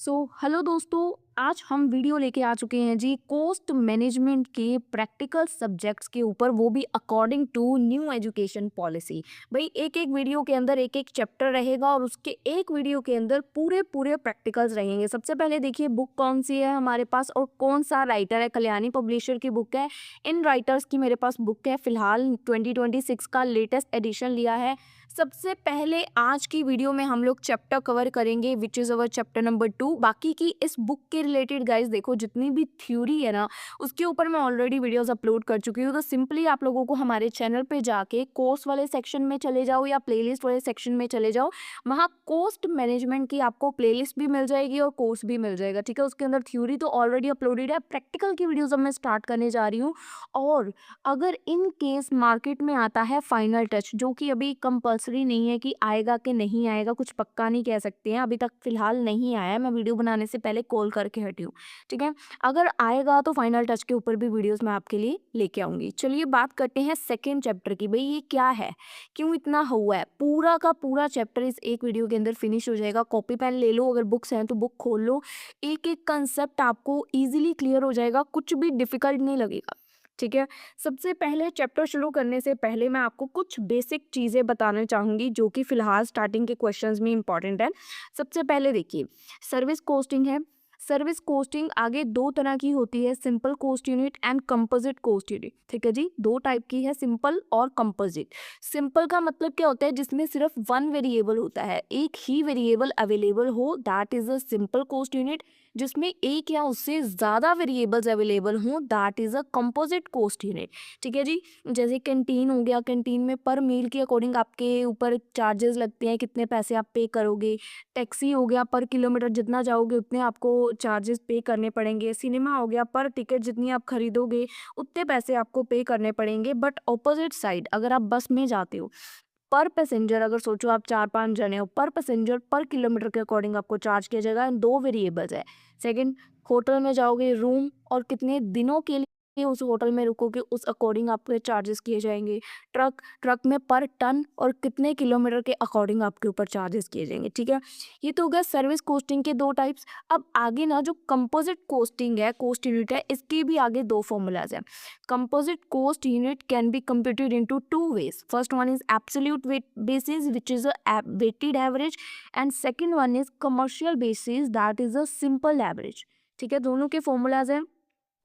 Hello दोस्तों, आज हम वीडियो लेके आ चुके हैं जी कोस्ट मैनेजमेंट के प्रैक्टिकल सब्जेक्ट्स के ऊपर, वो भी according to new education policy. भाई एक एक वीडियो के अंदर एक एक चैप्टर रहेगा और उसके एक वीडियो के अंदर पूरे पूरे प्रैक्टिकल्स रहेंगे। सबसे पहले देखिए बुक कौन सी है हमारे पास और कौन सा राइटर है। कल्याणी पब्लिशर की बुक है। इन राइटर्स की मेरे पास बुक है, फिलहाल 2026 का लेटेस्ट एडिशन लिया है। सबसे पहले आज की वीडियो में हम लोग चैप्टर कवर करेंगे which is our chapter number 2। बाकी की इस बुक के रिलेटेड गाइस देखो जितनी भी थ्योरी है ना, उसके ऊपर मैं ऑलरेडी वीडियोस अपलोड कर चुकी हूँ। तो सिंपली आप लोगों को हमारे चैनल पे जाके कोर्स वाले सेक्शन में चले जाओ या प्लेलिस्ट वाले सेक्शन में चले जाओ। वहाँ कोस्ट मैनेजमेंट की आपको प्लेलिस्ट भी मिल जाएगी और कोर्स भी मिल जाएगा, ठीक है। उसके अंदर थ्योरी तो ऑलरेडी अपलोडेड है, प्रैक्टिकल की वीडियोज अब मैं स्टार्ट करने जा रही हूँ। और अगर इन केस मार्केट में आता है फाइनल टच, जो कि अभी कंपलसरी नहीं है कि आएगा कि नहीं आएगा, कुछ पक्का नहीं कह सकते हैं, अभी तक फिलहाल नहीं आया है, मैं वीडियो बनाने से पहले कॉल करके हटी हूँ, ठीक है। अगर आएगा तो फाइनल टच के ऊपर भी वीडियोस मैं आपके लिए लेके आऊंगी। चलिए बात करते हैं सेकेंड चैप्टर की। भाई ये क्या है, क्यों इतना हुआ है, पूरा का पूरा चैप्टर इस एक वीडियो के अंदर फिनिश हो जाएगा। कॉपी पेन ले लो, अगर बुक्स हैं तो बुक खोल लो, एक एक कंसेप्ट आपको ईजिली क्लियर हो जाएगा, कुछ भी डिफिकल्ट नहीं लगेगा, ठीक है। सबसे पहले चैप्टर शुरू करने से पहले मैं आपको कुछ बेसिक चीज़ें बताना चाहूँगी जो कि फ़िलहाल स्टार्टिंग के क्वेश्चंस में इंपॉर्टेंट है। सबसे पहले देखिए सर्विस कोस्टिंग है। सर्विस कोस्टिंग आगे दो तरह की होती है, simple cost unit and composite cost unit, ठीक है जी। दो टाइप की है, सिंपल और कंपोजिट। सिंपल का मतलब क्या होता है, जिसमें सिर्फ वन वेरिएबल होता है, एक ही वेरिएबल अवेलेबल हो, that is a simple cost unit. जिसमें एक या उससे ज़्यादा वेरिएबल्स अवेलेबल हों, that is a composite cost unit, ठीक है जी। जैसे कैंटीन हो गया, कैंटीन में पर मील के अकॉर्डिंग आपके ऊपर चार्जेस लगते हैं, कितने पैसे आप पे करोगे। टैक्सी हो गया, पर किलोमीटर जितना जाओगे उतने आपको चार्जेस पे करने पड़ेंगे। सिनेमा हो गया, पर टिकट जितनी आप खरीदोगे उतने पैसे आपको पे करने पड़ेंगे। बट ऑपोजिट साइड अगर आप बस में जाते हो, पर पैसेंजर अगर सोचो आप 4-5 जने हो, पर पैसेंजर पर किलोमीटर के अकॉर्डिंग आपको चार्ज किया जाएगा। दो वेरिएबल्स है। सेकंड, होटल में जाओगे, रूम और कितने दिनों के लिए उस होटल में रुकोगे उस अकॉर्डिंग आपके चार्जेस किए जाएंगे। ट्रक में पर टन और कितने किलोमीटर के अकॉर्डिंग आपके ऊपर चार्जेस किए जाएंगे, ठीक है। ये तो हो गया सर्विस कोस्टिंग के दो टाइप्स। अब आगे ना जो कंपोजिट कोस्टिंग है, कोस्ट यूनिट है, इसके भी आगे दो फॉर्मूलाज हैं। Composite cost unit can be computed into two ways. First one is absolute weight basis, which is a weighted average, and second one is commercial basis, that is a simple average. ठीक है, दोनों के formulas हैं।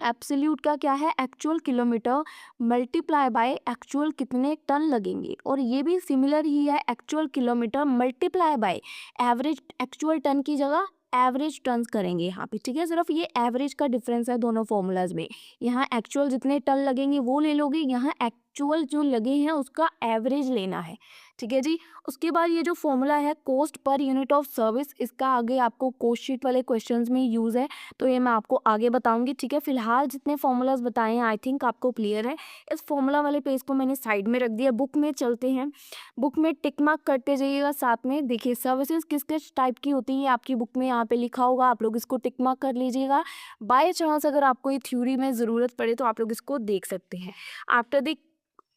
Absolute का क्या है, actual kilometre multiply by actual कितने ton लगेंगे, और ये भी सिमिलर ही है, actual kilometre multiply by average actual ton की जगह एवरेज टन्स करेंगे यहाँ पे, ठीक है। सिर्फ ये एवरेज का डिफरेंस है दोनों फॉर्मूलाज में। यहाँ एक्चुअल जितने टन लगेंगे वो ले लोगे, यहाँ एक्चुअल जो लगे हैं उसका एवरेज लेना है, ठीक है जी। उसके बाद ये जो फॉर्मूला है कोस्ट पर यूनिट ऑफ सर्विस, इसका आगे आपको कोस्ट शीट वाले क्वेश्चंस में यूज़ है, तो ये मैं आपको आगे बताऊंगी, ठीक है। फिलहाल जितने फॉर्मूलाज बताए हैं आई थिंक आपको क्लियर है। इस फॉर्मूला वाले पेज को मैंने साइड में रख दिया। बुक में चलते हैं, बुक में टिक मार्क करते जाइएगा। साथ में देखिए सर्विसेज किस किस टाइप की होती है आपकी बुक में यहाँ पे लिखा होगा, आप लोग इसको टिक मार्क कर लीजिएगा। बाय चांस अगर आपको ये थ्योरी में ज़रूरत पड़े तो आप लोग इसको देख सकते हैं। आफ्टर द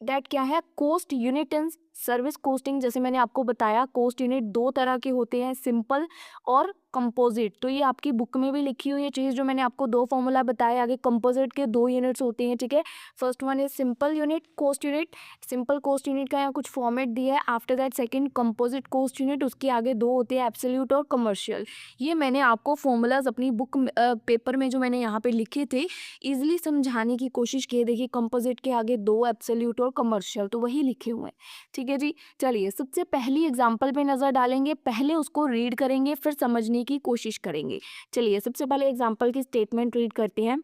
दैट क्या है, cost unit and service costing. जैसे मैंने आपको बताया कोस्ट यूनिट दो तरह के होते हैं, सिंपल और कंपोजिट। तो ये आपकी बुक में भी लिखी हुई है चीज़, जो मैंने आपको दो फॉर्मूला बताए। आगे कंपोजिट के दो यूनिट्स होते हैं, ठीक है। First one is simple unit cost unit, simple cost unit का यहाँ कुछ फॉर्मेट दिया है। After that second composite cost unit, उसके आगे दो होते हैं, एब्सोल्यूट और कमर्शियल। ये मैंने आपको फॉर्मूलाज अपनी बुक पेपर में जो मैंने यहाँ पे लिखे थे ईजिली समझाने की कोशिश की है। देखिए कंपोजिट के आगे दो, एब्सोल्यूट और कमर्शियल, तो वही लिखे हुए हैं, ठीक है जी। चलिए सबसे पहली एग्जांपल पे नज़र डालेंगे, पहले उसको रीड करेंगे फिर समझने की कोशिश करेंगे। चलिए सबसे पहले एग्जांपल की स्टेटमेंट रीड करते हैं।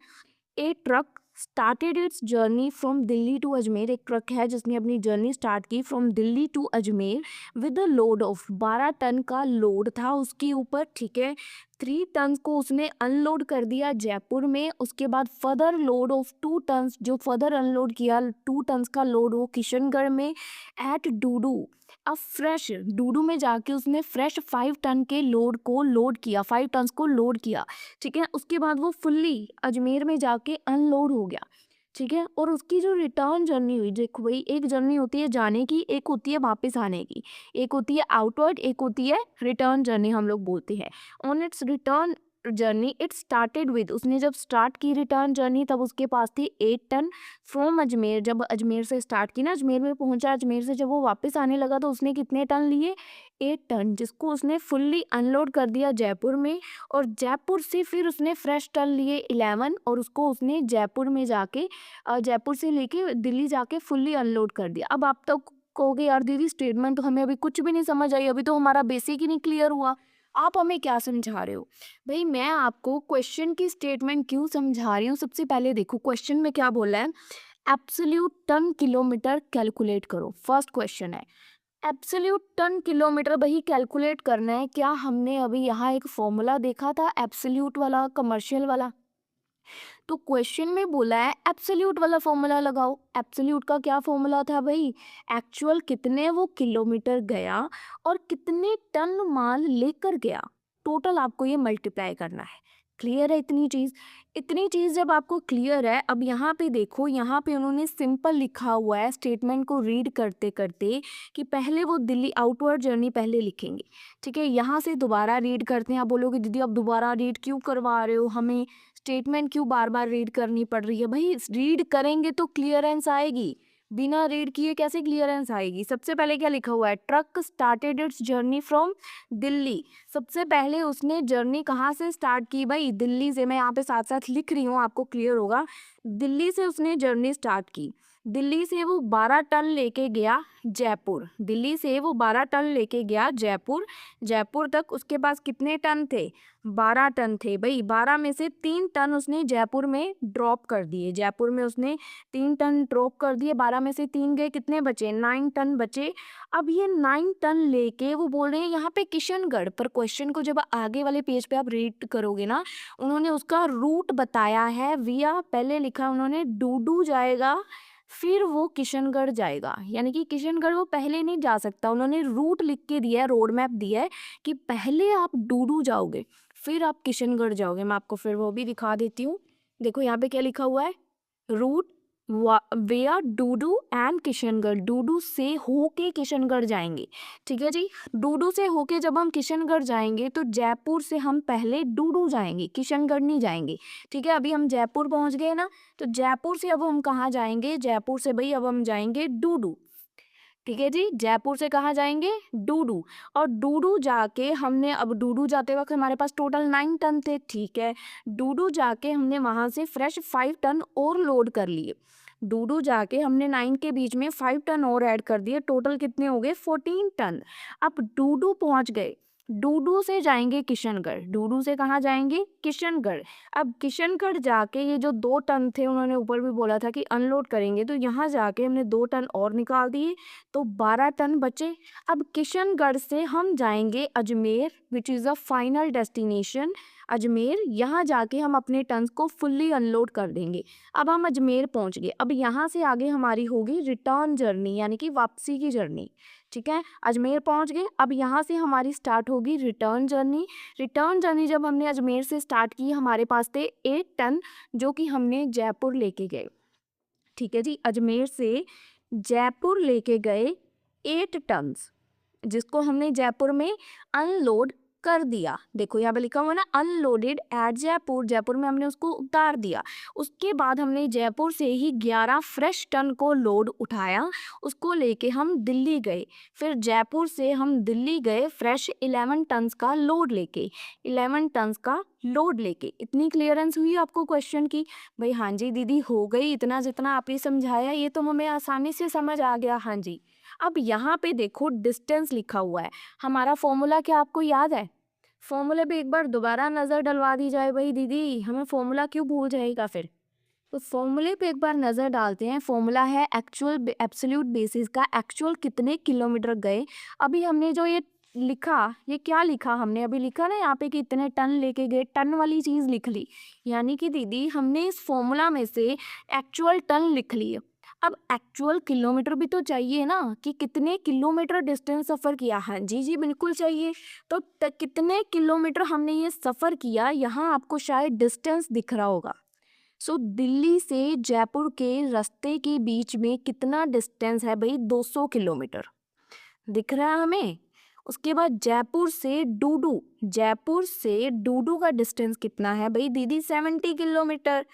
A truck started its journey from Delhi to Ajmer. एक ट्रक है जिसने अपनी जर्नी स्टार्ट की from Delhi to Ajmer with a load of 12 ton का लोड था उसके ऊपर, ठीक है। 3 टन को उसने अनलोड कर दिया जयपुर में। उसके बाद फर्दर लोड ऑफ 2 टन, जो फर्दर अनलोड किया 2 टन का लोड वो किशनगढ़ में एट डूडू। अब फ्रेश डूडू में जाके उसने फ्रेश 5 टन के लोड को लोड किया, 5 टन को लोड किया, ठीक है। उसके बाद वो फुल्ली अजमेर में जाके अनलोड हो गया, ठीक है। और उसकी जो रिटर्न जर्नी हुई, देखो भाई एक जर्नी होती है जाने की, एक होती है वापस आने की, एक होती है आउटवर्ड, एक होती है रिटर्न जर्नी हम लोग बोलते हैं। On it's return journey it started with, उसने जब स्टार्ट की रिटर्न जर्नी तब उसके पास थी 8 टन फ्रॉम अजमेर। जब अजमेर से स्टार्ट की ना, अजमेर में पहुंचा, अजमेर से जब वो वापस आने लगा तो उसने कितने टन लिए? 8 टन, जिसको उसने फुल्ली अनलोड कर दिया जयपुर में। और जयपुर से फिर उसने फ्रेश टन लिए 11 और उसको उसने जयपुर में जाके जयपुर से लेके दिल्ली जाके फुल्ली अनलोड कर दिया। अब आप तो कहोगे यार दीदी स्टेटमेंट तो हमें अभी कुछ भी नहीं समझ आई, अभी तो हमारा बेसिक ही नहीं क्लियर हुआ, आप हमें क्या समझा रहे हो? भाई मैं आपको क्वेश्चन की स्टेटमेंट क्यों समझा रही हूँ, सबसे पहले देखो क्वेश्चन में क्या बोला है। एब्सोल्यूट टन किलोमीटर कैलकुलेट करो, फर्स्ट क्वेश्चन है। एब्सोल्यूट टन किलोमीटर भाई कैलकुलेट करना है। क्या हमने अभी यहाँ एक फॉर्मूला देखा था एब्सोल्यूट वाला, कमर्शियल वाला? तो क्वेश्चन में बोला है एब्सोल्यूट वाला फॉर्मूला लगाओ। एब्सोल्यूट का क्या फॉर्मूला था भाई? एक्चुअल कितने वो किलोमीटर गया और कितने टन माल लेकर गया, टोटल आपको ये मल्टीप्लाई करना है। क्लियर है इतनी चीज? इतनी चीज जब आपको क्लियर है, अब यहाँ पे देखो, यहाँ पे उन्होंने सिंपल लिखा हुआ है स्टेटमेंट को रीड करते करते कि पहले वो दिल्ली आउटवर्ड जर्नी पहले लिखेंगे। ठीक है, यहाँ से दोबारा रीड करते हैं। आप बोलोगे दीदी अब दोबारा रीड क्यों करवा रहे हो, हमें स्टेटमेंट क्यों बार बार रीड करनी पड़ रही है? भाई रीड करेंगे तो क्लियरेंस आएगी, बिना रीड किए कैसे क्लियरेंस आएगी? सबसे पहले क्या लिखा हुआ है? Truck started its journey from Delhi. सबसे पहले उसने जर्नी कहाँ से स्टार्ट की भाई? दिल्ली से। मैं यहाँ पे साथ साथ लिख रही हूँ, आपको क्लियर होगा। दिल्ली से उसने जर्नी स्टार्ट की। दिल्ली से वो 12 टन लेके गया जयपुर। दिल्ली से वो 12 टन लेके गया जयपुर। जयपुर तक उसके पास कितने टन थे? 12 टन थे भाई। 12 में से 3 टन उसने जयपुर में ड्रॉप कर दिए। जयपुर में उसने 3 टन ड्रॉप कर दिए, 12 में से 3 गए, कितने बचे? 9 टन बचे। अब ये 9 टन लेके वो बोल रहे हैं यहाँ पे किशनगढ़, पर क्वेश्चन को जब आगे वाले पेज पे आप रीड करोगे ना, उन्होंने उसका रूट बताया है विया, पहले लिखा उन्होंने डूडू जाएगा फिर वो किशनगढ़ जाएगा, यानी कि किशनगढ़ वो पहले नहीं जा सकता। उन्होंने रूट लिख के दिया है, रोड मैप दिया है कि पहले आप डूडू जाओगे फिर आप किशनगढ़ जाओगे। मैं आपको फिर वो भी दिखा देती हूँ। देखो यहाँ पे क्या लिखा हुआ है, रूट वेया डूडू एंड किशनगढ़। डूडू से होके किशनगढ़ जाएंगे। ठीक है जी, डूडू से होके जब हम किशनगढ़ जाएंगे तो जयपुर से हम पहले डूडू जाएंगे, किशनगढ़ नहीं जाएंगे। ठीक है, अभी हम जयपुर पहुंच गए ना, तो जयपुर से अब हम कहाँ जाएंगे? जयपुर से भाई अब हम जाएंगे डूडू। ठीक है जी, जयपुर से कहाँ जाएंगे? डूडू। और डूडू जाके हमने, अब डूडू जाते वक्त हमारे पास टोटल 9 टन थे। ठीक है, डूडू जाके हमने वहाँ से फ्रेश 5 टन और लोड कर लिए। डूडू जाके हमने 9 के बीच में 5 टन और ऐड कर दिए, टोटल कितने हो गए? 14 टन। अब डूडू पहुँच गए, डूडू से जाएंगे किशनगढ़। डूडू से कहाँ जाएंगे? किशनगढ़। अब किशनगढ़ जाके ये जो 2 टन थे, उन्होंने ऊपर भी बोला था कि अनलोड करेंगे, तो यहाँ जाके हमने 2 टन और निकाल दिए, तो 12 टन बचे। अब किशनगढ़ से हम जाएंगे अजमेर, विच is a final destination Ajmer. यहाँ जाके हम अपने टन्स को फुल्ली अनलोड कर देंगे। अब हम अजमेर पहुँच गए। अब यहाँ से आगे हमारी होगी रिटर्न जर्नी, यानी कि वापसी की जर्नी। ठीक है, अजमेर पहुँच गए। अब यहाँ से हमारी स्टार्ट होगी रिटर्न जर्नी। रिटर्न जर्नी जब हमने अजमेर से स्टार्ट की, हमारे पास थे 8 टन जो कि हमने जयपुर लेके गए। ठीक है जी, अजमेर से जयपुर लेके गए 8 टन्स, जिसको हमने जयपुर में अनलोड कर दिया। देखो यहाँ पे लिखा हुआ ना, अनलोडेड एट जयपुर। जयपुर में हमने उसको उतार दिया। उसके बाद हमने जयपुर से ही 11 फ्रेश टन को लोड उठाया, उसको लेके हम दिल्ली गए। फिर जयपुर से हम दिल्ली गए फ्रेश 11 टन्स का लोड लेके, 11 टन्स का लोड लेके। इतनी क्लियरेंस हुई आपको क्वेश्चन की? भाई हाँ जी दीदी हो गई, इतना जितना आपने समझाया ये तो हमें आसानी से समझ आ गया। हाँ जी, अब यहाँ पे देखो डिस्टेंस लिखा हुआ है। हमारा फॉर्मूला क्या आपको याद है? फॉर्मूले पे एक बार दोबारा नज़र डलवा दी जाए। भाई दीदी हमें फॉर्मूला क्यों भूल जाएगा फिर? तो फॉर्मूले पे एक बार नज़र डालते हैं। फॉर्मूला है एक्चुअल एब्सोल्यूट बेसिस का, एक्चुअल कितने किलोमीटर गए। अभी हमने जो ये लिखा, ये क्या लिखा हमने? अभी लिखा ना यहाँ पे कि इतने टन लेके गए, टन वाली चीज़ लिख ली। यानी कि दीदी हमने इस फॉर्मूला में से एक्चुअल टन लिख लिए। अब एक्चुअल किलोमीटर भी तो चाहिए ना, कि कितने किलोमीटर डिस्टेंस सफ़र किया। हाँ जी जी बिल्कुल चाहिए। तो कितने किलोमीटर हमने ये सफ़र किया, यहाँ आपको शायद डिस्टेंस दिख रहा होगा। सो दिल्ली से जयपुर के रास्ते के बीच में कितना डिस्टेंस है भाई? 200 किलोमीटर दिख रहा है हमें। उसके बाद जयपुर से डूडू का डिस्टेंस कितना है भाई दीदी 70 किलोमीटर।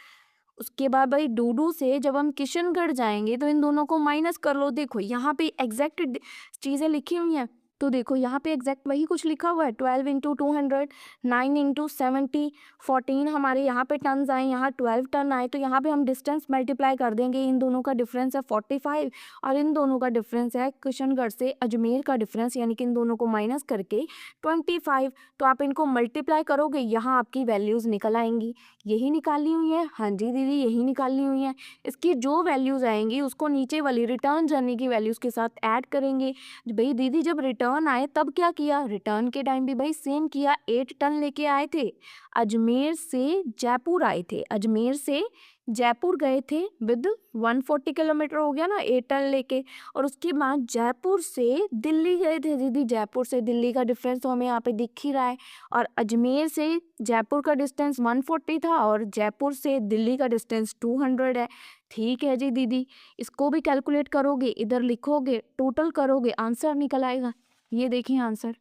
उसके बाद भाई डूडू से जब हम किशनगढ़ जाएंगे तो इन दोनों को माइनस कर लो। देखो यहाँ पे एग्जैक्ट चीज़ें लिखी हुई हैं, तो देखो यहाँ पे एग्जैक्ट वही कुछ लिखा हुआ है। 12 इंटू 200, 9 इंटू 70, 14 हमारे यहाँ पे टन्स आए, यहाँ 12 टन आए, तो यहाँ पे हम डिस्टेंस मल्टीप्लाई कर देंगे। इन दोनों का डिफरेंस है 45 और इन दोनों का डिफरेंस है किशनगढ़ से अजमेर का डिफरेंस, यानी कि इन दोनों को माइनस करके 25। तो आप इनको मल्टीप्लाई करोगे, यहाँ आपकी वैल्यूज़ निकल आएंगी। यही निकालनी हुई है, हाँ जी दीदी यही निकालनी हुई है। इसकी जो वैल्यूज़ आएंगी उसको नीचे वाली रिटर्न जर्नी की वैल्यूज़ के साथ ऐड करेंगे। भाई दीदी जब रिटर्न आए तब क्या किया, रिटर्न के टाइम भी भाई सेम किया, 8 टन लेके आए थे। अजमेर से जयपुर आए थे, अजमेर से जयपुर गए थे विद 140 किलोमीटर हो गया ना 8 टन लेके। और उसके बाद जयपुर से दिल्ली गए थे दीदी, जयपुर से दिल्ली का डिफरेंस तो हमें यहाँ पे दिख ही रहा है। और अजमेर से जयपुर का डिस्टेंस 140 था और जयपुर से दिल्ली का डिस्टेंस 200 है। ठीक है जी दीदी, इसको भी कैलकुलेट करोगे, इधर लिखोगे, टोटल करोगे, आंसर निकल आएगा। ये देखिए आंसर।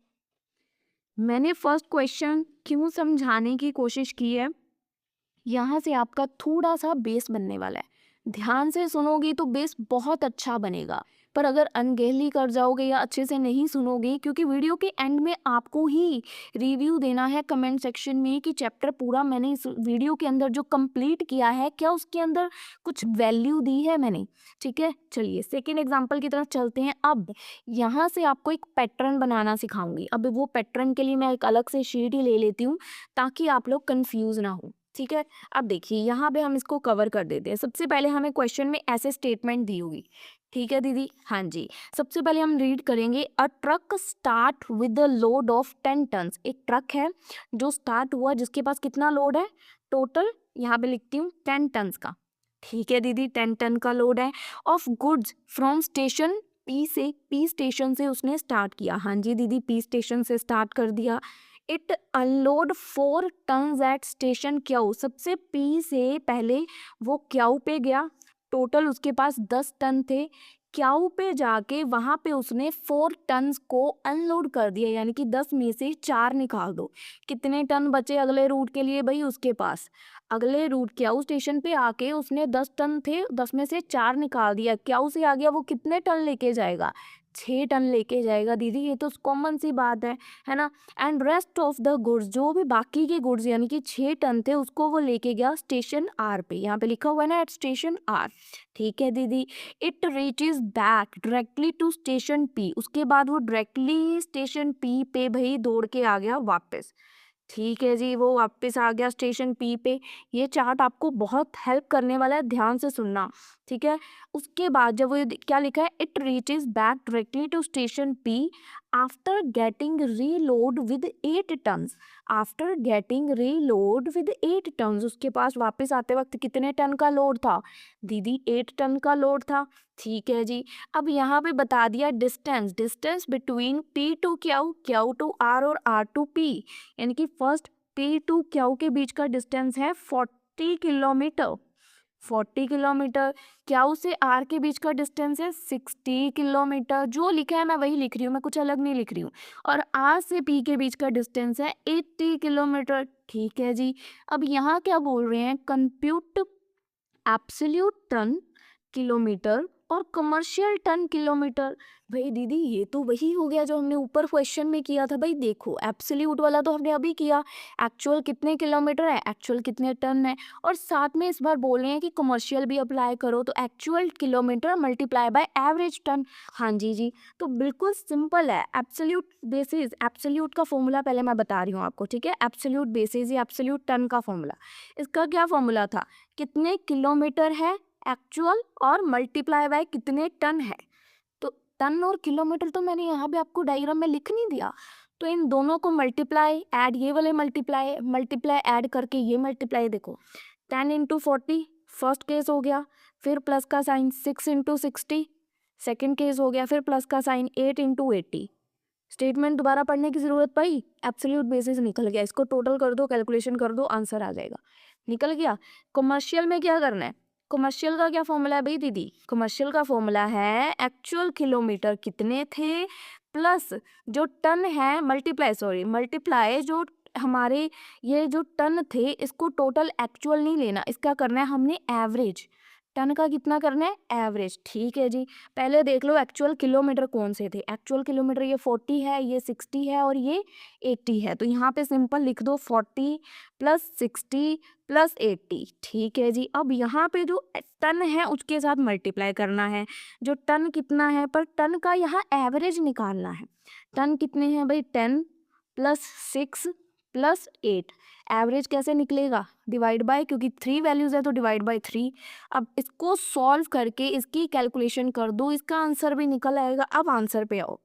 मैंने फर्स्ट क्वेश्चन क्यों समझाने की कोशिश की है, यहाँ से आपका थोड़ा सा बेस बनने वाला है। ध्यान से सुनोगे तो बेस बहुत अच्छा बनेगा, पर अगर अनगहली कर जाओगे या अच्छे से नहीं सुनोगे, क्योंकि वीडियो के एंड में आपको ही रिव्यू देना है कमेंट सेक्शन में कि चैप्टर पूरा मैंने इस वीडियो के अंदर जो कंप्लीट किया है, क्या उसके अंदर कुछ वैल्यू दी है मैंने। ठीक है, चलिए सेकेंड एग्जाम्पल की तरफ चलते हैं। अब यहाँ से आपको एक पैटर्न बनाना सिखाऊंगी। अब वो पैटर्न के लिए मैं एक अलग से शीट ही ले लेती हूँ ताकि आप लोग कंफ्यूज ना हो। ठीक है, अब देखिए यहाँ पे हम इसको कवर कर देते हैं। सबसे पहले हमें क्वेश्चन में ऐसे स्टेटमेंट दी होगी। ठीक है दीदी, हाँ जी। सबसे पहले हम रीड करेंगे, a truck start with the load of 10 tons. एक ट्रक है जो स्टार्ट हुआ जिसके पास कितना लोड है, टोटल यहाँ पे लिखती हूँ 10 टन्स का। ठीक है दीदी, 10 टन का लोड है। Of goods from station P से, पी स्टेशन से उसने स्टार्ट किया। हाँ जी दीदी, पी स्टेशन से स्टार्ट कर दिया। It unload 4 tons at station Q. सबसे पी से पहले वो क्याऊ पे गया, टोटल उसके पास 10 टन थे। क्याऊ पे जाके वहाँ पे उसने 4 टन्स को अनलोड कर दिया, यानी कि 10 में से 4 निकाल दो। कितने टन बचे अगले रूट के लिए भाई उसके पास। अगले रूट क्याऊ स्टेशन पे आके उसने 10 टन थे, 10 में से 4 निकाल दिया। क्याऊ से आ गया, वो कितने टन लेके जाएगा, 6 टन लेके जाएगा दीदी, ये तो कॉमन सी बात है ना। And rest of the goods, जो भी बाकी के गुड्स यानी कि 6 टन थे उसको वो लेके गया स्टेशन आर पे। यहाँ पे लिखा हुआ है ना एट स्टेशन आर। ठीक है दीदी, it reaches back directly to station P. उसके बाद वो डायरेक्टली स्टेशन पी पे भाई दौड़ के आ गया वापस। ठीक है जी, वो वापस आ गया स्टेशन पी पे। ये चार्ट आपको बहुत हेल्प करने वाला है, ध्यान से सुनना। ठीक है, उसके बाद जब वो क्या लिखा है, it reaches back directly to station P after getting reload with 8 tons. After getting reload with 8 tons, उसके पास वापस आते वक्त कितने टन का लोड था दीदी, 8 टन का लोड था। ठीक है जी, अब यहाँ पे बता दिया distance, distance between P to Q, Q to R और आर टू पी, यानी कि फर्स्ट पी टू क्याऊ के बीच का डिस्टेंस है 40 किलोमीटर। 40 किलोमीटर। क्याऊ से आर के बीच का डिस्टेंस है 60 किलोमीटर। जो लिखा है मैं वही लिख रही हूँ, मैं कुछ अलग नहीं लिख रही हूँ। और आर से पी के बीच का डिस्टेंस है 80 किलोमीटर। ठीक है जी, अब यहाँ क्या बोल रहे हैं, कंप्यूट एब्सोल्यूट टन किलोमीटर और कमर्शियल टन किलोमीटर। भाई दीदी ये तो वही हो गया जो हमने ऊपर क्वेश्चन में किया था। भाई देखो एब्सोल्यूट वाला तो हमने अभी किया, एक्चुअल कितने किलोमीटर है, एक्चुअल कितने टन है, और साथ में इस बार बोल रहे हैं कि कमर्शियल भी अप्लाई करो, तो actual kilometre multiply by average ton. हाँ जी जी, तो बिल्कुल सिंपल है। एब्सोल्यूट बेसिस, एब्सोल्यूट का फॉर्मूला पहले मैं बता रही हूँ आपको। ठीक है, एब्सोल्यूट बेसिस या एब्सोल्यूट टन का फॉर्मूला, इसका क्या फॉर्मूला था, कितने किलोमीटर है एक्चुअल और मल्टीप्लाई बाय कितने टन है। तो टन और किलोमीटर तो मैंने यहाँ पे आपको डायग्राम में लिख नहीं दिया, तो इन दोनों को मल्टीप्लाई ऐड, ये वाले मल्टीप्लाई मल्टीप्लाई ऐड करके ये मल्टीप्लाई, देखो 10 इंटू 40 फर्स्ट केस हो गया, फिर प्लस का साइन 6 इंटू 60 सेकेंड केस हो गया, फिर प्लस का साइन 8 इंटू 80। स्टेटमेंट दोबारा पढ़ने की ज़रूरत पड़ी, एब्सोल्यूट बेसिस निकल गया। इसको टोटल कर दो, कैलकुलेशन कर दो, आंसर आ जाएगा, निकल गया। कमर्शियल में क्या करना है, कमर्शियल का क्या फॉर्मूला है भाई दीदी, कमर्शियल का फॉर्मूला है एक्चुअल किलोमीटर कितने थे प्लस जो टन है मल्टीप्लाई जो हमारे ये जो टन थे इसको टोटल एक्चुअल नहीं लेना, इसका करना है हमने एवरेज। टन का कितना करना है एवरेज, ठीक है जी। पहले देख लो एक्चुअल किलोमीटर कौन से थे। एक्चुअल किलोमीटर ये 40 है, ये 60 है और ये 80 है। तो यहाँ पे सिंपल लिख दो 40 प्लस 60 प्लस 80, ठीक है जी। अब यहाँ पे जो टन है उसके साथ मल्टीप्लाई करना है। जो टन कितना है, पर टन का यहाँ एवरेज निकालना है। टन कितने हैं भाई, 10 प्लस 6 प्लस 8। एवरेज कैसे निकलेगा, डिवाइड बाय, क्योंकि 3 वैल्यूज है तो डिवाइड बाय 3। अब इसको सॉल्व करके इसकी कैलकुलेशन कर दो, इसका आंसर भी निकल आएगा। अब आंसर पे आओ।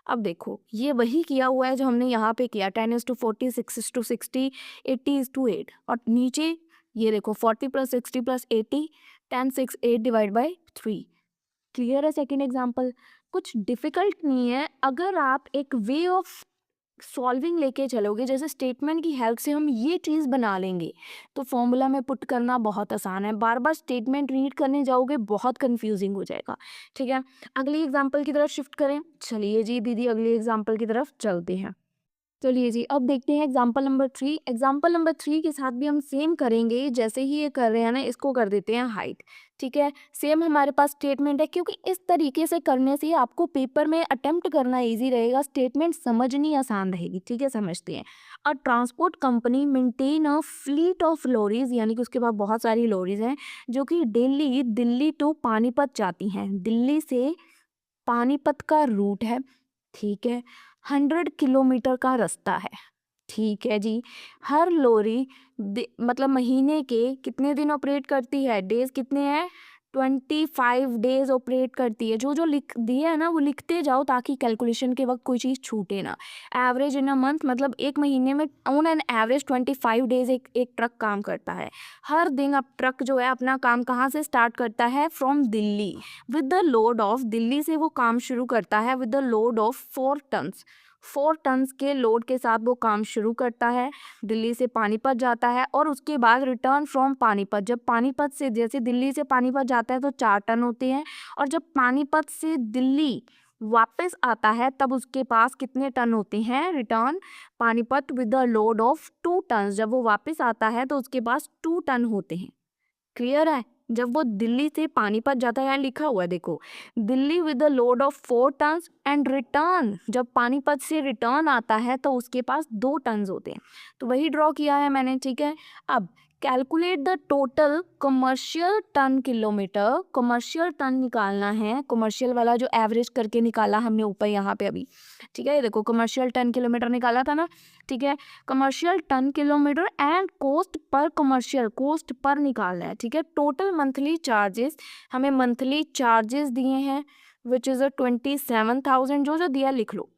अब देखो ये वही किया हुआ है जो हमने यहाँ पे किया, 10:40, 6:60, 80:8। और नीचे ये देखो 40 plus 60 plus 80, 10 6 8 divide by 3। Clear है सेकेंड एग्जाम्पल। कुछ डिफिकल्ट नहीं है अगर आप एक वे ऑफ सॉल्विंग लेके चलोगे। जैसे स्टेटमेंट की हेल्प से हम ये चीज़ बना लेंगे तो फॉर्मूला में पुट करना बहुत आसान है। बार बार स्टेटमेंट रीड करने जाओगे बहुत कंफ्यूजिंग हो जाएगा, ठीक है। अगली एग्जांपल की तरफ शिफ्ट करें। चलिए जी दीदी अगली एग्जांपल की तरफ चलते हैं। चलिए जी अब देखते हैं एग्जाम्पल नंबर 3। एग्जाम्पल नंबर 3 के साथ भी हम सेम करेंगे, जैसे ही ये कर रहे हैं ना इसको कर देते हैं हाइट, ठीक है। सेम हमारे पास स्टेटमेंट है, क्योंकि इस तरीके से करने से आपको पेपर में अटेम्प्ट करना इजी रहेगा, स्टेटमेंट समझनी आसान रहेगी, ठीक है। समझते हैं। अ transport company maintain a fleet of lorries, यानी कि उसके पास बहुत सारी लॉरीज हैं जो कि डेली दिल्ली टू पानीपत जाती हैं। दिल्ली से पानीपत का रूट है, ठीक है। 100 किलोमीटर का रास्ता है, ठीक है जी। हर लॉरी मतलब महीने के कितने दिन ऑपरेट करती है, डेज कितने हैं, 25 डेज ऑपरेट करती है। जो जो लिख दिया है ना वो लिखते जाओ ताकि कैलकुलेशन के वक्त कोई चीज़ छूटे ना। एवरेज इन अ मंथ मतलब एक महीने में ऑन एन एवरेज 25 डेज एक ट्रक काम करता है। हर दिन अब ट्रक जो है अपना काम कहाँ से स्टार्ट करता है, from Delhi, with the load of, Delhi से वो काम शुरू करता है with the load of 4 tons. 4 tons के लोड के साथ वो काम शुरू करता है, दिल्ली से पानीपत जाता है और उसके बाद रिटर्न फ्रॉम पानीपत। जब पानीपत से, जैसे दिल्ली से पानीपत जाता है तो 4 टन होते हैं, और जब पानीपत से दिल्ली वापस आता है तब उसके पास कितने टन होते हैं, return Panipat with the load of 2 tons. जब वो वापस आता है तो उसके पास 2 टन होते हैं। क्लियर है। जब वो दिल्ली से पानीपत जाता है, यहाँ लिखा हुआ है देखो, Delhi with the load of 4 tons and return, जब पानीपत से रिटर्न आता है तो उसके पास 2 टन्स होते हैं। तो वही ड्रॉ किया है मैंने, ठीक है। अब calculate the total commercial ton kilometre, commercial ton निकालना है। कमर्शियल वाला जो एवरेज करके निकाला हमने ऊपर यहाँ पे अभी, ठीक है। ये देखो कमर्शियल टन किलोमीटर निकाला था ना, ठीक है। Commercial ton kilometre and cost per commercial, cost per निकालना है, ठीक है। टोटल मंथली चार्जेस, हमें मंथली चार्जेस दिए हैं विच इज़ 27,000, जो जो दिया लिख लो।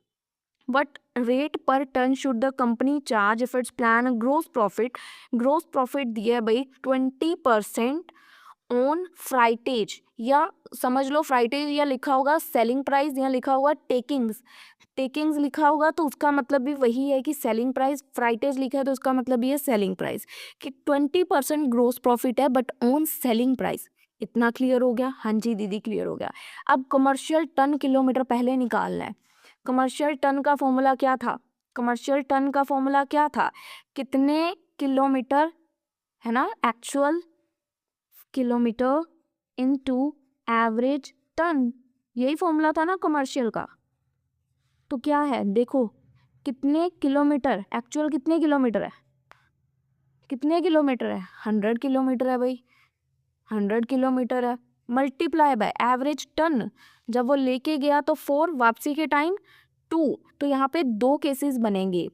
What rate per ton should the company charge if its plan gross profit? Gross profit दिया है भाई 20% ऑन फ्राइटेज, या समझ लो फ्राइटेज, या लिखा होगा सेलिंग प्राइस, या लिखा होगा टेकिंग्स। टेकिंग्स लिखा होगा तो उसका मतलब भी वही है कि सेलिंग प्राइस, फ्राइटेज लिखा है तो उसका मतलब ये सेलिंग प्राइस, कि 20% ग्रोस प्रॉफिट है बट ऑन सेलिंग प्राइस। इतना क्लियर हो गया, हाँ जी दीदी क्लियर हो गया। अब कमर्शियल टन किलोमीटर पहले निकालना है। कमर्शियल टन का फॉर्मूला क्या था, कमर्शियल टन का फॉर्मूला क्या था, कितने किलोमीटर है ना, actual kilometre into average ton, यही फॉर्मूला था ना कमर्शियल का। तो क्या है देखो, कितने किलोमीटर, एक्चुअल कितने किलोमीटर है, कितने किलोमीटर है, 100 किलोमीटर है भाई, 100 किलोमीटर है, मल्टीप्लाई बाय एवरेज टन। जब वो लेके गया तो 4, वापसी के टाइम 2, तो यहाँ पे 2 केसेस बनेंगे।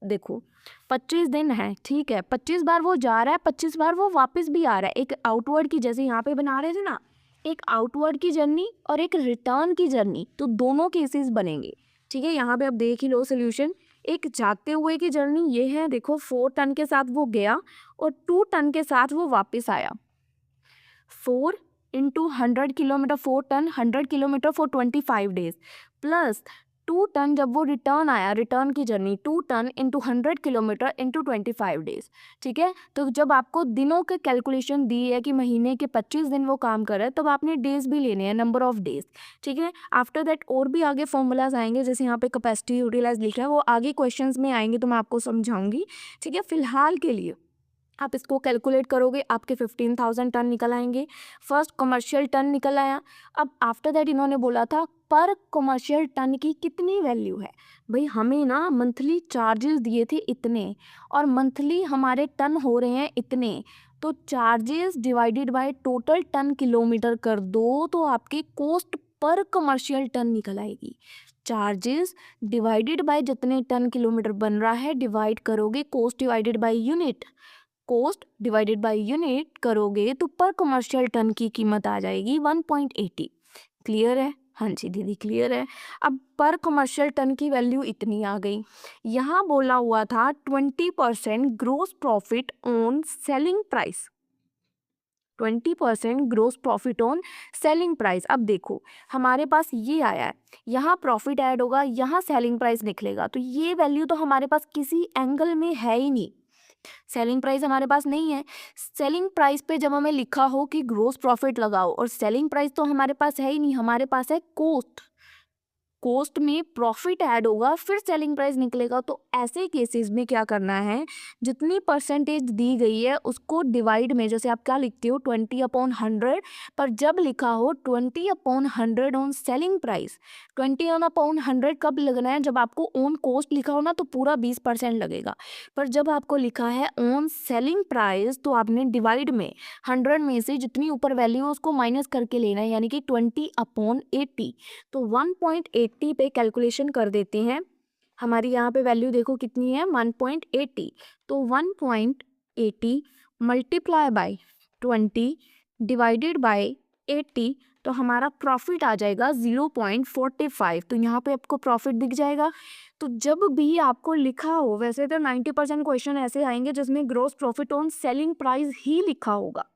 देखो 25 दिन है, ठीक है, 25 बार वो जा रहा है, 25 बार वो वापस भी आ रहा है। एक आउटवर्ड की, जैसे यहाँ पे बना रहे थे ना, एक आउटवर्ड की जर्नी और एक रिटर्न की जर्नी, तो दोनों केसेस बनेंगे, ठीक है। यहाँ पे अब देख ही लो सोल्यूशन। एक जाते हुए की जर्नी ये है, देखो 4 टन के साथ वो गया और 2 टन के साथ वो वापस आया। 4 into 100 kilometre, 4 ton 100 kilometre for 25 days, plus 2 ton जब वो रिटर्न आया, रिटर्न की journey 2 ton into 100 kilometre into 25 days, ठीक है। तो जब आपको दिनों के कैलकुलेशन दी है कि महीने के 25 दिन वो काम कर रहा है, तब आपने डेज भी लेने हैं, नंबर ऑफ डेज, ठीक है। आफ्टर दैट और भी आगे फॉर्मूलाज आएंगे, जैसे यहाँ पे कैपेसिटी यूटिलाइज लिखा है, वो आगे क्वेश्चंस में आएंगे तो मैं आपको समझाऊंगी, ठीक है। फिलहाल के लिए आप इसको कैलकुलेट करोगे, आपके 15,000 टन निकल आएंगे। फर्स्ट कमर्शियल टन निकल आया। अब आफ्टर दैट इन्होंने बोला था पर कमर्शियल टन की कितनी वैल्यू है। भाई हमें ना मंथली चार्जेस दिए थे इतने, और मंथली हमारे टन हो रहे हैं इतने, तो charges divided by total ton kilometre कर दो तो आपकी कॉस्ट पर कमर्शियल टन निकल आएगी। चार्जेस डिवाइडेड बाय जितने टन किलोमीटर बन रहा है डिवाइड करोगे cost divided by unit, cost divided by unit करोगे तो पर कमर्शियल टन की कीमत आ जाएगी 1.80। क्लियर है? हाँ जी दीदी क्लियर है। अब पर कमर्शियल टन की वैल्यू इतनी आ गई। यहाँ बोला हुआ था 20% gross profit on selling price, 20% gross profit on selling price. अब देखो हमारे पास ये आया है, यहाँ प्रॉफिट ऐड होगा, यहाँ सेलिंग प्राइस निकलेगा, तो ये वैल्यू तो हमारे पास किसी एंगल में है ही नहीं, सेलिंग प्राइस हमारे पास नहीं है। सेलिंग प्राइस पे जब हमें लिखा हो कि ग्रोस प्रॉफिट लगाओ, और सेलिंग प्राइस तो हमारे पास है ही नहीं, हमारे पास है कॉस्ट, कॉस्ट में प्रॉफिट ऐड होगा फिर सेलिंग प्राइस निकलेगा। तो ऐसे केसेस में क्या करना है, जितनी परसेंटेज दी गई है उसको डिवाइड में, जैसे आप क्या लिखते हो 20/100, पर जब लिखा हो 20/100 ऑन सेलिंग प्राइस, 20/100 कब लगना है, जब आपको ऑन कॉस्ट लिखा हो ना तो पूरा 20% लगेगा, पर जब आपको लिखा है ऑन सेलिंग प्राइस तो आपने डिवाइड में 100 में से जितनी ऊपर वैल्यू है उसको माइनस करके लेना है, यानी कि 20/80। तो 1.80 पे कैलकुलेशन कर देते हैं। हमारी यहाँ पे वैल्यू देखो कितनी है 1.80, तो 1.80 मल्टीप्लाई बाय 20 डिवाइडेड बाय 80, तो हमारा प्रॉफिट आ जाएगा 0.45। तो यहाँ पे आपको प्रॉफिट दिख जाएगा। तो जब भी आपको लिखा हो, वैसे तो 90% क्वेश्चन ऐसे आएंगे जिसमें gross profit on selling price ही लिखा होगा,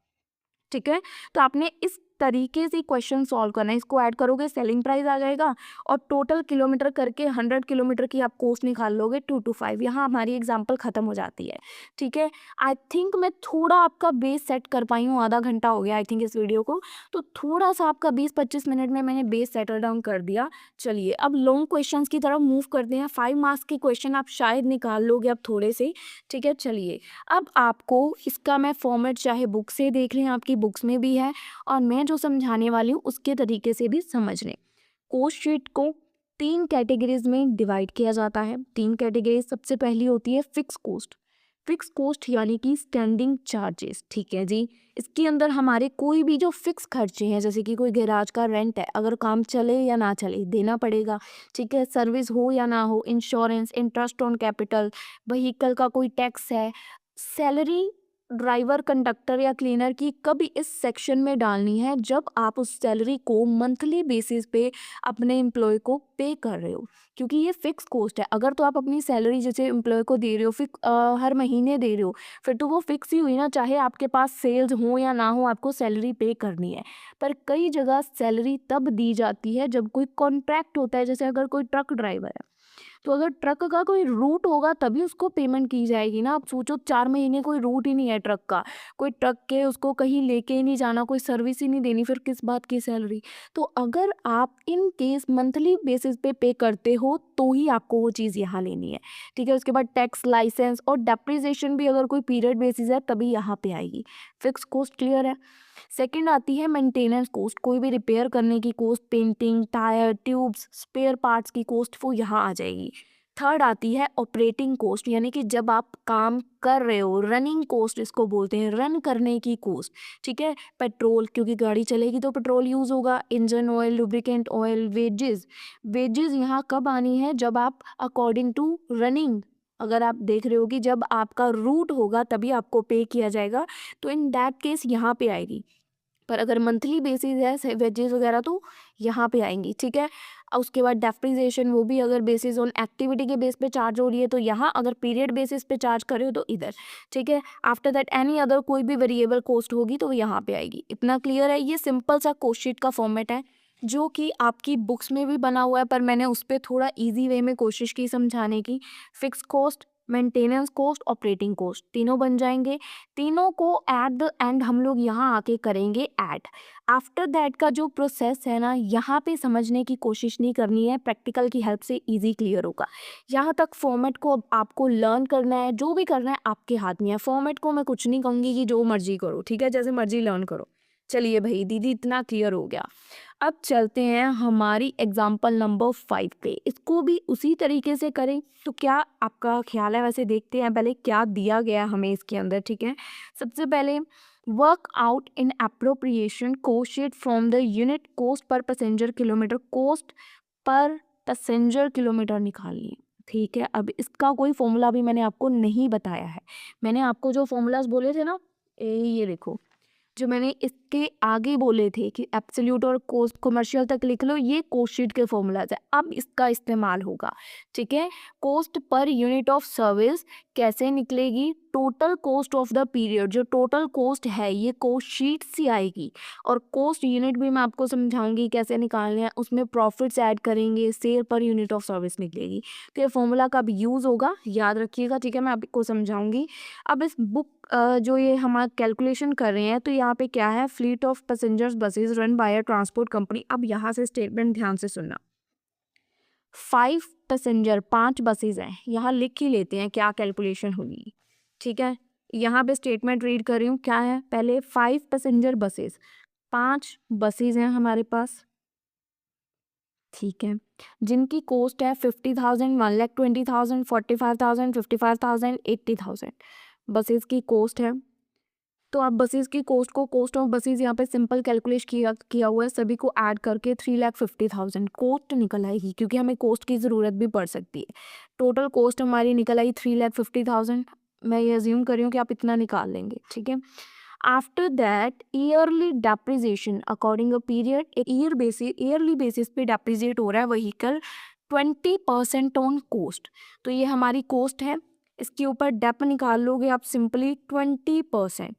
ठीक है। तो आपने इस तरीके से क्वेश्चन सॉल्व करना है, इसको ऐड करोगे सेलिंग प्राइस आ जाएगा, और टोटल किलोमीटर करके 100 किलोमीटर की आप कॉस्ट निकाल लोगे 2 to 5। यहाँ हमारी एग्जांपल खत्म हो जाती है, ठीक है। आई थिंक मैं थोड़ा आपका बेस सेट कर पाई हूँ, आधा घंटा हो गया आई थिंक इस वीडियो को, तो थोड़ा सा आपका 20-25 मिनट में मैंने बेस सेटल डाउन कर दिया। चलिए अब लॉन्ग क्वेश्चन की तरफ मूव करते हैं। 5 मार्क्स के क्वेश्चन आप शायद निकाल लोगे अब थोड़े से, ठीक है। चलिए अब आपको इसका मैं फॉर्मेट चाहे बुक से देख लें, आपकी बुक्स में भी है, और मैं जो समझाने वाली हूँ उसके तरीके से भी समझ लें। कॉस्ट शीट को 3 कैटेगरीज में डिवाइड किया जाता है। 3 कैटेगरीज, सबसे पहली होती है फिक्स कॉस्ट। फिक्स कॉस्ट यानी कि स्टैंडिंग चार्जेस, ठीक है जी। इसके अंदर हमारे कोई भी जो फिक्स खर्चे हैं, जैसे कि कोई गैराज का रेंट है, अगर काम चले या ना चले देना पड़ेगा, ठीक है। सर्विस हो या ना हो, insurance, interest on capital, vehicle का कोई टैक्स है, सैलरी ड्राइवर, कंडक्टर या क्लीनर की कब इस सेक्शन में डालनी है, जब आप उस सैलरी को मंथली बेसिस पे अपने एम्प्लॉय को पे कर रहे हो, क्योंकि ये फिक्स कॉस्ट है। अगर तो आप अपनी सैलरी जैसे एम्प्लॉय को दे रहे हो, हर महीने दे रहे हो, फिर तो वो फिक्स ही हुई ना, चाहे आपके पास सेल्स हो या ना हो आपको सैलरी पे करनी है। पर कई जगह सैलरी तब दी जाती है जब कोई कॉन्ट्रैक्ट होता है, जैसे अगर कोई ट्रक ड्राइवर है, तो अगर ट्रक का कोई रूट होगा तभी उसको पेमेंट की जाएगी ना। आप सोचो 4 महीने कोई रूट ही नहीं है ट्रक का, कोई ट्रक के उसको कहीं लेके ही नहीं जाना, कोई सर्विस ही नहीं देनी, फिर किस बात की सैलरी। तो अगर आप इन केस मंथली बेसिस पे करते हो तो ही आपको वो चीज़ यहाँ लेनी है, ठीक है। उसके बाद टैक्स, लाइसेंस और डेप्रिसिएशन भी अगर कोई पीरियड बेसिस है तभी यहाँ पे आएगी। फिक्स कॉस्ट क्लियर है। सेकंड आती है मेंटेनेंस कॉस्ट, कोई भी रिपेयर करने की cost, painting, tyre, tubes, spare parts की कॉस्ट, वो यहाँ आ जाएगी। थर्ड आती है ऑपरेटिंग कॉस्ट, यानी कि जब आप काम कर रहे हो, रनिंग कॉस्ट इसको बोलते हैं, रन करने की कॉस्ट, ठीक है। पेट्रोल, क्योंकि गाड़ी चलेगी तो पेट्रोल यूज़ होगा, engine oil, lubricant oil, wages, wages यहाँ कब आनी है, जब आप अकॉर्डिंग टू रनिंग, अगर आप देख रहे हो कि जब आपका रूट होगा तभी आपको पे किया जाएगा, तो इन दैट केस यहाँ पे आएगी। पर अगर मंथली बेसिस है वेजेस वगैरह तो यहाँ पे आएंगी, ठीक है। और उसके बाद डेप्रिसिएशन, वो भी अगर बेसिस ऑन एक्टिविटी के बेस पे चार्ज हो रही है तो यहाँ, अगर पीरियड बेसिस पे चार्ज कर रहे हो तो इधर, ठीक है। आफ्टर दैट एनी अदर कोई भी वेरिएबल कॉस्ट होगी तो वो यहाँ पे आएगी। इतना क्लियर है? ये सिंपल सा कॉस्ट शीट का फॉर्मेट है। जो कि आपकी बुक्स में भी बना हुआ है, पर मैंने उस पे थोड़ा ईजी वे में कोशिश की समझाने की। Fix cost, maintenance cost, operating cost, तीनों बन जाएंगे। तीनों को एट द एंड हम लोग यहाँ आके करेंगे ऐड। आफ्टर दैट का जो प्रोसेस है ना, यहाँ पे समझने की कोशिश नहीं करनी है, प्रैक्टिकल की हेल्प से इजी क्लियर होगा। यहाँ तक फॉर्मेट को आपको लर्न करना है, जो भी करना है आपके हाथ में है। फॉर्मेट को मैं कुछ नहीं कहूँगी कि जो मर्जी करो, ठीक है, जैसे मर्जी लर्न करो। चलिए भाई दीदी, इतना क्लियर हो गया। अब चलते हैं हमारी एग्जाम्पल नंबर 5 पे। इसको भी उसी तरीके से करें तो क्या आपका ख्याल है? वैसे देखते हैं पहले क्या दिया गया हमें इसके अंदर, ठीक है। सबसे पहले work out in appropriation cost sheet from the unit cost per passenger kilometre. Cost per passenger kilometre निकालनी है, ठीक है। अब इसका कोई फॉर्मूला भी मैंने आपको नहीं बताया है। मैंने आपको जो फॉर्मूलाज बोले थे ना, ये देखो, जो मैंने इसके आगे बोले थे कि एब्सोल्यूट और कोस्ट कमर्शियल तक लिख लो, ये कोस्ट शीट के फॉर्मूलाज है। अब इसका इस्तेमाल होगा, ठीक है। Cost per unit of service कैसे निकलेगी? Total cost of the period, जो टोटल कॉस्ट है ये कॉस्ट शीट से आएगी। और कॉस्ट यूनिट भी मैं आपको समझाऊंगी कैसे निकालने हैं। उसमें प्रॉफिट्स ऐड करेंगे, sale per unit of service निकलेगी। तो ये फॉर्मूला का भी यूज़ होगा, याद रखिएगा, ठीक है। मैं आपको समझाऊंगी। अब इस बुक जो ये हमारा कैलकुलेशन कर रहे हैं, तो यहाँ पे क्या है? Fleet of passengers buses run by a transport company. अब यहाँ से स्टेटमेंट ध्यान से सुनना। 5 पैसेंजर, 5 बसेज हैं, यहाँ लिख ही लेते हैं क्या कैलकुलेशन होगी, ठीक है। यहाँ पे स्टेटमेंट रीड कर रही हूँ, क्या है? पहले 5 पैसेंजर बसेस, 5 बसेज हैं हमारे पास, ठीक है, जिनकी कॉस्ट है 50,000, 1,20,000, 45,000, 55,000, 80,000 बसेस की कॉस्ट है। तो आप बसेस की कॉस्ट को, कॉस्ट ऑफ बसेस यहाँ पे सिंपल कैलकुलेट किया हुआ है, सभी को ऐड करके 3,50,000 कॉस्ट निकल आएगी, क्योंकि हमें कॉस्ट की ज़रूरत भी पड़ सकती है। टोटल कॉस्ट हमारी निकल आई 3,50,000। मैं ये अज्यूम कर रही हूँ कि आप इतना निकाल लेंगे, ठीक है। After that yearly depreciation according a period, yearly basis पे डेप्रिसिएट हो रहा है व्हीकल 20% ऑन कॉस्ट। तो ये हमारी कॉस्ट है, इसके ऊपर डेप निकाल लोगे आप सिंपली 20%।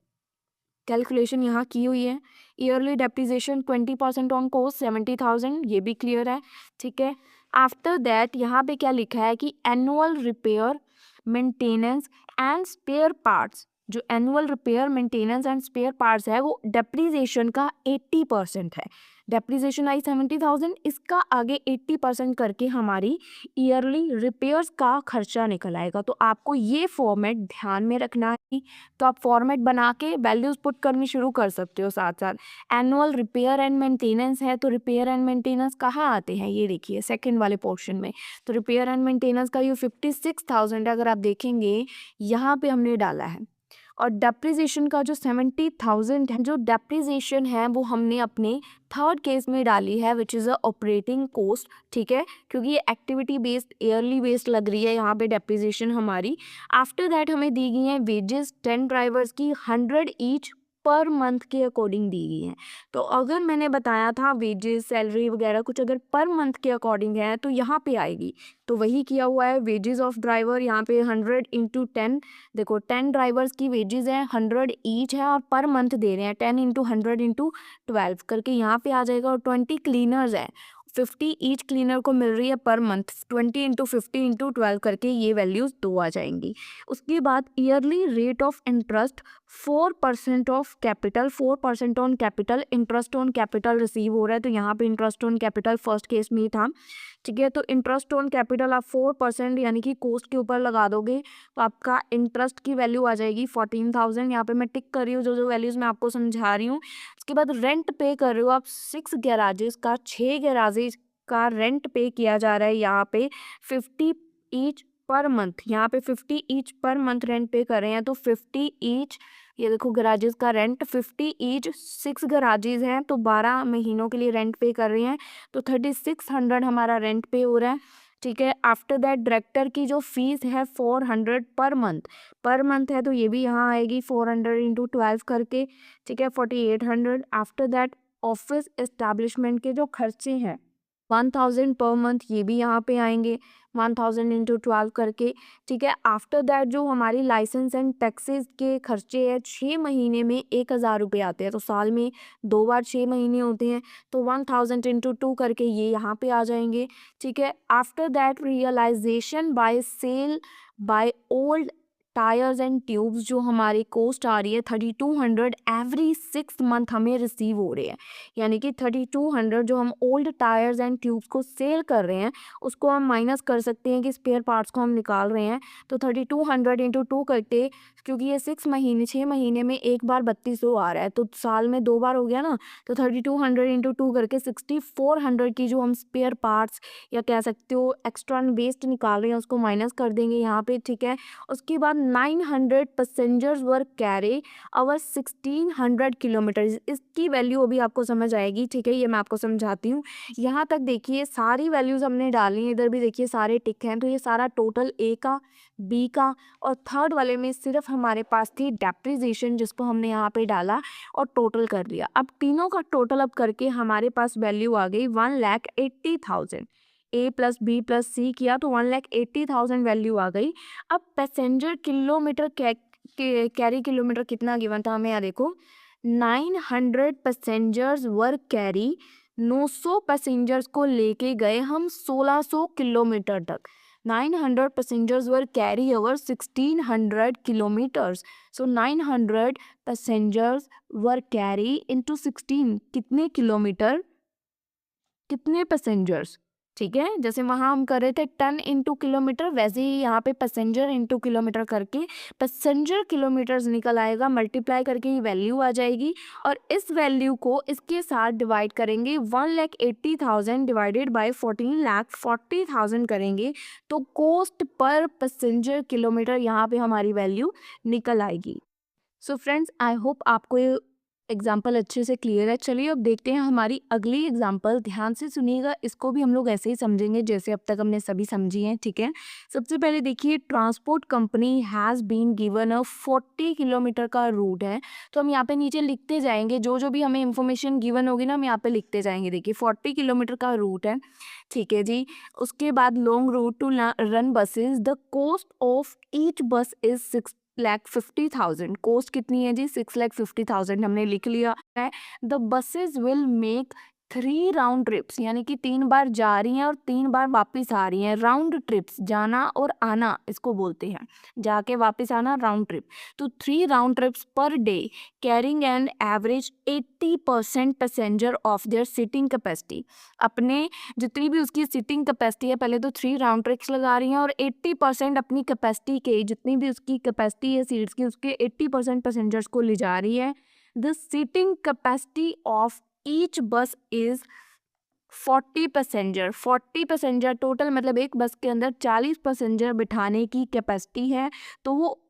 कैलकुलेशन यहाँ की हुई है। ईयरली डेप्रिसिएशन 20% ऑन कॉस्ट 70,000, ये भी क्लियर है, ठीक है। आफ्टर दैट यहाँ पे क्या लिखा है कि annual repair maintenance and spare parts, जो annual repair maintenance and spare parts है वो डेप्रिसिएशन का 80% है। डेप्रिसिएशन आई 70,000, इसका आगे 80% करके हमारी ईयरली रिपेयर्स का खर्चा निकल आएगा। तो आपको ये फॉर्मेट ध्यान में रखना है। तो आप फॉर्मेट बना के वैल्यूज पुट करनी शुरू कर सकते हो साथ साथ। एनुअल रिपेयर एंड मेंटेनेंस है, तो रिपेयर एंड मेंटेनेंस कहाँ आते हैं? ये देखिए सेकंड वाले पोर्शन में। तो रिपेयर एंड मेंटेनेंस का ये 56,000 अगर आप देखेंगे यहाँ पे हमने डाला है। और डेप्रिसिएशन का जो 70,000 है, जो डेप्रिसिएशन है वो हमने अपने थर्ड केस में डाली है, which is a operating cost, ठीक है, क्योंकि ये एक्टिविटी बेस्ड, ईयरली बेस्ड लग रही है यहाँ पे डेप्रिसिएशन हमारी। आफ्टर दैट हमें दी गई है वेजेस 10 ड्राइवर्स की 100 ईच पर मंथ के अकॉर्डिंग दी गई हैं। तो अगर मैंने बताया था वेजेस, सैलरी वगैरह कुछ अगर पर मंथ के अकॉर्डिंग है तो यहाँ पे आएगी। तो वही किया हुआ है, वेजेस ऑफ ड्राइवर यहाँ पे 100 इंटू 10। देखो 10 ड्राइवर्स की वेजेस हैं, 100 ईच है और पर मंथ दे रहे हैं, 10 इंटू 100 इंटू 12 करके यहाँ पे आ जाएगा। और 20 क्लीनर्स है, 50 ईच क्लीनर को मिल रही है पर मंथ, 20 इंटू 50 इंटू 12 करके ये वैल्यूज़ 2 आ जाएंगी। उसके बाद yearly rate of interest 4% of capital, 4% on capital, interest on capital receive हो रहा है, तो यहाँ पे interest on capital first case में ही था, ठीक है। तो इंटरेस्ट ऑन कैपिटल आप 4% यानी कि कॉस्ट के ऊपर लगा दोगे तो आपका इंटरेस्ट की वैल्यू आ जाएगी 14,000। यहाँ पे मैं टिक कर रही हूँ जो जो वैल्यूज़ मैं आपको समझा रही हूँ। उसके बाद रेंट पे कर रहे हो आप 6 गैराजेस का, 6 गैराजेस का रेंट पे किया जा रहा है यहाँ पे 50 ईच पर मंथ। यहाँ पे 50 ईच पर मंथ रेंट पे कर रहे हैं, तो 50 ईच, ये देखो गराजेस का रेंट 50 ईच, 6 गराजेस हैं तो 12 महीनों के लिए रेंट पे कर रहे हैं, तो 3600 हमारा रेंट पे हो रहा है, ठीक है। आफ्टर दैट डायरेक्टर की जो फीस है 400 पर मंथ है, तो ये भी यहाँ आएगी 400 इंटू 12 करके, ठीक है, 4800। आफ्टर दैट ऑफिस एस्टैब्लिशमेंट के जो खर्चे हैं 1000 पर मंथ ये भी यहाँ पे आएंगे, 1000 इंटू 12 करके। ठीक है, आफ्टर दैट जो हमारी लाइसेंस एंड टैक्सेस के खर्चे हैं 6 महीने में 1000 रुपये आते हैं, तो साल में 2 बार 6 महीने होते हैं, तो 1000 इंटू 2 करके ये यहाँ पे आ जाएंगे। ठीक है, after that realization by sale by old tyres and tubes जो हमारी कॉस्ट आ रही है 3200 एवरी 6 मंथ हमें रिसीव हो रहे हैं, यानी कि 3200 जो हम ओल्ड टायर्स एंड ट्यूब्स को सेल कर रहे हैं उसको हम माइनस कर सकते हैं कि स्पेयर पार्ट्स को हम निकाल रहे हैं, तो 3200 इंटू 2 करके, क्योंकि ये 6 महीने में एक बार 3200 आ रहा है तो साल में 2 बार हो गया ना, तो 3200 इंटू 2 करके 6400 की जो हम स्पेयर पार्ट्स या कह सकते हो एक्स्ट्रा वेस्ट निकाल रहे हैं उसको माइनस कर देंगे यहाँ पे। ठीक है, उसके बाद 900 passengers were carry our 1600 kilometre, इसकी वैल्यू अभी आपको समझ आएगी। ठीक है, ये मैं आपको समझाती हूँ। यहाँ तक देखिए सारी वैल्यूज हमने डाली हैं, इधर भी देखिए सारे टिक हैं, तो ये सारा टोटल ए का, बी का और थर्ड वाले में सिर्फ हमारे पास थी डेप्रिसिएशन जिसको हमने यहाँ पे डाला और टोटल कर लिया। अब तीनों का टोटल अप करके हमारे पास वैल्यू आ गई 1,80,000। ए प्लस बी प्लस सी किया तो 1,80,000 वैल्यू आ गई। अब पैसेंजर किलोमीटर कैरी किलोमीटर कितना गिवन था हमें, यहाँ देखो 900 पैसेंजर्स वर कैरी, 900 पैसेंजर्स को लेके गए हम 1600 किलोमीटर तक। 900 passengers were carry over 1600 kilometres, so 900 passengers were carry into 16 कितने किलोमीटर, कितने पैसेंजर्स। ठीक है, जैसे वहां हम कर रहे थे टन इंटू किलोमीटर, वैसे ही यहाँ पे पैसेंजर इंटू किलोमीटर करके पैसेंजर किलोमीटर्स निकल आएगा, मल्टीप्लाई करके ये वैल्यू आ जाएगी और इस वैल्यू को इसके साथ डिवाइड करेंगे। 1,80,000 डिवाइडेड बाई 14,40,000 करेंगे तो कॉस्ट पर पैसेंजर किलोमीटर यहाँ पे हमारी वैल्यू निकल आएगी। सो फ्रेंड्स, आई होप आपको ये एग्जाम्पल अच्छे से क्लियर है। चलिए अब देखते हैं हमारी अगली एग्जाम्पल, ध्यान से सुनिएगा, इसको भी हम लोग ऐसे ही समझेंगे जैसे अब तक हमने सभी समझी हैं। ठीक है, सबसे पहले देखिए transport company has been given a 40 kilometre का रूट है, तो हम यहाँ पे नीचे लिखते जाएंगे जो जो भी हमें इंफॉर्मेशन गिवन होगी ना हम यहाँ पे लिखते जाएंगे। देखिए 40 किलोमीटर का रूट है, ठीक है जी। उसके बाद long route to run buses, the cost of each bus is 6,50,000, cost कितनी है जी 6,50,000 हमने लिख लिया है। The buses will make 3 round trips, यानी कि 3 बार जा रही हैं और 3 बार वापस आ रही हैं। राउंड ट्रिप्स जाना और आना इसको बोलते हैं, जाके वापस आना राउंड ट्रिप। तो 3 round trips per day carrying an average 80% passenger of their seating capacity, अपने जितनी भी उसकी सीटिंग कैपेसिटी है, पहले तो 3 राउंड ट्रिप्स लगा रही हैं और 80% अपनी कैपेसिटी के, जितनी भी उसकी कैपेसिटी है सीट्स की, उसके 80% पैसेंजर्स को ले जा रही है। The seating capacity of each bus is 40 passenger, 40 passenger total, मतलब एक बस के अंदर 40 पैसेंजर बिठाने की कैपेसिटी है, तो वो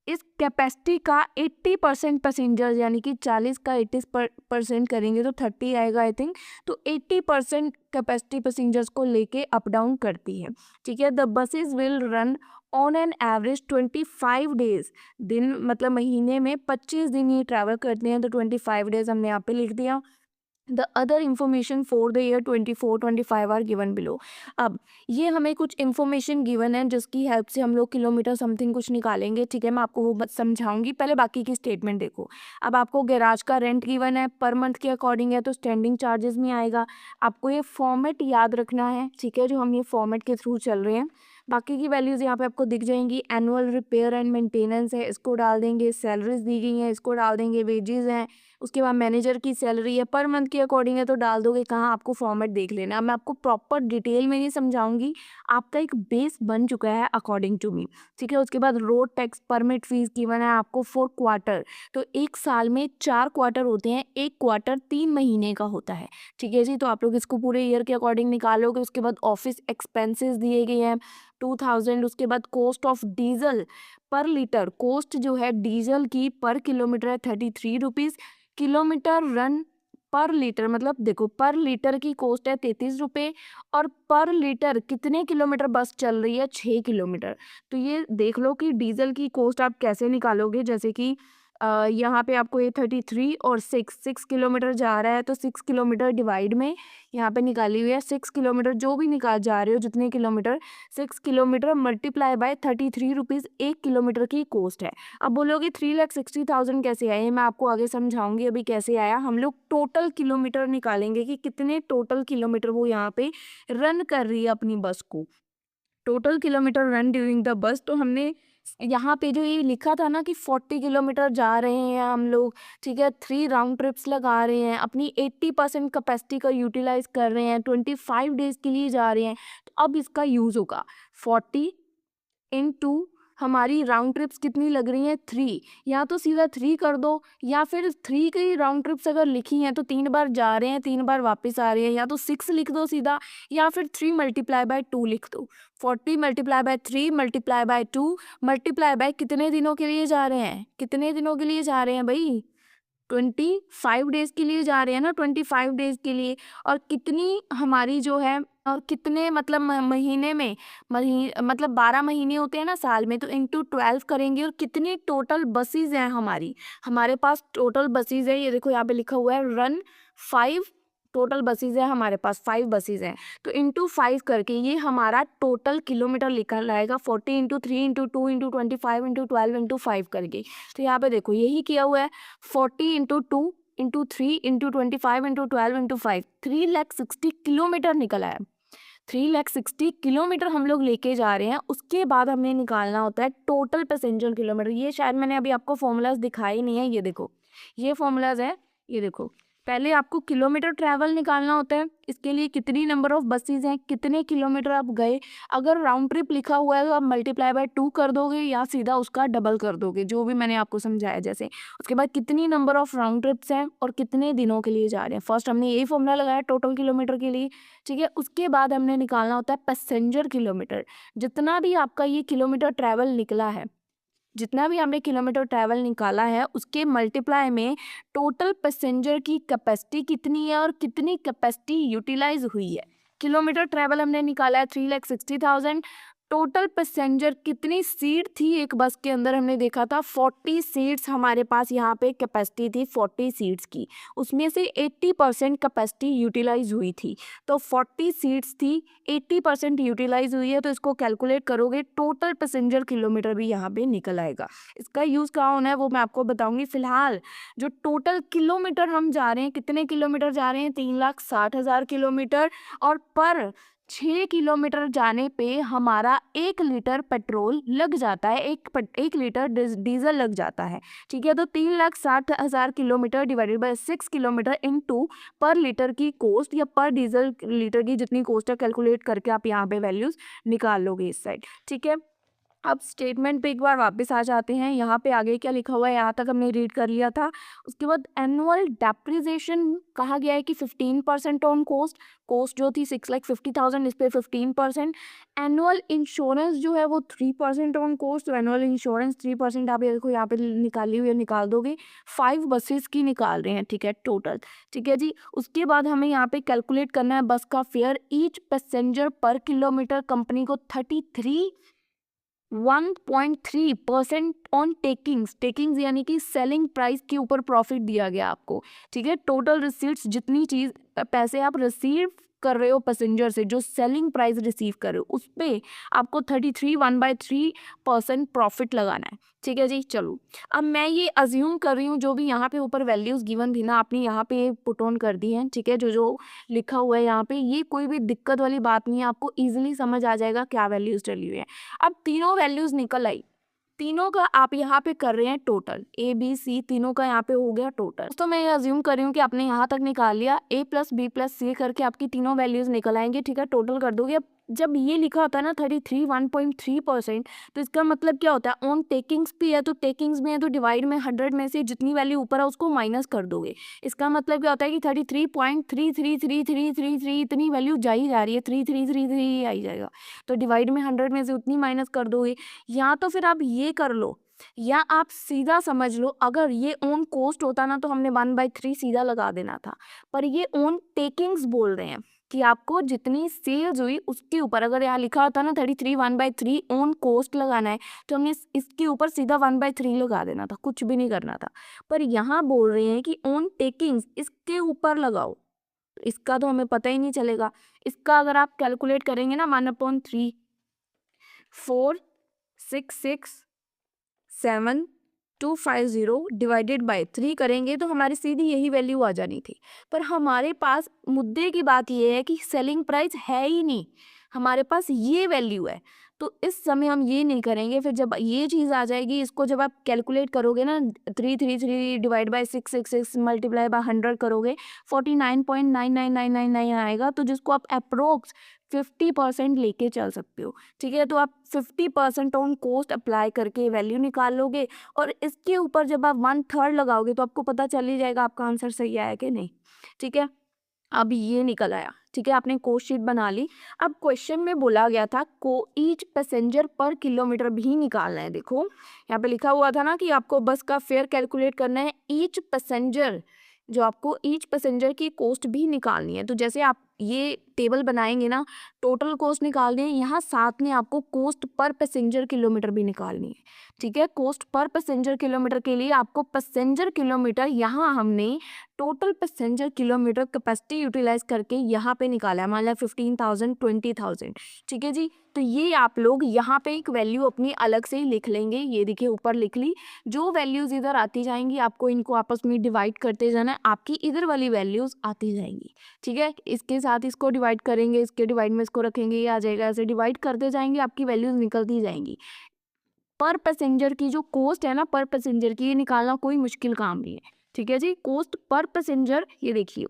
इस कैपेसिटी का 80% पैसेंजर, यानी कि 40 का 80% करेंगे तो 30 आएगा आई थिंक, तो 80% कैपेसिटी पैसेंजर्स को लेके अप डाउन करती है। ठीक है, the buses will run on an average 25 days, दिन मतलब महीने में 25 दिन ये ट्रैवल करते हैं, तो 25 डेज हमने यहाँ पे लिख दिया। The other information for the year 24-25 are given below. अब ये हमें कुछ इन्फॉर्मेशन गिवन है जिसकी हेल्प से हम लोग किलोमीटर समथिंग कुछ निकालेंगे। ठीक है, मैं आपको वो समझाऊंगी, पहले बाकी की स्टेटमेंट देखो। अब आपको गैराज का रेंट गिवन है, पर मंथ के अकॉर्डिंग है तो स्टैंडिंग चार्जेस में आएगा। आपको ये फॉर्मेट याद रखना है, ठीक है, जो हम ये फॉर्मेट के थ्रू चल रहे हैं। बाकी की वैल्यूज़ यहाँ पे आपको दिख जाएंगी। एनुअल रिपेयर एंड मेंटेनेंस है, इसको डाल देंगे। सैलरीज दी गई हैं, इसको डाल देंगे। वेजेस हैं, उसके बाद मैनेजर की सैलरी है, पर मंथ के अकॉर्डिंग है तो डाल दोगे कहाँ, आपको फॉर्मेट देख लेना। मैं आपको प्रॉपर डिटेल में नहीं समझाऊंगी, आपका एक बेस बन चुका है अकॉर्डिंग टू मी। ठीक है, उसके बाद road tax permit fees given है आपको 4 क्वार्टर, तो एक साल में 4 क्वार्टर होते हैं, एक क्वार्टर 3 महीने का होता है। ठीक है जी, तो आप लोग इसको पूरे ईयर के अकॉर्डिंग निकालोगे। उसके बाद ऑफिस एक्सपेंसेस दिए गए हैं 2000। उसके बाद कॉस्ट ऑफ डीजल पर लीटर, कॉस्ट जो है डीजल की पर किलोमीटर है 33 रुपीज़। किलोमीटर रन पर लीटर, मतलब देखो पर लीटर की कॉस्ट है 33 रुपये और पर लीटर कितने किलोमीटर बस चल रही है, 6 किलोमीटर। तो ये देख लो कि डीजल की कॉस्ट आप कैसे निकालोगे, जैसे कि यहाँ पे आपको ये 33 और 6 किलोमीटर जा रहा है, तो 6 किलोमीटर डिवाइड में यहाँ पे निकाली हुई है। 6 किलोमीटर जो भी निकाल जा रहे हो जितने kilometre, 6 kilometre multiply bye 33 rupees 1 kilometre की कॉस्ट है। अब बोलोगे 3,60,000 कैसे आए, मैं आपको आगे समझाऊंगी अभी कैसे आया। हम लोग टोटल किलोमीटर निकालेंगे कि कितने टोटल किलोमीटर वो यहाँ पे रन कर रही है अपनी बस को। Total kilometre run during the bus, तो हमने यहाँ पे जो ये लिखा था ना कि 40 किलोमीटर जा रहे हैं हम लोग, ठीक है, 3 राउंड ट्रिप्स लगा रहे हैं, अपनी 80% कैपेसिटी का यूटिलाइज कर रहे हैं, 25 डेज के लिए जा रहे हैं, तो अब इसका यूज़ होगा 40 इनटू हमारी राउंड ट्रिप्स कितनी लग रही हैं 3, या तो सीधा 3 कर दो, या फिर 3 की राउंड ट्रिप्स अगर लिखी हैं तो 3 बार जा रहे हैं 3 बार वापस आ रहे हैं, या तो 6 लिख दो सीधा, या फिर 3 मल्टीप्लाई बाय 2 लिख दो। 40 multiply by 3 multiply by 2 multiply by कितने दिनों के लिए जा रहे हैं, कितने दिनों के लिए जा रहे हैं भाई, 25 डेज के लिए जा रहे हैं ना, 25 डेज के लिए। और कितनी हमारी जो है कितने मतलब महीने में, मतलब 12 महीने होते हैं ना साल में, तो इंटू 12 करेंगे। और कितनी टोटल बसेज हैं हमारे पास टोटल बसेज है, ये देखो यहाँ पे लिखा हुआ है रन 5, टोटल बसेज है हमारे पास 5 बसेज हैं, तो इंटू 5 करके ये हमारा टोटल किलोमीटर निकल आएगा 40 into 3 into 2 into 25 into 12 into 5 करके। तो यहाँ पे देखो यही किया हुआ है, 40 into 2 into 3 into 25 into 12 into 5, 360 kilometre निकल आया। 360 किलोमीटर हम लोग लेके जा रहे हैं। उसके बाद हमें निकालना होता है टोटल पैसेंजर किलोमीटर। ये शायद मैंने अभी आपको फॉर्मूलाज दिखाई नहीं है, ये देखो ये फॉर्मूलाज है, ये देखो। पहले आपको किलोमीटर ट्रैवल निकालना होता है, इसके लिए कितनी नंबर ऑफ बसेज हैं, कितने किलोमीटर आप गए। अगर राउंड ट्रिप लिखा हुआ है तो आप मल्टीप्लाई बाय 2 कर दोगे या सीधा उसका डबल कर दोगे, जो भी मैंने आपको समझाया जैसे। उसके बाद कितनी नंबर ऑफ राउंड ट्रिप्स हैं और कितने दिनों के लिए जा रहे हैं। फर्स्ट हमने यही फॉर्मूला लगाया टोटल किलोमीटर के लिए, ठीक है। उसके बाद हमने निकालना होता है पैसेंजर किलोमीटर। जितना भी आपका ये किलोमीटर ट्रैवल निकला है, जितना भी हमने किलोमीटर ट्रैवल निकाला है, उसके मल्टीप्लाई में टोटल पैसेंजर की कैपेसिटी कितनी है और कितनी कैपेसिटी यूटिलाइज हुई है। किलोमीटर ट्रैवल हमने निकाला है 3,60,000। टोटल पैसेंजर कितनी सीट थी एक बस के अंदर, हमने देखा था 40 सीट्स हमारे पास यहाँ पे कैपेसिटी थी 40 सीट्स की, उसमें से 80% कैपेसिटी यूटिलाइज हुई थी। तो 40 सीट्स थी, 80% यूटिलाइज हुई है, तो इसको कैलकुलेट करोगे टोटल पैसेंजर किलोमीटर भी यहाँ पे निकल आएगा। इसका यूज़ कहाँ होना है वो मैं आपको बताऊंगी। फिलहाल जो टोटल किलोमीटर हम जा रहे हैं, कितने किलोमीटर जा रहे हैं, 3,60,000 किलोमीटर, और पर 6 किलोमीटर जाने पे हमारा 1 लीटर पेट्रोल लग जाता है, 1 लीटर डीजल लग जाता है, ठीक है। तो 3,60,000 kilometre divided by 6 kilometre into पर लीटर की कॉस्ट या पर डीजल लीटर की जितनी कॉस्ट है, कैलकुलेट करके आप यहाँ पे वैल्यूज निकाल लोगे इस साइड, ठीक है। अब स्टेटमेंट पे एक बार वापस आ जाते हैं। यहाँ पे आगे क्या लिखा हुआ है, यहाँ तक हमने रीड कर लिया था। उसके बाद एनुअल डेप्रिसिएशन कहा गया है कि 15% ऑन कॉस्ट जो थी 6,50,000, इस पे 15%। एनुअल इंश्योरेंस जो है वो 3% ऑन कॉस्ट, तो एनुअल इंश्योरेंस 3% आप ये देखो यहाँ पे निकाली हुई है, निकाल दोगे। 5 बसेस की निकाल रहे हैं, ठीक है, टोटल, ठीक है जी। उसके बाद हमें यहाँ पे कैलकुलेट करना है बस का फेयर। ईच पैसेंजर पर किलोमीटर कंपनी को 1.3% ऑन टेकिंग्स यानी कि सेलिंग प्राइस के ऊपर प्रॉफिट दिया गया आपको, ठीक है। टोटल रिसीट्स जितनी चीज पैसे आप रिसीव कर रहे हो पैसेंजर से, जो सेलिंग प्राइस रिसीव कर रहे हो, उस पे आपको 1/3% प्रॉफिट लगाना है, ठीक है जी। चलो अब मैं ये अज्यूम कर रही हूँ जो भी यहाँ पे ऊपर वैल्यूज गिवन थी ना, आपने यहाँ पे पुट ऑन कर दी है, ठीक है। जो जो लिखा हुआ है यहाँ पे, ये कोई भी दिक्कत वाली बात नहीं है, आपको इजीली समझ आ जाएगा क्या वैल्यूज डली हुई है। अब तीनों वैल्यूज निकल आई, तीनों का आप यहाँ पे कर रहे हैं टोटल, ए बी सी तीनों का यहाँ पे हो गया टोटल। तो मैं ये अज्यूम कर रही हूँ कि आपने यहाँ तक निकाल लिया, ए प्लस बी प्लस सी करके आपकी तीनों वैल्यूज निकल आएंगे, ठीक है। टोटल कर दोगे। अब जब ये लिखा होता है ना 1.3%, तो इसका मतलब क्या होता है, ऑन टेकिंग्स भी है तो टेकिंग्स में है तो डिवाइड में 100 में से जितनी वैल्यू ऊपर है उसको माइनस कर दोगे। इसका मतलब क्या होता है कि 33.333333 इतनी वैल्यू जा ही जा रही है, 3333 आई जाएगा, तो डिवाइड में 100 में से उतनी माइनस कर दोगे। या तो फिर आप ये कर लो, या आप सीधा समझ लो, अगर ये ऑन कॉस्ट होता ना तो हमने 1/3 सीधा लगा देना था, पर ये ऑन टेकिंग्स बोल रहे हैं, कि आपको जितनी सेल्स हुई उसके ऊपर, अगर यहाँ लिखा होता ना 33 1/3 ऑन कॉस्ट लगाना है, तो हमने इसके ऊपर सीधा 1/3 लगा देना था, कुछ भी नहीं करना था। पर यहाँ बोल रहे हैं कि ऑन टेकिंग्स इसके ऊपर लगाओ, इसका तो हमें पता ही नहीं चलेगा। इसका अगर आप कैलकुलेट करेंगे ना 1/3, 4 6 6 7 250 डिवाइडेड बाय 3 करेंगे तो हमारी सीधी यही वैल्यू आ जानी थी। पर हमारे पास मुद्दे की बात ये है कि सेलिंग प्राइस है ही नहीं, हमारे पास ये वैल्यू है। तो इस समय हम ये नहीं करेंगे। फिर जब ये चीज़ आ जाएगी, इसको जब आप कैलकुलेट करोगे ना, 333 डिवाइड बाय 666 मल्टीप्लाई बाय 100 करोगे 49.99999 आएगा, तो जिसको आप अप्रोक्स 50% लेके चल सकते हो। ठीक है, तो आप 50% ऑन कॉस्ट अप्लाई करके वैल्यू निकाल लोगे, और इसके ऊपर जब आप 1/3 लगाओगे तो आपको पता चल ही जाएगा आपका आंसर सही आया कि नहीं। ठीक है, अब ये निकल आया। ठीक है, आपने कोस्ट शीट बना ली। अब क्वेश्चन में बोला गया था को ईच पैसेंजर पर किलोमीटर भी निकालना है। देखो यहाँ पे लिखा हुआ था ना कि आपको बस का फेयर कैलकुलेट करना है, ईच पैसेंजर, जो आपको ईच पैसेंजर की कॉस्ट भी निकालनी है। तो जैसे आप ये टेबल बनाएंगे ना, टोटल कॉस्ट निकालनी है, यहाँ साथ में आपको कॉस्ट पर पैसेंजर किलोमीटर भी निकालनी है। ठीक है, कॉस्ट पर पैसेंजर किलोमीटर के लिए आपको पैसेंजर किलोमीटर, यहाँ हमने total passenger kilometre capacity utilize करके यहाँ पे निकाला है, मान लिया 15,000 20,000। ठीक है जी, तो ये आप लोग यहाँ पे एक वैल्यू अपनी अलग से ही लिख लेंगे। ये देखिए ऊपर लिख ली, जो वैल्यूज इधर आती जाएंगी आपको इनको आपस में डिवाइड करते जाना है, आपकी इधर वाली वैल्यूज आती जाएंगी। ठीक है, इसके साथ इसको डिवाइड करेंगे, इसके डिवाइड में इसको रखेंगे, ये आ जाएगा। ऐसे डिवाइड करते जाएंगे, आपकी वैल्यूज निकलती जाएंगी। पर पैसेंजर की जो कॉस्ट है ना, पर पैसेंजर की, ये निकालना कोई मुश्किल काम नहीं है। ठीक है जी, कॉस्ट पर पैसेंजर, ये देखिए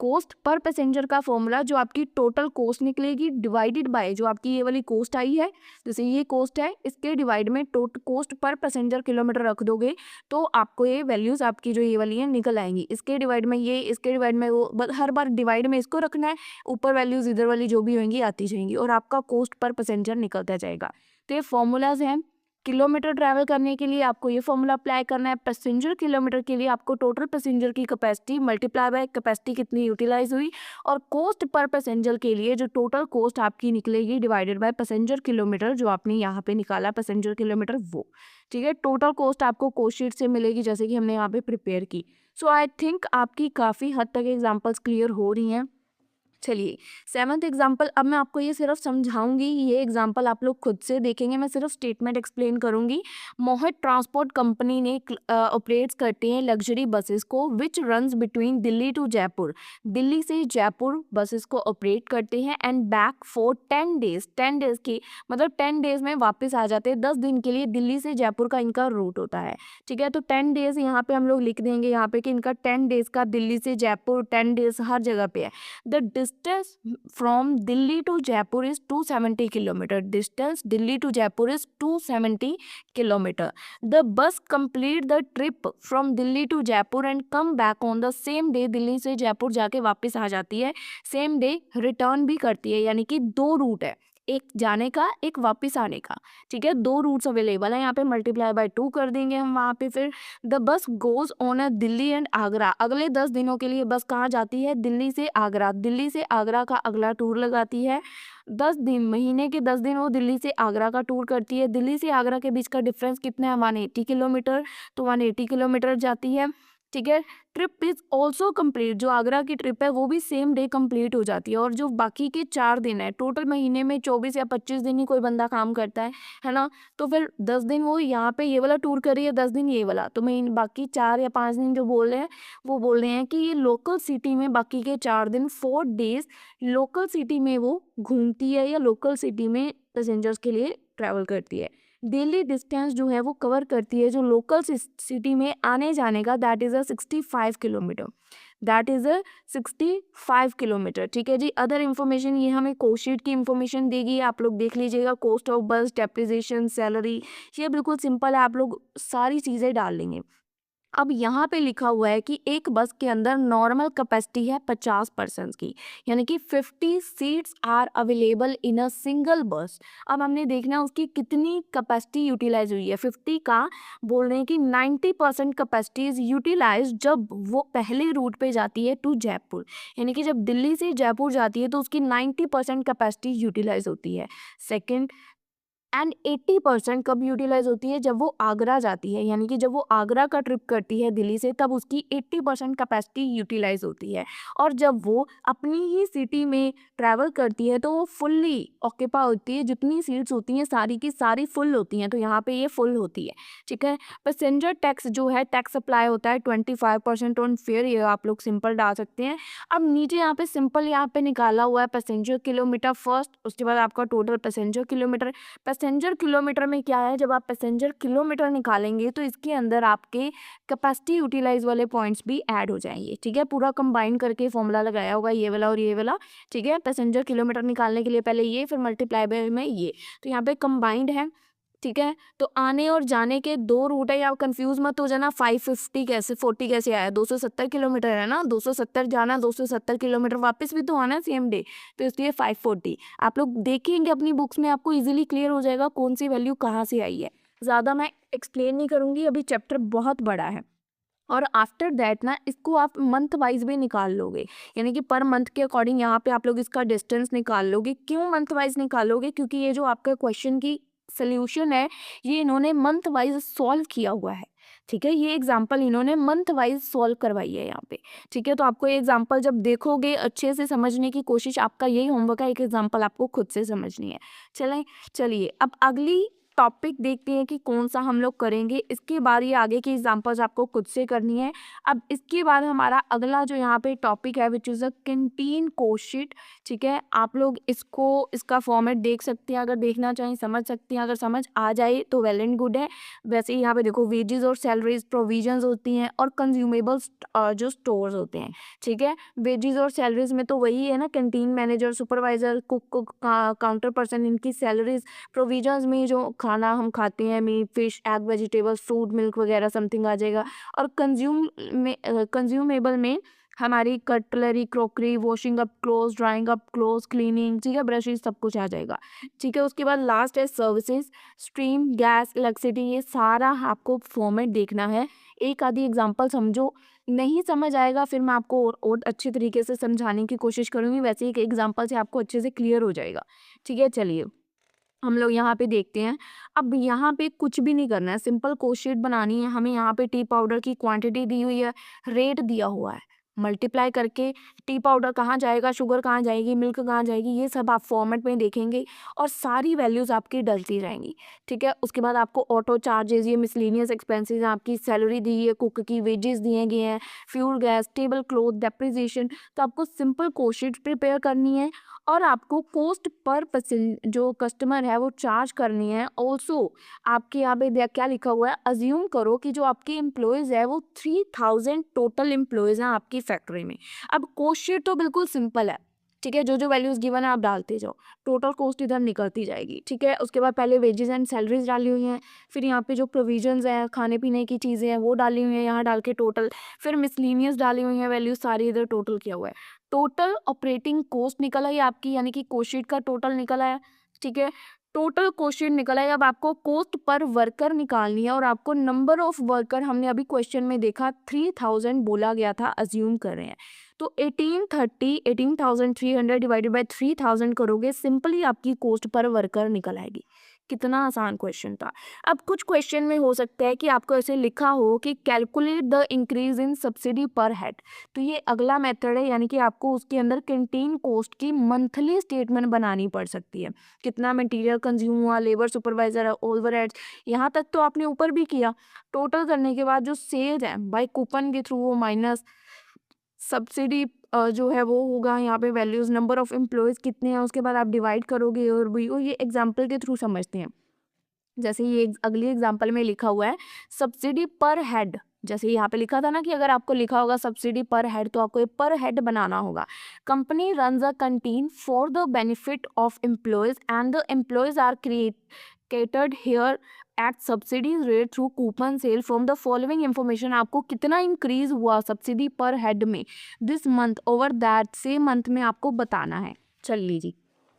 कॉस्ट पर पैसेंजर का फॉर्मूला, जो आपकी टोटल कॉस्ट निकलेगी डिवाइडेड बाय जो आपकी ये वाली कॉस्ट आई है, जैसे ये कॉस्ट है, इसके डिवाइड में total cost per passenger kilometre रख दोगे तो आपको ये वैल्यूज आपकी जो ये वाली है निकल आएंगी। इसके डिवाइड में ये, इसके डिवाइड में वो, हर बार डिवाइड में इसको रखना है, ऊपर वैल्यूज इधर वाली जो भी होंगी आती जाएंगी, और आपका कॉस्ट पर पैसेंजर निकलता जाएगा। तो ये फॉर्मूलाज हैं। किलोमीटर ट्रैवल करने के लिए आपको ये फॉर्मूला अप्लाई करना है। पैसेंजर किलोमीटर के लिए आपको टोटल पैसेंजर की कैपेसिटी मल्टीप्लाई बाय कैपेसिटी कितनी यूटिलाइज हुई, और कॉस्ट पर पैसेंजर के लिए जो टोटल कॉस्ट आपकी निकलेगी डिवाइडेड बाय पैसेंजर किलोमीटर, जो आपने यहाँ पे निकाला पैसेंजर किलोमीटर वो। ठीक है, टोटल कॉस्ट आपको कॉस्ट शीट से मिलेगी जैसे कि हमने यहाँ पे प्रिपेयर की। सो आई थिंक आपकी काफ़ी हद तक एग्जाम्पल्स क्लियर हो रही हैं। चलिए 7th एग्जाम्पल, अब मैं आपको ये सिर्फ समझाऊंगी, ये एग्जाम्पल आप लोग खुद से देखेंगे, मैं सिर्फ स्टेटमेंट एक्सप्लेन करूंगी। मोहित ट्रांसपोर्ट कंपनी ने ऑपरेट्स करते हैं लग्जरी बसेस को which runs between Delhi to Jaipur. Delhi से जयपुर बसेस को ऑपरेट करते हैं and back for 10 days. 10 days की मतलब 10 डेज में वापस आ जाते हैं, 10 दिन के लिए दिल्ली से जयपुर का इनका रूट होता है। ठीक है, तो 10 डेज यहाँ पे हम लोग लिख देंगे यहाँ पे कि इनका 10 डेज का दिल्ली से जयपुर 10 डेज हर जगह पे है। The distance from Delhi to Jaipur is 270 kilometer. Distance Delhi to Jaipur is 270 kilometer. The bus complete the trip from Delhi to Jaipur and come back on the same day. Delhi से जयपुर जाके वापस आ जाती है, same day return भी करती है, यानी कि दो रूट है, एक जाने का एक वापस आने का। ठीक है, दो रूट्स अवेलेबल है, यहाँ पे मल्टीप्लाई बाय 2 कर देंगे हम वहाँ पे। फिर the bus goes on a Delhi and Agra. अगले 10 दिनों के लिए बस कहाँ जाती है? दिल्ली से आगरा। दिल्ली से आगरा का अगला टूर लगाती है। 10 दिन, महीने के 10 दिन वो दिल्ली से आगरा का टूर करती है। दिल्ली से आगरा के बीच का डिफरेंस कितना है? 180 किलोमीटर, तो 180 किलोमीटर जाती है। ठीक है, ट्रिप इज ऑल्सो कम्प्लीट, जो आगरा की ट्रिप है वो भी सेम डे कंप्लीट हो जाती है। और जो बाकी के 4 दिन है, टोटल महीने में 24 या 25 दिन ही कोई बंदा काम करता है ना, तो फिर 10 दिन वो यहाँ पे ये वाला टूर कर रही है, 10 दिन ये वाला, तो महीने बाकी 4 या 5 दिन जो बोल रहे हैं वो बोल रहे हैं कि ये लोकल सिटी में बाकी के 4 दिन 4 डेज लोकल सिटी में वो घूमती है या लोकल सिटी में पैसेंजर्स के लिए ट्रैवल करती है। डेली डिस्टेंस जो है वो कवर करती है जो लोकल सिटी में आने जाने का, that is a 65 kilometre, that is a 65 kilometre. ठीक है जी, अदर इन्फॉर्मेशन ये हमें कोस्ट शीट की इन्फॉर्मेशन देगी, आप लोग देख लीजिएगा। कॉस्ट ऑफ बस, डेप्रिसिएशन, सैलरी, ये बिल्कुल सिंपल है, आप लोग सारी चीज़ें डाल लेंगे। अब यहाँ पे लिखा हुआ है कि एक बस के अंदर नॉर्मल कैपेसिटी है 50 पर्सन्स की, यानी कि 50 seats are available in a single bus. अब हमने देखना है उसकी कितनी कैपेसिटी यूटिलाइज हुई है। 50 का बोल रहे हैं कि 90% कैपेसिटी इज यूटिलाइज जब वो पहले रूट पे जाती है टू जयपुर, यानी कि जब दिल्ली से जयपुर जाती है तो उसकी 90% कैपेसिटी यूटिलाइज होती है। सेकेंड, एंड 80% कब यूटिलाइज होती है, जब वो आगरा जाती है, यानी कि जब वो आगरा का ट्रिप करती है दिल्ली से, तब उसकी 80% कैपेसिटी यूटिलाइज होती है। और जब वो अपनी ही सिटी में ट्रैवल करती है तो वो फुल्ली ऑक्यूपाई होती है, जितनी सीट्स होती हैं सारी की सारी फुल होती हैं, तो यहाँ पे ये फुल होती है। ठीक है। पैसेंजर टैक्स जो है, टैक्स अप्लाई होता है 25% ऑन फेयर, ये आप लोग सिंपल डाल सकते हैं। अब नीचे यहाँ पे सिंपल यहाँ पे निकाला हुआ है पैसेंजर किलोमीटर फर्स्ट, उसके बाद आपका total passenger kilometre. Passenger kilometre में क्या है, जब आप पैसेंजर किलोमीटर निकालेंगे तो इसके अंदर आपके कैपेसिटी यूटिलाइज वाले पॉइंट्स भी ऐड हो जाएंगे। ठीक है, पूरा कंबाइन करके फॉर्मूला लगाया होगा ये वाला और ये वाला। ठीक है, पैसेंजर किलोमीटर निकालने के लिए पहले ये, फिर मल्टीप्लाई बाय में ये, तो यहाँ पे कंबाइंड है। ठीक है, तो आने और जाने के दो रूट है, आप कंफ्यूज मत हो जाना 550 कैसे 40 कैसे आया, 270 किलोमीटर है ना, 270 जाना 270 किलोमीटर वापस भी तो आना सेम डे, तो इसलिए 540। आप लोग देखेंगे अपनी बुक्स में, आपको इजीली क्लियर हो जाएगा कौन सी वैल्यू कहाँ से आई है। ज़्यादा मैं एक्सप्लेन नहीं करूँगी, अभी चैप्टर बहुत बड़ा है। और आफ्टर दैट ना इसको आप मंथ वाइज भी निकाल लोगे, यानी कि पर मंथ के अकॉर्डिंग यहाँ पे आप लोग इसका डिस्टेंस निकाल लोगे। क्यों मंथ वाइज निकालोगे, क्योंकि ये जो आपका क्वेश्चन की सोल्यूशन है ये इन्होंने मंथ वाइज सॉल्व किया हुआ है। ठीक है, ये एग्जाम्पल इन्होंने मंथ वाइज सॉल्व करवाई है यहाँ पे। ठीक है, तो आपको ये एग्जाम्पल जब देखोगे अच्छे से समझने की कोशिश, आपका यही होमवर्क है, एक एग्जाम्पल आपको खुद से समझनी है। चलिए अब अगली टॉपिक देखते हैं कि कौन सा हम लोग करेंगे। इसके बाद ये आगे की एग्जांपल्स आपको खुद से करनी है। अब इसके बाद हमारा अगला जो यहाँ पे टॉपिक है which is a canteen cost sheet. ठीक है, आप लोग इसको इसका फॉर्मेट देख सकते हैं, अगर देखना चाहें समझ सकते हैं, अगर समझ आ जाए तो वेल एंड गुड है। वैसे ही यहाँ पे देखो वेजेस और सैलरीज प्रोविजंस होती हैं और कंज्यूमेबल्स जो स्टोर्स होते हैं। ठीक है, वेजेस और सैलरीज में तो वही है ना, canteen manager, supervisor, cook, counter person, इनकी सैलरीज। प्रोविजंस में जो खाना हम खाते हैं, meat, fish, egg, vegetables, fruit, milk वगैरह समथिंग आ जाएगा। और कंज्यूमेबल में हमारी cutlery, crockery, washing up cloth, drying up cloth, cleaning, ठीक है, ब्रशेस, सब कुछ आ जाएगा। ठीक है, उसके बाद लास्ट है सर्विसेज, स्ट्रीम, गैस, इलेक्ट्रिसिटी, ये सारा आपको फॉर्मेट देखना है। एक आधी एग्जांपल समझो, नहीं समझ आएगा फिर मैं आपको और अच्छी तरीके से समझाने की कोशिश करूँगी, वैसे एक एग्जांपल से आपको अच्छे से क्लियर हो जाएगा। ठीक है, चलिए हम लोग यहाँ पे देखते हैं। अब यहाँ पे कुछ भी नहीं करना है, सिंपल कोस्ट शीट बनानी है हमें। यहाँ पे टी पाउडर की क्वांटिटी दी हुई है, रेट दिया हुआ है, मल्टीप्लाई करके टी पाउडर कहाँ जाएगा, शुगर कहाँ जाएगी, मिल्क कहाँ जाएगी, ये सब आप फॉर्मेट में देखेंगे और सारी वैल्यूज़ आपकी डलती रहेंगी। ठीक है, उसके बाद आपको ऑटो चार्जेस, ये मिसलेनियस एक्सपेंसेस, आपकी सैलरी दी है, कुक की वेजेस दिए गए हैं, fuel, gas, table cloth, depreciation. तो आपको सिंपल कोस्ट शीट प्रिपेयर करनी है और आपको कॉस्ट पर पर्सन जो कस्टमर है वो चार्ज करनी है। ऑल्सो आपके यहाँ पे क्या लिखा हुआ है, अज्यूम करो कि जो आपके एम्प्लॉयज़ है वो 3000 टोटल एम्प्लॉयज़ हैं आपकी फैक्ट्री में। अब कॉस्ट शीट तो बिल्कुल सिंपल है। ठीक है, जो जो वैल्यूज़ गिवन है आप डालते जाओ, टोटल कॉस्ट इधर निकलती जाएगी। ठीक है, उसके बाद पहले वेजेस एंड सैलरीज डाली हुई हैं, फिर यहाँ पे जो प्रोविजंस हैं, खाने पीने की चीज़ें हैं वो डाली हुई हैं, यहाँ डाल के टोटल, फिर मिसलेनियस डाली हुई हैं वैल्यूज सारी, इधर टोटल किया हुआ है। टोटल ऑपरेटिंग कॉस्ट निकल आई आपकी, यानी कि कॉस्ट शीट का टोटल निकल आया। ठीक है, टोटल कॉस्ट शीट निकल आई। अब आपको कॉस्ट पर वर्कर निकालनी है और आपको नंबर ऑफ वर्कर, हमने अभी क्वेश्चन में देखा 3000 बोला गया था, अज्यूम कर रहे हैं, तो 1830 डिवाइडेड बाय 3000 करोगे, सिंपली आपकी कॉस्ट पर वर्कर निकल आएगी। कितना आसान क्वेश्चन था। अब कुछ क्वेश्चन में हो सकता है कि आपको ऐसे लिखा हो कि calculate the increase in subsidy per head, तो ये अगला मेथड है, यानी कि आपको उसके अंदर कैंटीन कॉस्ट की मंथली स्टेटमेंट बनानी पड़ सकती है। कितना मटेरियल कंज्यूम हुआ, लेबर, सुपरवाइजर, ओवरहेड्स, यहाँ तक तो आपने ऊपर भी किया। टोटल करने के बाद जो सेल है बाय कूपन के थ्रू वो माइनस सब्सिडी जो है वो होगा, यहाँ पे वैल्यूज, नंबर ऑफ एम्प्लॉयज़ कितने हैं, उसके बाद आप डिवाइड करोगे और भी वो, ये एग्जाम्पल के थ्रू समझते हैं। जैसे ये अगली एग्जाम्पल में लिखा हुआ है सब्सिडी पर हेड, जैसे यहाँ पे लिखा था ना कि अगर आपको लिखा होगा सब्सिडी पर हेड तो आपको ये पर हेड बनाना होगा। Company runs a canteen for the benefit of employees and the employees are created here at subsidies rate through coupon sale from the following information. आपको कितना इंक्रीज हुआ सब्सिडी पर हेड में this month over that same month में आपको बताना है। चल लीजिए,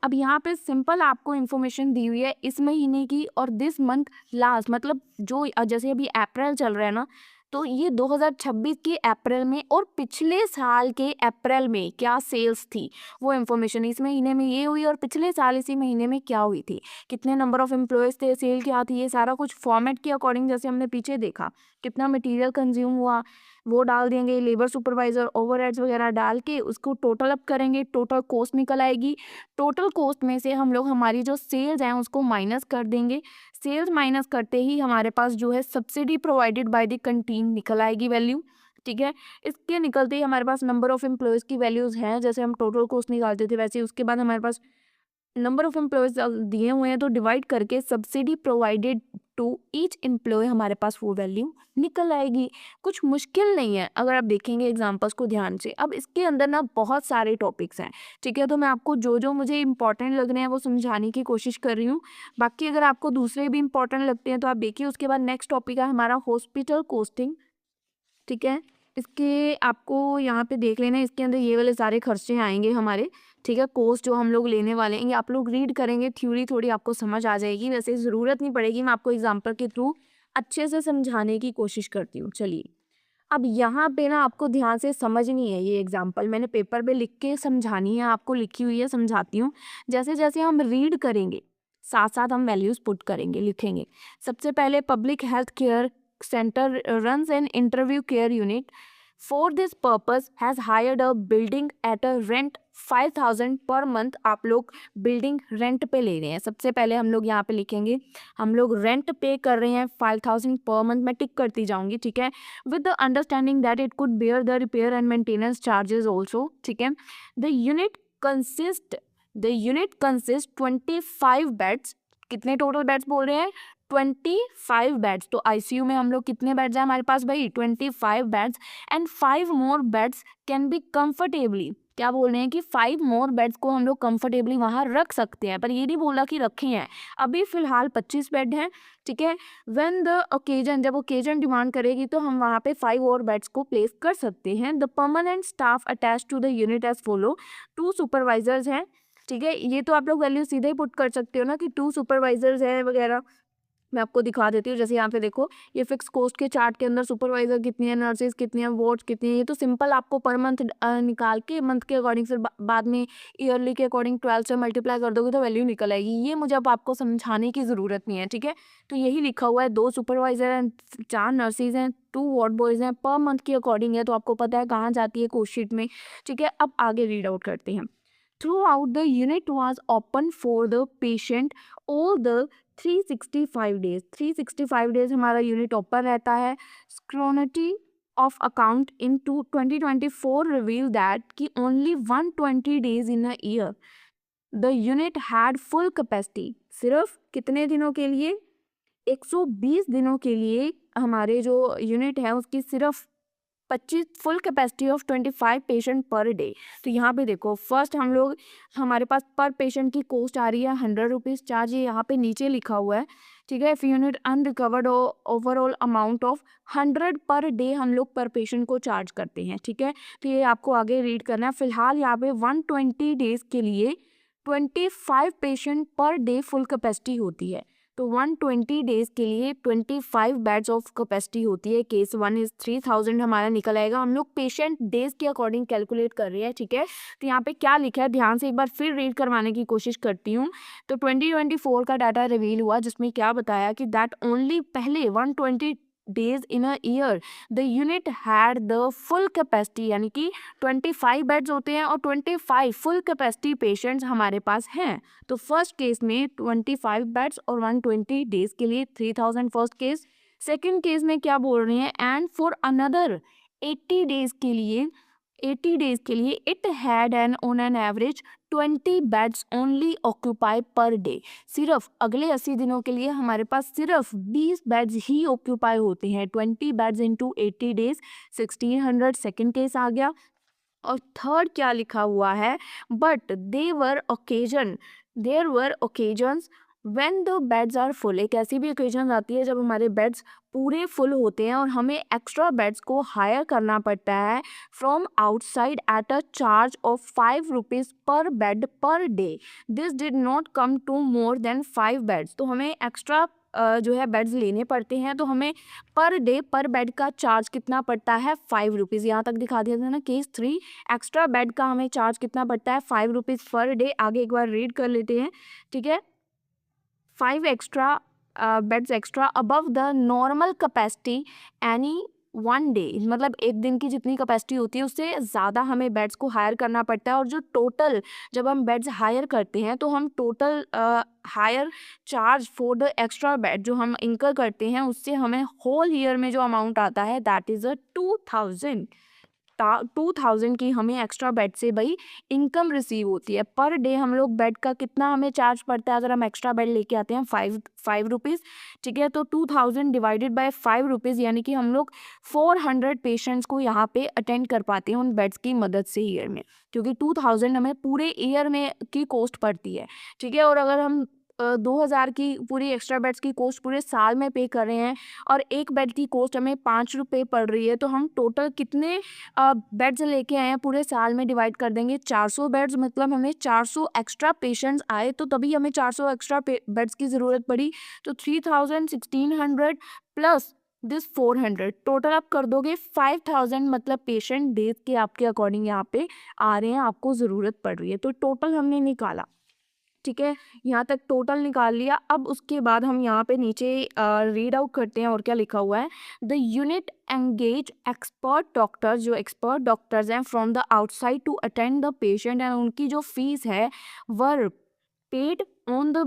अब यहाँ पे सिंपल आपको इन्फॉर्मेशन दी हुई है इस महीने की और दिस मंथ लास्ट, मतलब जो जैसे अभी अप्रैल चल रहा है ना, तो ये 2026 के अप्रैल में और पिछले साल के अप्रैल में क्या सेल्स थी वो इन्फॉर्मेशन इस महीने में ये हुई और पिछले साल इसी महीने में क्या हुई थी, कितने नंबर ऑफ एम्प्लॉयज़ थे, सेल क्या थी, ये सारा कुछ फॉर्मेट के अकॉर्डिंग जैसे हमने पीछे देखा कितना मटेरियल कंज्यूम हुआ वो डाल देंगे, लेबर सुपरवाइजर ओवरहेड्स वगैरह डाल के उसको टोटल अप करेंगे, टोटल कॉस्ट निकल आएगी। टोटल कॉस्ट में से हम लोग हमारी जो सेल्स हैं उसको माइनस कर देंगे। सेल्स माइनस करते ही हमारे पास जो है subsidy provided by the canteen निकल आएगी वैल्यू। ठीक है, इसके निकलते ही हमारे पास नंबर ऑफ एम्प्लॉयज़ की वैल्यूज़ हैं, जैसे हम टोटल कॉस्ट निकालते थे वैसे उसके बाद हमारे पास नंबर ऑफ एम्प्लॉयज़ दिए हुए हैं, तो डिवाइड करके subsidy provided to each employee हमारे पास वो वैल्यू निकल आएगी। कुछ मुश्किल नहीं है अगर आप देखेंगे एग्जांपल्स को ध्यान से। अब इसके अंदर ना बहुत सारे टॉपिक्स हैं, ठीक है, तो मैं आपको जो जो मुझे इंपॉर्टेंट लग रहे हैं वो समझाने की कोशिश कर रही हूँ। बाकी अगर आपको दूसरे भी इंपॉर्टेंट लगते हैं तो आप देखिए। उसके बाद नेक्स्ट टॉपिक है हमारा हॉस्पिटल कॉस्टिंग। ठीक है, इसके आपको यहाँ पे देख लेना है, इसके अंदर ये वाले सारे खर्चे आएंगे हमारे। ठीक है, कोर्स जो हम लोग लेने वाले हैं ये आप लोग रीड करेंगे, थ्योरी थोड़ी आपको समझ आ जाएगी, वैसे ज़रूरत नहीं पड़ेगी, मैं आपको एग्जाम्पल के थ्रू अच्छे से समझाने की कोशिश करती हूँ। चलिए, अब यहाँ पे ना आपको ध्यान से समझनी है, ये एग्जाम्पल मैंने पेपर पे लिख के समझानी है, आपको लिखी हुई है, समझाती हूँ। जैसे जैसे हम रीड करेंगे साथ साथ हम वैल्यूज़ पुट करेंगे, लिखेंगे। सबसे पहले public health care centre runs an interview care unit for this purpose has hired a building at a rent 5000 per month. आप लोग बिल्डिंग रेंट पे ले रहे हैं, सबसे पहले हम लोग यहाँ पे लिखेंगे हम लोग रेंट पे कर रहे हैं 5000 पर मंथ, मैं टिक करती जाऊंगी। ठीक है, with the understanding that it could bear the repair and maintenance charges also। ठीक है, the unit consist 25 बेड्स। कितने टोटल बेड्स बोल रहे हैं? 25 बेड्स। तो आईसीयू में हम लोग कितने बेड्स हैं हमारे पास भाई? 25 beds and 5 more beds can be comfortably. क्या बोल रहे हैं कि 5 मोर बेड्स को हम लोग कंफर्टेबली वहाँ रख सकते हैं, पर ये नहीं बोला कि रखे हैं। अभी फिलहाल 25 बेड हैं। ठीक है, व्हेन द ओकेजन, जब ओकेजन डिमांड करेगी तो हम वहाँ पे 5 और बेड्स को प्लेस कर सकते हैं। The permanent staff attach to the unit as follow, 2 supervisors हैं। ठीक है, ये तो आप लोग वैल्यू सीधे ही पुट कर सकते हो ना कि 2 सुपरवाइजर्स हैं वगैरह। मैं आपको दिखा देती हूँ, जैसे यहाँ पे देखो ये फिक्स कॉस्ट के चार्ट के अंदर सुपरवाइजर कितनी है, नर्सेज कितनी है, वार्ड्स कितनी है, ये तो सिंपल आपको पर मंथ निकाल के मंथ के अकॉर्डिंग फिर बाद में ईयरली के अकॉर्डिंग 12 से मल्टीप्लाई कर दोगे तो वैल्यू निकल आएगी। ये मुझे अब आपको समझाने की ज़रूरत नहीं है। ठीक है, तो यही लिखा हुआ है, 2 सुपरवाइजर हैं, 4 नर्सेज हैं, 2 वार्ड बॉयज़ हैं, पर मंथ के अकॉर्डिंग है, तो आपको पता है कहाँ जाती है कोस्ट शीट में। ठीक है, अब आगे रीड आउट करते हैं। Throughout the unit was open for the patient all the 365 days। 365 days हमारा यूनिट ओपन रहता है। Scrutiny of account in 2024 revealed that कि only 120 days in a year the unit had full capacity। सिर्फ कितने दिनों के लिए? 120 दिनों के लिए हमारे जो यूनिट है उसकी सिर्फ 25 full capacity of 25 patient per day. तो यहाँ पे देखो फर्स्ट हम लोग हमारे पास पर पेशेंट की कॉस्ट आ रही है 100 रुपीज़ चार्ज, ये यहाँ पे नीचे लिखा हुआ है। ठीक है, if unit unrecovered overall amount of 100 per day हम लोग पर पेशेंट को चार्ज करते हैं। ठीक है, तो ये आपको आगे रीड करना है। फिलहाल यहाँ पे 120 डेज के लिए 25 patient per day full capacity होती है। तो 120 डेज के लिए 25 बेड्स ऑफ कैपेसिटी होती है। केस 1 इज 3000 हमारा निकल आएगा। हम लोग पेशेंट डेज के अकॉर्डिंग कैलकुलेट कर रहे हैं। ठीक है, तो यहाँ पे क्या लिखा है ध्यान से एक बार फिर रीड करवाने की कोशिश करती हूँ। तो 2024 का डाटा रिवील हुआ जिसमें क्या बताया कि दैट ओनली पहले 120 days in a year the unit had the full capacity, यानी कि 25 बेड्स होते हैं और 25 फुल कैपेसिटी पेशेंट्स हमारे पास हैं। तो फर्स्ट केस में 25 बेड्स और 120 डेज के लिए 3000 फर्स्ट केस। सेकंड केस में क्या बोल रहे हैं? एंड फॉर अनदर 80 डेज के लिए it had an on an average 20 beds only occupy per day. सिर्फ अगले 80 दिनों के लिए हमारे पास सिर्फ 20 बेड्स ही ऑक्यूपाई होते हैं। 20 beds into 80 days 1600 second case आ गया। और थर्ड क्या लिखा हुआ है? But there were occasions when the beds are full, एक ऐसी भी ओकेजन आती है जब हमारे बेड्स पूरे फुल होते हैं और हमें एक्स्ट्रा बेड्स को हायर करना पड़ता है from outside at a charge of 5 rupees per bed per day. This did not come to more than 5 beds. तो हमें एक्स्ट्रा जो है बेड्स लेने पड़ते हैं, तो हमें पर डे पर बेड का चार्ज कितना पड़ता है 5 रुपीज़। यहाँ तक दिखा दिया था ना केस 3। एक्स्ट्रा बेड का हमें चार्ज कितना पड़ता है 5 रुपीज़ पर डे। आगे एक बार रीड कर लेते हैं, ठीक है। 5 extra beds extra above the normal capacity any one day, मतलब एक दिन की जितनी कैपेसिटी होती है उससे ज़्यादा हमें बेड्स को हायर करना पड़ता है। और जो टोटल जब हम बेड्स हायर करते हैं तो हम total higher charge for the extra bed जो हम इंकर करते हैं उससे हमें होल ईयर में जो अमाउंट आता है दैट इज़ 2000। 2000 की हमें एक्स्ट्रा बेड से भाई इनकम रिसीव होती है। पर डे हम लोग बेड का कितना हमें चार्ज पड़ता है अगर हम एक्स्ट्रा बेड लेके आते हैं 5 रुपीज़, ठीक है। तो 2000 डिवाइडेड बाय 5 रुपीज़ यानी कि हम लोग 400 पेशेंट्स को यहाँ पे अटेंड कर पाते हैं उन बेड्स की मदद से ईयर में, क्योंकि 2000 हमें पूरे ईयर में की कॉस्ट पड़ती है, ठीक है। और अगर हम 2000 की पूरी एक्स्ट्रा बेड्स की कॉस्ट पूरे साल में पे कर रहे हैं और एक बेड की कॉस्ट हमें 5 रुपये पड़ रही है, तो हम टोटल कितने बेड्स लेके आए हैं पूरे साल में डिवाइड कर देंगे 400 बेड्स। मतलब हमें 400 एक्स्ट्रा पेशेंट्स आए तो तभी हमें 400 एक्स्ट्रा बेड्स की ज़रूरत पड़ी। तो 3000 1600 प्लस दिस 400 टोटल आप कर दोगे 5000, मतलब पेशेंट डेज के आपके अकॉर्डिंग यहाँ पे आ रहे हैं, आपको ज़रूरत पड़ रही है। तो टोटल हमने निकाला, ठीक है। यहाँ तक टोटल निकाल लिया। अब उसके बाद हम यहाँ पे नीचे रीड आउट करते हैं और क्या लिखा हुआ है। The unit engage expert doctors, जो एक्सपर्ट डॉक्टर्स हैं from the outside to attend the patient, and उनकी जो फीस है were paid on the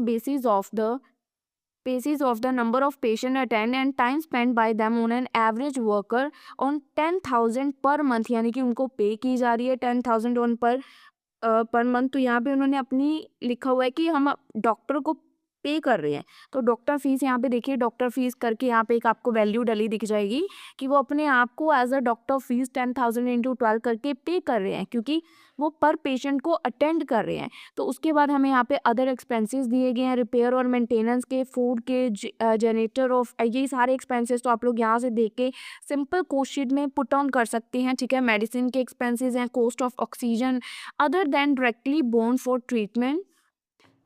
basis of the number of patient attend and time spent by them on an average worker on 10,000 per month, यानी कि उनको पे की जा रही है 10,000 ऑन पर मंथ। तो यहाँ पे उन्होंने अपनी लिखा हुआ है कि हम डॉक्टर को पे कर रहे हैं। तो डॉक्टर फीस यहाँ पे देखिए, डॉक्टर फीस करके यहाँ पे एक आपको वैल्यू डली दिख जाएगी कि वो अपने आप को as a doctor fees 10,000 into 12 करके पे कर रहे हैं, क्योंकि वो पर पेशेंट को अटेंड कर रहे हैं। तो उसके बाद हमें यहाँ पे अदर एक्सपेंसेस दिए गए हैं, रिपेयर और मेंटेनेंस के, फूड के, जनरेटर ऑफ, ये सारे एक्सपेंसेस तो आप लोग यहाँ से देख के सिंपल कोस्ट शीट में पुट ऑन कर सकते हैं, ठीक है। मेडिसिन के एक्सपेंसेस हैं, cost of oxygen other than directly borne for treatment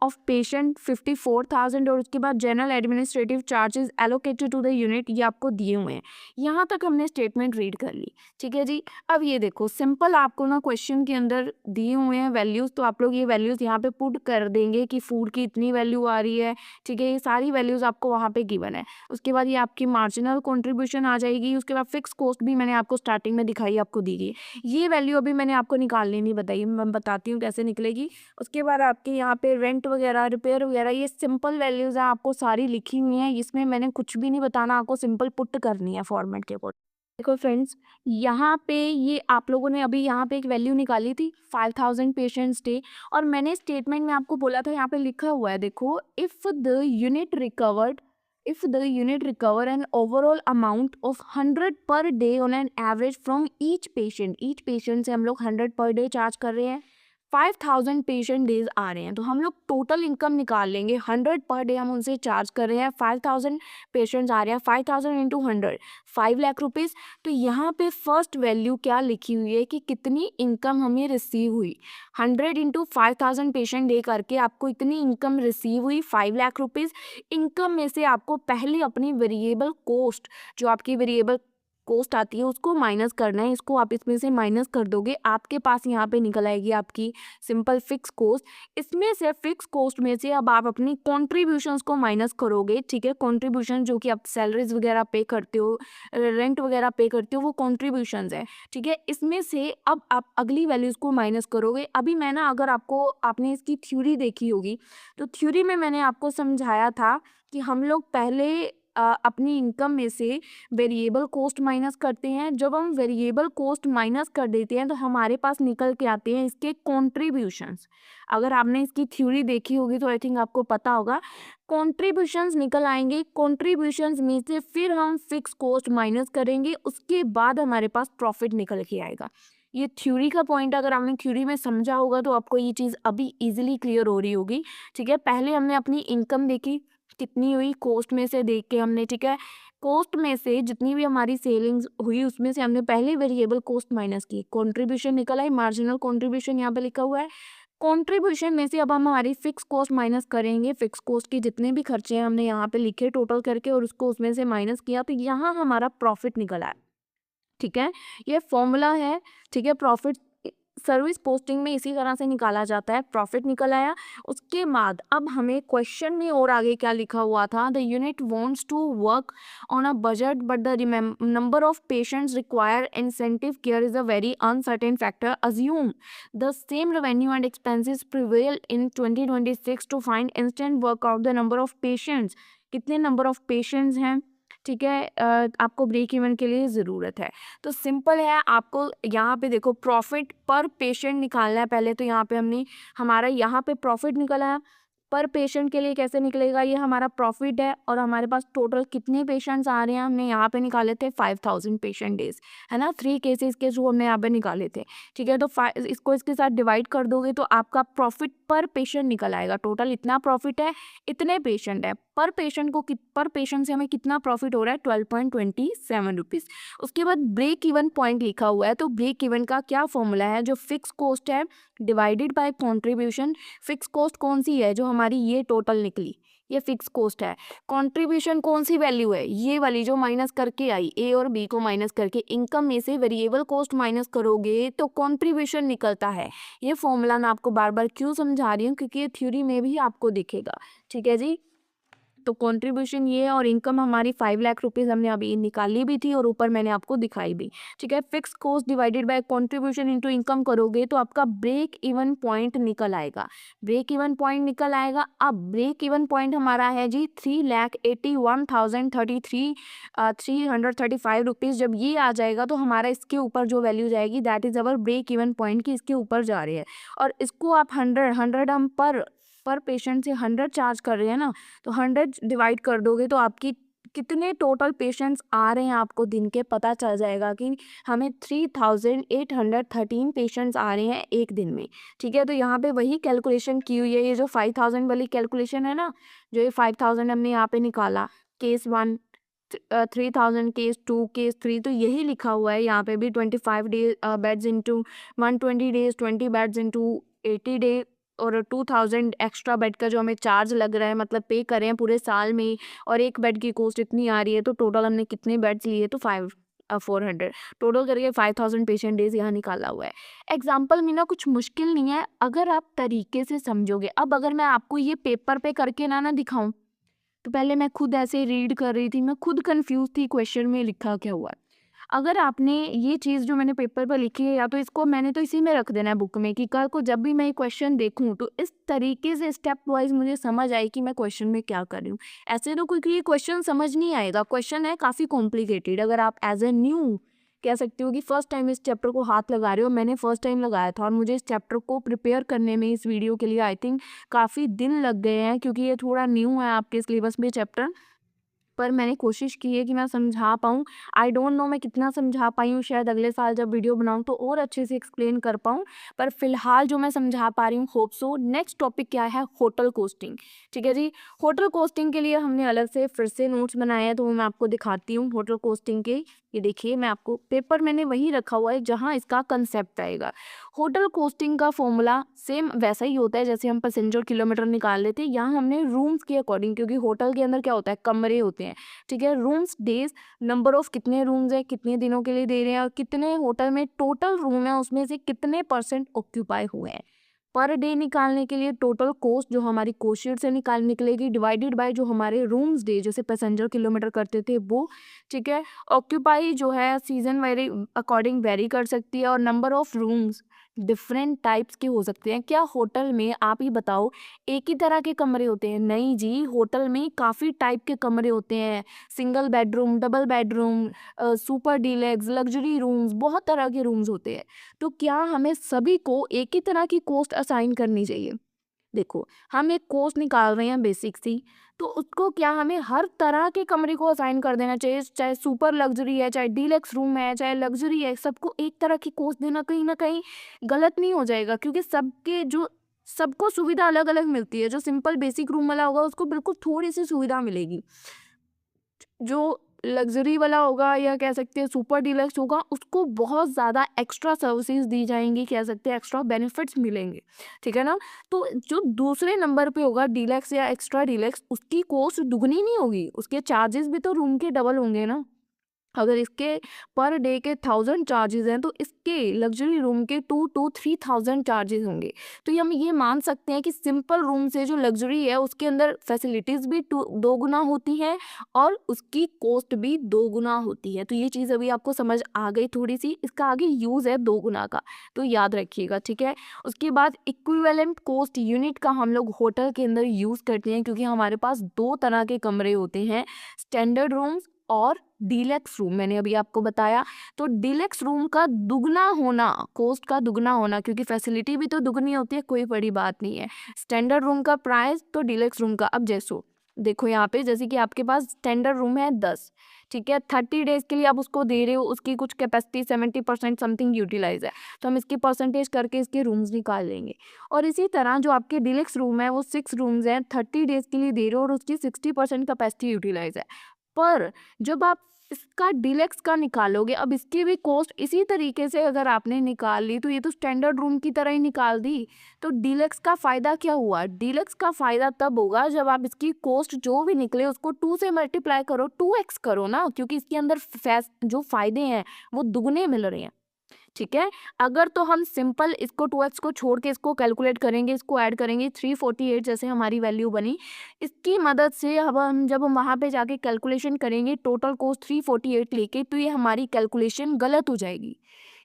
of patient 54,000। और उसके बाद general administrative charges allocated to the unit, ये आपको दिए हुए हैं। यहाँ तक हमने स्टेटमेंट रीड कर ली, ठीक है जी। अब ये देखो सिंपल आपको ना क्वेश्चन के अंदर दिए हुए हैं वैल्यूज़, तो आप लोग ये वैल्यूज़ यहाँ पे पुट कर देंगे कि फूड की इतनी वैल्यू आ रही है, ठीक है। ये सारी वैल्यूज़ आपको वहाँ पे गिवन है। उसके बाद ये आपकी मार्जिनल कॉन्ट्रीब्यूशन आ जाएगी। उसके बाद फिक्स कॉस्ट भी मैंने आपको स्टार्टिंग में दिखाई, आपको दी गई। ये वैल्यू अभी मैंने आपको निकालनी नहीं बताई, मैं बताती हूँ कैसे निकलेगी। उसके बाद आपके यहाँ पे रेंट वगैरह, रिपेयर वगैरह, ये सिंपल वैल्यूज़ हैं, आपको सारी लिखी हुई हैं। इसमें मैंने कुछ भी नहीं बताना, आपको सिंपल पुट करनी है फॉर्मेट के अकॉर्डिंग। देखो फ्रेंड्स, यहाँ पे ये आप लोगों ने अभी यहाँ पे एक वैल्यू निकाली थी 5000 पेशेंट्स डे, और मैंने स्टेटमेंट में आपको बोला था, यहाँ पे लिखा हुआ है देखो, if the unit recover an overall amount of 100 per day on an average from each patient से हम लोग 100 पर डे चार्ज कर रहे हैं, 5000 पेशेंट डेज आ रहे हैं, तो हम लोग टोटल इनकम निकाल लेंगे। 100 पर डे हम उनसे चार्ज कर रहे हैं, 5000 पेशेंट्स आ रहे हैं, 5000 इंटू 100 5 लाख रुपीज़। तो यहाँ पे फर्स्ट वैल्यू क्या लिखी हुई है कि कितनी इनकम हमें रिसीव हुई। 100 इंटू 5000 पेशेंट डे करके आपको इतनी इनकम रिसीव हुई 5 लाख रुपीज़। इनकम में से आपको पहले अपनी वेरिएबल कॉस्ट, जो आपकी वेरिएबल कॉस्ट आती है उसको माइनस करना है। इसको आप इसमें से माइनस कर दोगे, आपके पास यहाँ पे निकल आएगी आपकी सिंपल फिक्स कॉस्ट। इसमें से फिक्स कॉस्ट में से अब आप अपनी कॉन्ट्रीब्यूशंस को माइनस करोगे, ठीक है। कॉन्ट्रीब्यूशन जो कि आप सैलरीज वगैरह पे करते हो, रेंट वगैरह पे करते हो, वो कॉन्ट्रीब्यूशंस है, ठीक है। इसमें से अब आप अगली वैल्यूज़ को माइनस करोगे। अभी मैं ना, अगर आपने इसकी थ्योरी देखी होगी तो थ्योरी में मैंने आपको समझाया था कि हम लोग पहले अपनी इनकम में से वेरिएबल कॉस्ट माइनस करते हैं। जब हम वेरिएबल कॉस्ट माइनस कर देते हैं तो हमारे पास निकल के आते हैं इसके कॉन्ट्रीब्यूशंस। अगर आपने इसकी थ्योरी देखी होगी तो आई थिंक आपको पता होगा, कॉन्ट्रीब्यूशंस निकल आएंगे। कॉन्ट्रीब्यूशंस में से फिर हम फिक्स कॉस्ट माइनस करेंगे, उसके बाद हमारे पास प्रॉफिट निकल के आएगा। ये थ्योरी का पॉइंट अगर आपने थ्योरी में समझा होगा तो आपको ये चीज़ अभी इजीली क्लियर हो रही होगी। ठीक है, पहले हमने अपनी इनकम देखी कितनी हुई, कॉस्ट में से देख के हमने, ठीक है, कॉस्ट में से जितनी भी हमारी सेलिंग्स हुई उसमें से हमने पहले वेरिएबल कॉस्ट माइनस की, कंट्रीब्यूशन निकल आई, मार्जिनल कंट्रीब्यूशन यहाँ पे लिखा हुआ है। कंट्रीब्यूशन में से अब हम हमारी फिक्स कॉस्ट माइनस करेंगे, फिक्स कॉस्ट के जितने भी खर्चे हैं हमने यहाँ पे लिखे टोटल करके और उसको उसमें से माइनस किया, तो यहाँ हमारा प्रॉफिट निकल आया। ठीक है, ये फॉर्मूला है। ठीक है, प्रॉफिट सर्विस पोस्टिंग में इसी तरह से निकाला जाता है, प्रॉफिट निकल आया। उसके बाद अब हमें क्वेश्चन में और आगे क्या लिखा हुआ था, the unit wants to work on a budget but the number of patients require intensive care is a very uncertain factor, assume the same revenue and expenses prevail in 2026 to find instant work out the number of patients. कितने number of patients हैं, ठीक है, आपको break even के लिए ज़रूरत है। तो सिंपल है, आपको यहाँ पे देखो प्रॉफिट पर पेशेंट निकालना है। पहले तो यहाँ पे हमने हमारा यहाँ पे प्रॉफिट निकला है, पर पेशेंट के लिए कैसे निकलेगा, ये हमारा प्रॉफिट है और हमारे पास टोटल कितने पेशेंट्स आ रहे हैं हमने यहाँ पे निकाले थे 5000 पेशेंट डेज, है ना, 3 केसेस के थ्रू हमने यहाँ पे निकाले थे। ठीक है, तो इसको इसके साथ डिवाइड कर दोगे तो आपका प्रॉफिट पर पेशेंट निकल आएगा। टोटल इतना प्रॉफिट है, इतने पेशेंट है, पर पेशेंट को पर पेशेंट से हमें कितना प्रॉफिट हो रहा है, 12.27 रुपीज़। उसके बाद ब्रेक इवन पॉइंट लिखा हुआ है, तो ब्रेक इवन का क्या फॉर्मूला है, जो फिक्स कॉस्ट है divided by contribution. Fix cost कौन सी है, जो हमारी ये टोटल निकली, ये फिक्स कॉस्ट है। कंट्रीब्यूशन कौन सी वैल्यू है, ये वाली जो माइनस करके आई, ए और बी को माइनस करके इनकम में से वेरिएबल कॉस्ट माइनस करोगे तो कंट्रीब्यूशन निकलता है। ये फॉर्मूला मैं आपको बार बार क्यों समझा रही हूँ, क्योंकि ये थ्योरी में भी आपको दिखेगा। ठीक है जी, तो कंट्रीब्यूशन ये है और इनकम हमारी 5 लाख रुपीज़ हमने अभी निकाली भी थी और ऊपर मैंने आपको दिखाई भी। ठीक है, fix cost divided by contribution into income करोगे तो आपका ब्रेक इवन पॉइंट निकल आएगा। ब्रेक इवन पॉइंट निकल आएगा। अब ब्रेक इवन पॉइंट हमारा है जी 3,81,033 रुपीज़। जब ये आ जाएगा तो हमारा इसके ऊपर जो वैल्यू जाएगी that is our break even point की, इसके ऊपर जा रही है। और इसको आप 100 हम पर पेशेंट से 100 चार्ज कर रहे हैं ना, तो 100 डिवाइड कर दोगे तो आपकी कितने टोटल पेशेंट्स आ रहे हैं आपको दिन के पता चल जाएगा कि हमें 3813 पेशेंट्स आ रहे हैं एक दिन में। ठीक है, तो यहाँ पे वही कैलकुलेशन की हुई है, ये जो 5000 वाली कैलकुलेशन है ना, जो ये 5000 हमने यहाँ पे निकाला, केस 1 3000, केस 2, केस 3, तो यही लिखा हुआ है यहाँ पे भी 25 day beds into 120 days, 20 beds into 80 day और 2000 एक्स्ट्रा बेड का जो हमें चार्ज लग रहा है, मतलब पे करें हैं पूरे साल में, और एक बेड की कॉस्ट इतनी आ रही है, तो टोटल हमने कितने बेड्स लिए, तो 400 टोटल करके 5000 पेशेंट डेज यहाँ निकाला हुआ है। एग्जाम्पल में ना कुछ मुश्किल नहीं है अगर आप तरीके से समझोगे। अब अगर मैं आपको ये पेपर पे करके ना दिखाऊं, तो पहले मैं खुद ऐसे रीड कर रही थी, मैं खुद कंफ्यूज थी क्वेश्चन में लिखा क्या हुआ है। अगर आपने ये चीज़ जो मैंने पेपर पर लिखी है, या तो इसको मैंने तो इसी में रख देना है बुक में, कि कल को जब भी मैं ये क्वेश्चन देखूं तो इस तरीके से स्टेप वाइज मुझे समझ आए कि मैं क्वेश्चन में क्या कर रही हूँ। ऐसे तो क्योंकि ये क्वेश्चन समझ नहीं आएगा, क्वेश्चन है काफ़ी कॉम्प्लिकेटेड। अगर आप एज ए न्यू कह सकती हो कि फर्स्ट टाइम इस चैप्टर को हाथ लगा रहे हो, मैंने फर्स्ट टाइम लगाया था और मुझे इस चैप्टर को प्रिपेयर करने में इस वीडियो के लिए आई थिंक काफ़ी दिन लग गए हैं, क्योंकि ये थोड़ा न्यू है आपके सिलेबस में चैप्टर। पर मैंने कोशिश की है कि मैं समझा पाऊँ। आई डोंट नो मैं कितना समझा पाई हूँ, शायद अगले साल जब वीडियो बनाऊँ तो और अच्छे से एक्सप्लेन कर पाऊँ, पर फिलहाल जो मैं समझा पा रही हूँ होप सो। नेक्स्ट टॉपिक क्या है, होटल कॉस्टिंग। ठीक है जी, होटल कॉस्टिंग के लिए हमने अलग से फिर से नोट्स बनाए हैं, तो वो मैं आपको दिखाती हूँ होटल कॉस्टिंग के। ये देखिए, मैं आपको पेपर मैंने वही रखा हुआ है जहाँ इसका कंसेप्ट आएगा। होटल कॉस्टिंग का फॉर्मूला सेम वैसा ही होता है जैसे हम पैसेंजर किलोमीटर निकाल लेते हैं। यहाँ हमने रूम्स के अकॉर्डिंग, क्योंकि होटल के अंदर क्या होता है, कमरे होते हैं। ठीक है, रूम्स डेज, नंबर ऑफ कितने रूम्स है, कितने दिनों के लिए दे रहे हैं, और कितने होटल में टोटल रूम है उसमें से कितने % ऑक्यूपाई हुए हैं। पर डे निकालने के लिए टोटल कॉस्ट जो हमारी कॉस्ट शीट से निकलेगी डिवाइडेड बाय जो हमारे रूम्स डे जैसे पैसेंजर किलोमीटर करते थे वो। ठीक है, ऑक्यूपाई जो है सीजन वेरी अकॉर्डिंग वेरी कर सकती है, और number of rooms different types के हो सकते हैं। क्या होटल में आप ही बताओ एक ही तरह के कमरे होते हैं? नहीं जी, होटल में काफ़ी टाइप के कमरे होते हैं। Single bedroom, double bedroom, super deluxe, luxury rooms, बहुत तरह के रूम्स होते हैं। तो क्या हमें सभी को एक ही तरह की कॉस्ट असाइन करनी चाहिए? देखो, हम एक कोर्स निकाल रहे हैं बेसिक सी, तो उसको क्या हमें हर तरह के कमरे को असाइन कर देना चाहिए, चाहे सुपर लग्जरी है, चाहे डीलक्स रूम है, चाहे लग्जरी है, सबको एक तरह की कोर्स देना कहीं ना कहीं गलत नहीं हो जाएगा, क्योंकि सबको सुविधा अलग अलग मिलती है। जो सिंपल बेसिक रूम वाला होगा उसको बिल्कुल थोड़ी सी सुविधा मिलेगी, जो लग्जरी वाला होगा या कह सकते हैं सुपर डीलक्स होगा उसको बहुत ज़्यादा एक्स्ट्रा सर्विसेज दी जाएंगी, कह सकते हैं एक्स्ट्रा बेनिफिट्स मिलेंगे, ठीक है ना। तो जो दूसरे नंबर पे होगा डीलक्स या एक्स्ट्रा डीलक्स, उसकी कॉस्ट दुगनी नहीं होगी, उसके चार्जेस भी तो रूम के डबल होंगे ना। अगर इसके पर डे के 1000 चार्जेस हैं तो इसके लग्जरी रूम के 2 to 3000 चार्जेस होंगे। तो ये हम ये मान सकते हैं कि सिंपल रूम से जो लग्जरी है उसके अंदर फैसिलिटीज़ भी दो गुना होती हैं और उसकी कॉस्ट भी दो गुना होती है। तो ये चीज़ अभी आपको समझ आ गई थोड़ी सी, इसका आगे यूज़ है दो गुना का, तो याद रखिएगा, ठीक है। उसके बाद इक्विवेलेंट कॉस्ट यूनिट का हम लोग होटल के अंदर यूज़ करते हैं, क्योंकि हमारे पास दो तरह के कमरे होते हैं, स्टैंडर्ड रूम्स और डीलक्स रूम। मैंने अभी आपको बताया, तो डीलक्स रूम का दुगना होना, कॉस्ट का दुगना होना, क्योंकि फैसिलिटी भी तो दुगनी होती है, कोई बड़ी बात नहीं है। स्टैंडर्ड रूम का प्राइस तो डीलक्स रूम का। अब जैसो देखो यहाँ पे, जैसे कि आपके पास स्टैंडर्ड रूम है 10, ठीक है, 30 डेज के लिए आप उसको दे रहे हो, उसकी कुछ कैपेसिटी 70% समथिंग यूटिलाइज है, तो हम इसकी परसेंटेज करके इसके रूम्स निकाल लेंगे। और इसी तरह जो आपके डीलक्स रूम है वो 6 रूम्स हैं, 30 डेज के लिए दे रहे हो और उसकी 60% कैपेसिटी यूटिलाइज है। पर जब आप इसका डीलक्स का निकालोगे, अब इसकी भी कॉस्ट इसी तरीके से अगर आपने निकाल ली, तो ये तो स्टैंडर्ड रूम की तरह ही निकाल दी, तो डीलक्स का फ़ायदा क्या हुआ? डीलक्स का फ़ायदा तब होगा जब आप इसकी कॉस्ट जो भी निकले उसको 2 से मल्टीप्लाई करो, 2x करो ना, क्योंकि इसके अंदर जो फ़ायदे हैं वो दुगने मिल रहे हैं, ठीक है। अगर तो हम सिंपल इसको 2x को छोड़ के इसको कैलकुलेट करेंगे, इसको ऐड करेंगे, 348 जैसे हमारी वैल्यू बनी, इसकी मदद से अब हम जब हम वहाँ पे जाके कैलकुलेशन करेंगे टोटल कॉस्ट 348 लेके, तो ये हमारी कैलकुलेशन गलत हो जाएगी,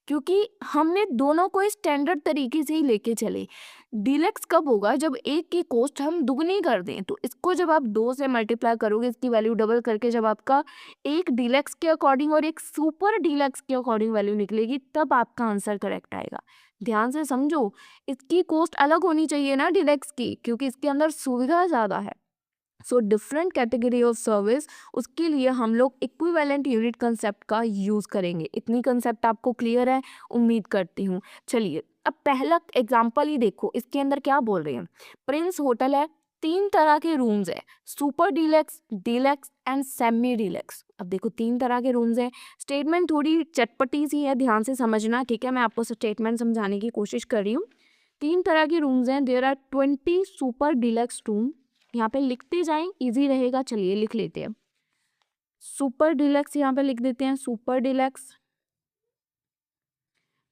क्योंकि हमने दोनों को स्टैंडर्ड तरीके से ही लेके चले। डीलक्स कब होगा? जब एक की कॉस्ट हम दुगनी कर दें, तो इसको जब आप 2 से मल्टीप्लाई करोगे, इसकी वैल्यू डबल करके, जब आपका एक डीलक्स के अकॉर्डिंग और एक सुपर डीलक्स के अकॉर्डिंग वैल्यू निकलेगी, तब आपका आंसर करेक्ट आएगा। ध्यान से समझो, इसकी कॉस्ट अलग होनी चाहिए ना डीलक्स की, क्योंकि इसके अंदर सुविधा ज़्यादा है। So different category of service, उसके लिए हम लोग इक्विवेलेंट यूनिट कंसेप्ट का यूज़ करेंगे। इतनी कंसेप्ट आपको क्लियर है, उम्मीद करती हूँ। चलिए अब पहला एग्जाम्पल ही देखो, इसके अंदर क्या बोल रहे हैं। प्रिंस होटल है, 3 तरह के रूम्स है, super deluxe, deluxe and semi deluxe. अब देखो 3 तरह के रूम्स हैं। स्टेटमेंट थोड़ी चटपटी सी है, ध्यान से समझना, ठीक है। मैं आपको स्टेटमेंट समझाने की कोशिश कर रही हूँ। 3 तरह के रूम्स हैं, there are 20 super deluxe room. यहाँ पे लिखते जाएं, इजी रहेगा, चलिए लिख लेते हैं। सुपर डीलक्स यहाँ पे लिख देते हैं, सुपर डीलक्स।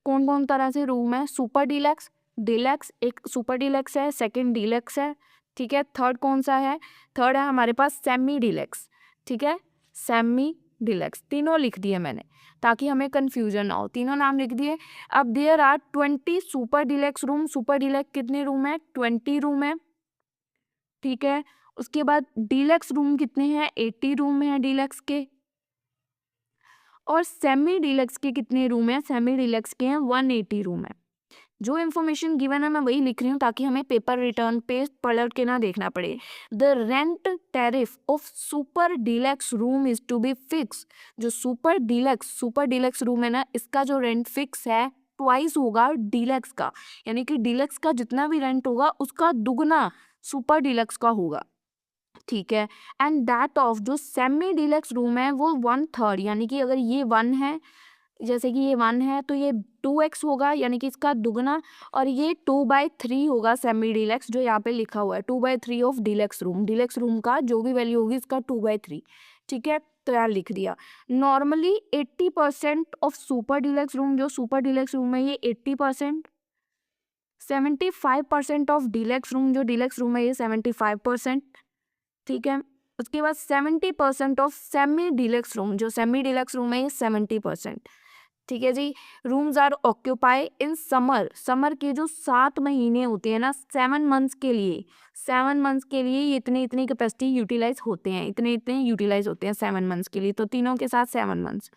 कौन कौन तरह से रूम है? सुपर डीलक्स, डीलक्स, एक सुपर डीलक्स है, सेकंड डीलक्स है, ठीक है। थर्ड कौन सा है? थर्ड है हमारे पास सेमी डीलक्स, ठीक है, सेमी डीलक्स। तीनों लिख दिए मैंने ताकि हमें कंफ्यूजन ना हो, तीनों नाम लिख दिए। अब there are 20 super deluxe room. Super deluxe कितने रूम है? 20 रूम है, ठीक है। उसके बाद डीलक्स रूम कितने हैं? 80 रूम है डीलक्स के। और सेमी डीलक्स के कितने रूम हैं? सेमी डीलक्स के हैं 180 रूम है। जो इन्फॉर्मेशन गिवन है मैं वही लिख रही हूँ ताकि हमें पेपर रिटर्न पेज पलट के ना देखना पड़े। The rent tariff of super deluxe room is to be fix. जो सुपर डीलक्स रूम है ना, इसका जो रेंट फिक्स है, ट्वाइस होगा डीलक्स का, यानी कि डीलक्स का जितना भी रेंट होगा उसका दुगना सुपर डीलक्स का होगा, ठीक है। एंड दैट ऑफ जो सेमी डीलक्स रूम है वो 1/3, यानी कि अगर ये 1 है, जैसे कि ये 1 है तो ये 2x होगा, यानी कि इसका दुगना, और ये 2/3 होगा सेमी डीलक्स, जो यहाँ पे लिखा हुआ है 2/3 of deluxe room. Deluxe room का जो भी वैल्यू होगी इसका 2/3, ठीक है। तो यहाँ लिख दिया। Normally 80% of super deluxe room, जो सुपर डीलक्स रूम है ये 80%, 75% ऑफ डीलक्स रूम, जो डीलक्स रूम है ये 75%, ठीक है। उसके बाद 70% ऑफ सेमी डीलक्स रूम, जो सेमी डीलक्स रूम है ये 70%, ठीक है जी। Rooms are occupy in summer. Summer के जो 7 महीने होते हैं ना, 7 मंथ्स के लिए, 7 मंथ्स के लिए ये इतनी इतनी कैपेसिटी यूटिलाइज होते हैं, इतने इतने यूटिलाइज होते हैं 7 मंथ्स के लिए, तो तीनों के साथ 7 मंथ्स,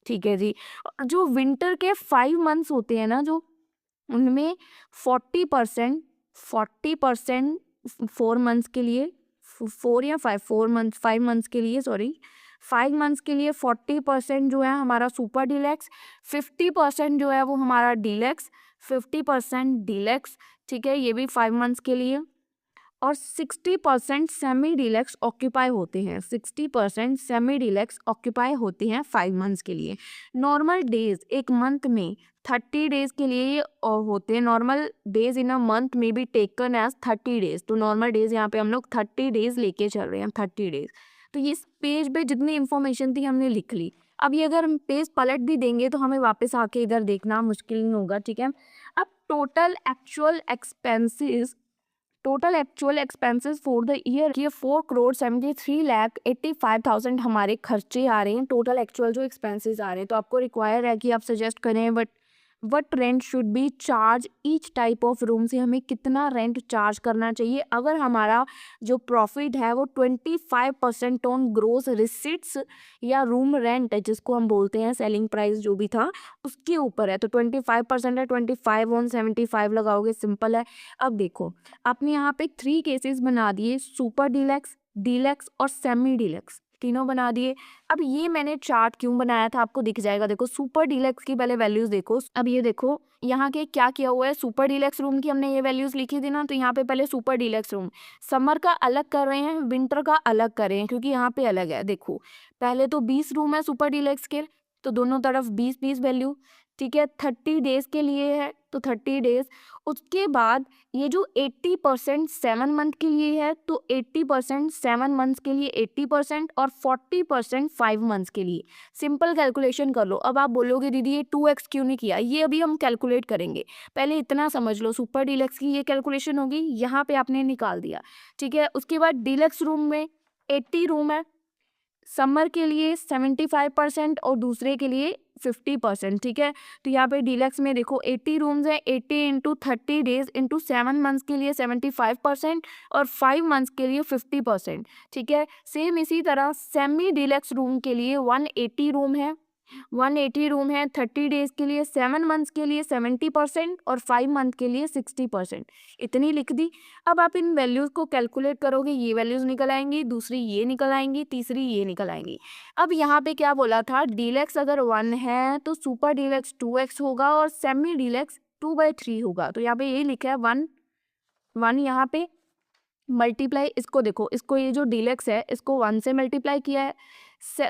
ठीक है जी। जो विंटर के 5 मंथ्स होते हैं ना, जो उनमें 40%, 40% 4 मंथ्स के लिए, 5 मंथ्स के लिए, सॉरी 5 मंथ्स के लिए 40% जो है हमारा सुपर डीलक्स, 50% जो है वो हमारा डीलक्स, 50% डीलक्स, ठीक है, ये भी 5 मंथ्स के लिए। और 60% सेमी डीलक्स ऑक्यूपाई होते हैं, 60% सेमी डीलक्स ऑक्यूपाई होते हैं 5 मंथ्स के लिए। नॉर्मल डेज एक मंथ में 30 डेज के लिए ये होते हैं। Normal days in a month में बी टेकन एज 30 डेज। तो नॉर्मल डेज यहाँ पे हम लोग 30 डेज लेके चल रहे हैं, 30 डेज। तो इस पेज पे जितनी इंफॉर्मेशन थी हमने लिख ली। अब ये अगर हम पेज पलट भी देंगे तो हमें वापस आके इधर देखना मुश्किल नहीं होगा, ठीक है। अब total actual expenses for the year ये 4,73,85,000 हमारे खर्चे आ रहे हैं। टोटल एक्चुअल जो एक्सपेंसेस आ रहे हैं, तो आपको रिक्वायर है कि आप सजेस्ट करें but what rent should be charge each type of room से हमें कितना रेंट चार्ज करना चाहिए अगर हमारा जो प्रॉफिट है वो 25% ऑन ग्रोस रिसिट्स या रूम रेंट है जिसको हम बोलते हैं सेलिंग प्राइस जो भी था उसके ऊपर है। तो 25% है, 25/75 लगाओगे, सिंपल है। अब देखो आपने यहाँ पे 3 केसेस बना दिए, सुपर डीलक्स, डीलक्स और सेमी डीलक्स, तीनों बना दिए। अब ये मैंने चार्ट क्यों बनाया था आपको दिख जाएगा। देखो सुपर डीलक्स की पहले वैल्यूज देखो। अब ये देखो यहाँ के क्या किया हुआ है, सुपर डीलक्स रूम की हमने ये वैल्यूज लिखी थी ना, तो यहाँ पे पहले सुपर डीलक्स रूम समर का अलग कर रहे हैं, विंटर का अलग कर रहे हैं क्योंकि यहाँ पे अलग है। देखो पहले तो 20 रूम है सुपर डीलक्स के, तो दोनों तरफ 20-20 वैल्यू, ठीक है। 30 डेज के लिए है तो 30 डेज। उसके बाद ये जो 80% 7 मंथ के लिए है तो 80% 7 मंथ्स के लिए 80% और 40% 5 मंथ्स के लिए। सिंपल कैलकुलेशन कर लो। अब आप बोलोगे दीदी ये 2x क्यों नहीं किया, ये अभी हम कैलकुलेट करेंगे, पहले इतना समझ लो। सुपर डीलक्स की ये कैलकुलेशन होगी, यहाँ पे आपने निकाल दिया, ठीक है। उसके बाद डीलक्स रूम में 80 रूम है, समर के लिए 75% और दूसरे के लिए 50%, ठीक है। तो यहाँ पे डीलक्स में देखो 80 रूम्स है, 80 इंटू 30 डेज इंटू 7 मंथ्स के लिए 75% और 5 मंथ्स के लिए 50%, ठीक है। सेम इसी तरह सेमी डीलक्स रूम के लिए 180 रूम है, 180 रूम है, 30 डेज के लिए, 7 मंथ्स के लिए 70% और 5 मंथ के लिए 60%, इतनी लिख दी। अब आप इन वैल्यूज़ को कैलकुलेट करोगे, ये वैल्यूज़ निकल आएंगी, दूसरी ये निकल आएंगी, तीसरी ये निकल आएंगी। अब यहाँ पे क्या बोला था, डीलक्स अगर 1 है तो सुपर डीलक्स 2x होगा और सेमी डीलक्स 2/3 होगा। तो यहाँ पे ये लिखा है 1 यहाँ पे मल्टीप्लाई, इसको देखो, इसको ये जो डीलक्स है इसको 1 से मल्टीप्लाई किया है,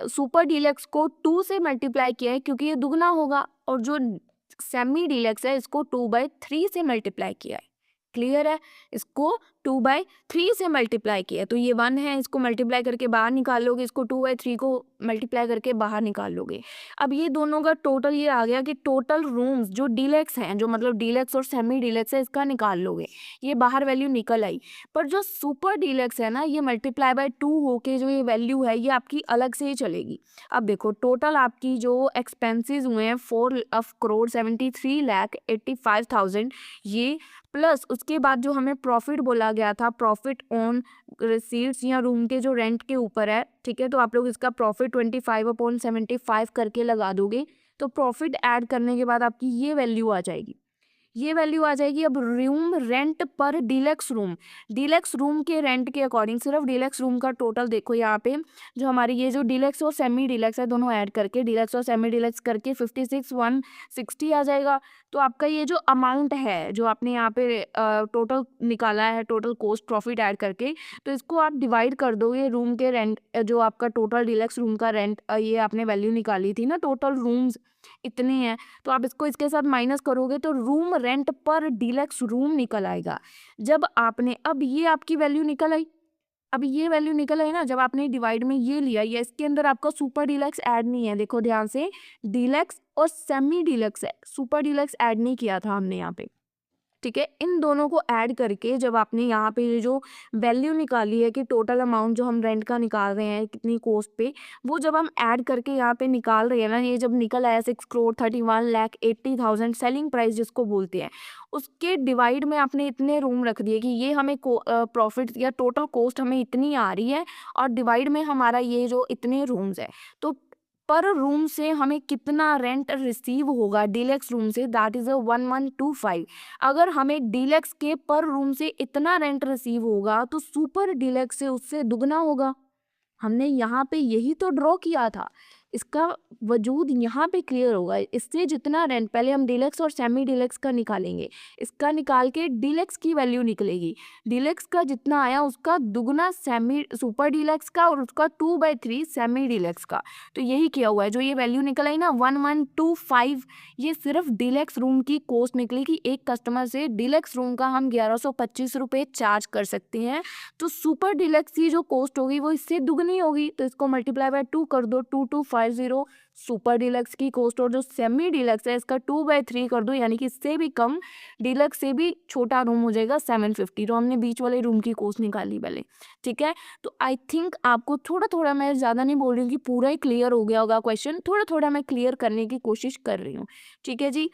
सुपर डीलक्स को 2 से मल्टीप्लाई किया है क्योंकि ये दुगना होगा, और जो सेमी डीलक्स है इसको 2/3 से मल्टीप्लाई किया है। क्लियर है, इसको 2/3 से मल्टीप्लाई किया है, तो ये 1 है, इसको मल्टीप्लाई करके बाहर निकाल लोगे, इसको 2/3 को मल्टीप्लाई करके बाहर निकाल लोगे। अब ये दोनों का टोटल ये आ गया कि टोटल रूम्स जो डीलक्स हैं, जो मतलब डीलक्स और सेमी डीलक्स है, इसका निकाल लोगे, ये बाहर वैल्यू निकल आई। पर जो सुपर डीलक्स है ना, ये मल्टीप्लाई बाय 2 होके जो ये वैल्यू है ये आपकी अलग से ही चलेगी। अब देखो टोटल आपकी जो एक्सपेंसेस हुए हैं 4,73,85,000, ये प्लस उसके बाद जो हमें प्रॉफिट बोला गया था, प्रॉफिट ऑन रिसीट्स या रूम के जो रेंट के ऊपर है, ठीक है। तो आप लोग इसका प्रॉफिट 25/75 करके लगा दोगे, तो प्रॉफिट ऐड करने के बाद आपकी ये वैल्यू आ जाएगी, ये वैल्यू आ जाएगी। अब रूम रेंट पर डीलक्स रूम के रेंट के अकॉर्डिंग सिर्फ डीलक्स रूम का टोटल देखो, यहाँ पे जो हमारी ये जो डीलक्स और सेमी डीलक्स है दोनों ऐड करके, डीलक्स और सेमी डीलक्स करके 56,160 आ जाएगा। तो आपका ये जो अमाउंट है जो आपने यहाँ पे टोटल निकाला है, टोटल कॉस्ट प्रॉफिट ऐड करके, तो इसको आप डिवाइड कर दोगे रूम के रेंट, जो आपका टोटल डीलक्स रूम का रेंट, ये आपने वैल्यू निकाली थी ना, टोटल रूम्स इतने हैं, तो आप इसको इसके साथ माइनस करोगे तो रूम रेंट पर डीलक्स रूम निकल आएगा। जब आपने, अब ये आपकी वैल्यू निकल आई, अब ये वैल्यू निकल आई ना, जब आपने डिवाइड में ये लिया, ये इसके अंदर आपका सुपर डीलक्स ऐड नहीं है, देखो ध्यान से, डीलक्स और सेमी डीलक्स है, सुपर डीलक्स ऐड नहीं किया था हमने यहाँ पे, ठीक है। इन दोनों को ऐड करके जब आपने यहाँ पे ये जो वैल्यू निकाली है कि टोटल अमाउंट जो हम रेंट का निकाल रहे हैं कितनी कॉस्ट पे, वो जब हम ऐड करके यहाँ पे निकाल रहे हैं ना, ये जब निकल आया 6,31,80,000 सेलिंग प्राइस जिसको बोलते हैं, उसके डिवाइड में आपने इतने रूम रख दिए कि ये हमें प्रॉफिट या टोटल कॉस्ट हमें इतनी आ रही है, और डिवाइड में हमारा ये जो इतने रूम्स है, तो पर रूम से हमें कितना रेंट रिसीव होगा डीलक्स रूम से, दैट इज 1125। अगर हमें डीलक्स के पर रूम से इतना रेंट रिसीव होगा तो सुपर डीलक्स से उससे दुगना होगा। हमने यहाँ पे यही तो ड्रॉ किया था, इसका वजूद यहाँ पे क्लियर होगा। इससे जितना रेंट, पहले हम डीलक्स और सेमी डीलक्स का निकालेंगे, इसका निकाल के डीलक्स की वैल्यू निकलेगी। डीलक्स का जितना आया उसका दुगना सेमी सुपर डीलक्स का और उसका 2/3 सेमी डीलक्स का। तो यही किया हुआ है, जो ये वैल्यू निकल आई ना 1125, ये सिर्फ डीलक्स रूम की कॉस्ट निकली कि एक कस्टमर से डीलक्स रूम का हम 1125 रुपये चार्ज कर सकते हैं। तो सुपर डीलक्स की जो कॉस्ट होगी वो इससे दुगनी होगी, तो इसको मल्टीप्लाई बाय 2 कर दो, 2250 सुपर डीलक्स की कॉस्ट। और जो सेमी डीलक्स है इसका 2/3 कर दो, यानी कि इससे भी कम, डीलक्स से भी छोटा रूम हो जाएगा 750। तो हमने बीच वाले रूम की कॉस्ट निकाली पहले, ठीक है। तो आई थिंक आपको थोड़ा थोड़ा, मैं ज़्यादा नहीं बोल रही हूँ कि पूरा ही क्लियर हो गया होगा क्वेश्चन, थोड़ा थोड़ा मैं क्लियर करने की कोशिश कर रही हूँ, ठीक है जी।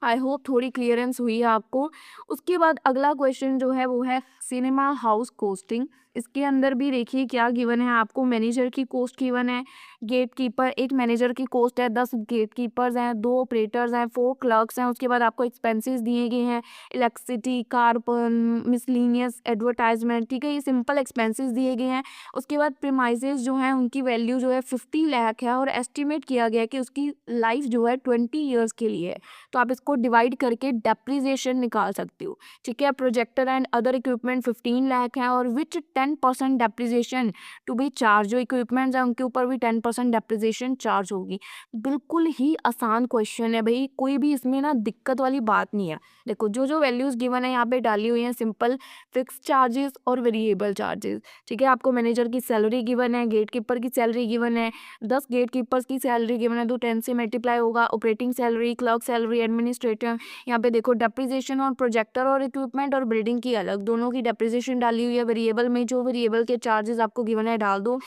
आई होप थोड़ी क्लियरेंस हुई है आपको। उसके बाद अगला क्वेश्चन जो है वो है सिनेमा हाउस कॉस्टिंग। इसके अंदर भी देखिए क्या गिवन है आपको, मैनेजर की कॉस्ट गिवन है, गेट कीपर, एक मैनेजर की कॉस्ट है, 10 गेट कीपर्स हैं, 2 ऑपरेटर्स हैं, 4 क्लर्क्स हैं। उसके बाद आपको एक्सपेंसेस दिए गए हैं, इलेक्ट्रिसिटी, कार्बन, मिसलिनियस, एडवर्टाइजमेंट, ठीक है, ये सिंपल एक्सपेंसेस दिए गए हैं। उसके बाद प्रीमाइसेस जो हैं उनकी वैल्यू जो है 50 लाख है और एस्टिमेट किया गया है कि उसकी लाइफ जो है 20 ईयर्स के लिए है। तो आप इसको डिवाइड करके डेप्रिसिएशन निकाल सकते हो, ठीक है। Projector and other equipment 15 lakh है और विच 10% डेप्रिसिएशन टू बी चार्ज, जो इक्विपमेंट्स हैं उनके ऊपर भी 10% डेप्रिसिएशन चार्ज होगी। बिल्कुल ही आसान क्वेश्चन है भाई, कोई भी इसमें ना दिक्कत वाली बात नहीं है। देखो जो जो वैल्यूज गिवन है यहाँ पे डाली हुई हैं, सिंपल फिक्स चार्जेस और वेरिएबल चार्जेस, ठीक है। आपको मैनेजर की सैलरी गिवन है, गेट कीपर की सैलरी गिवन है, 10 गेट कीपर्स की सैलरी गिवन है तो 10 से मल्टीप्लाई होगा। Operating salary, clerk salary, administrator, यहाँ पे देखो डेप्रिसिएशन और प्रोजेक्टर और इक्विपमेंट और बिल्डिंग की अलग, दोनों की डेप्रिसिएशन डाली हुई है। वेरिएबल में जो वेरिएबल के चार्जेस आपको गिवन है डाल दो,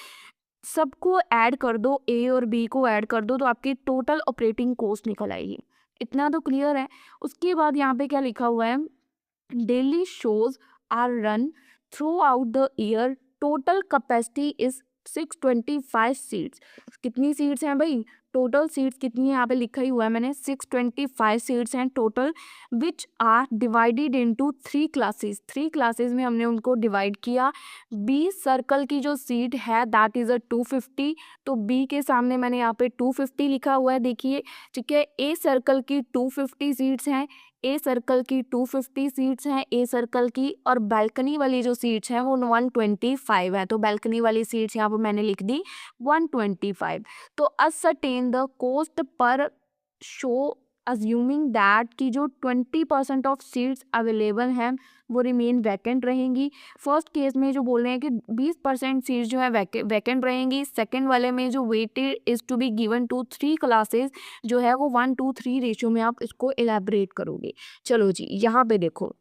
सबको ऐड कर दो, ए और बी को ऐड कर दो, तो आपकी टोटल ऑपरेटिंग कॉस्ट निकल आएगी। इतना तो क्लियर है। उसके बाद यहाँ पे क्या लिखा हुआ है, daily shows are run throughout the year, total capacity is 625 seats. कितनी सीट्स हैं भाई, टोटल सीट्स कितनी है यहाँ पे लिखा ही हुआ है मैंने, 625 सीट्स हैं total, which are divided into 3 classes. 3 classes में हमने उनको डिवाइड किया। बी सर्कल की जो सीट है दैट इज 250, तो बी के सामने मैंने यहाँ पे 250 लिखा हुआ है, देखिए, ठीक है। ए सर्कल की 250 सीट्स हैं, ए सर्कल की 250 सीट्स हैं ए सर्कल की, और बालकनी वाली जो सीट्स हैं वो 125 है, तो बालकनी वाली सीट्स यहाँ पर मैंने लिख दी 125। तो असरटेन द कोस्ट पर शो अज्यूमिंग दैट की जो 20% ऑफ सीट्स अवेलेबल हैं वो रिमेन वैकेंट रहेंगी। फर्स्ट केस में जो बोल रहे हैं कि 20% सीट्स जो है वैकेंट रहेंगी। सेकंड वाले में जो weighted is to be given to 3 classes जो है वो 1:3 रेशियो में आप इसको एलैबोरेट करोगे। चलो जी यहाँ पे देखो,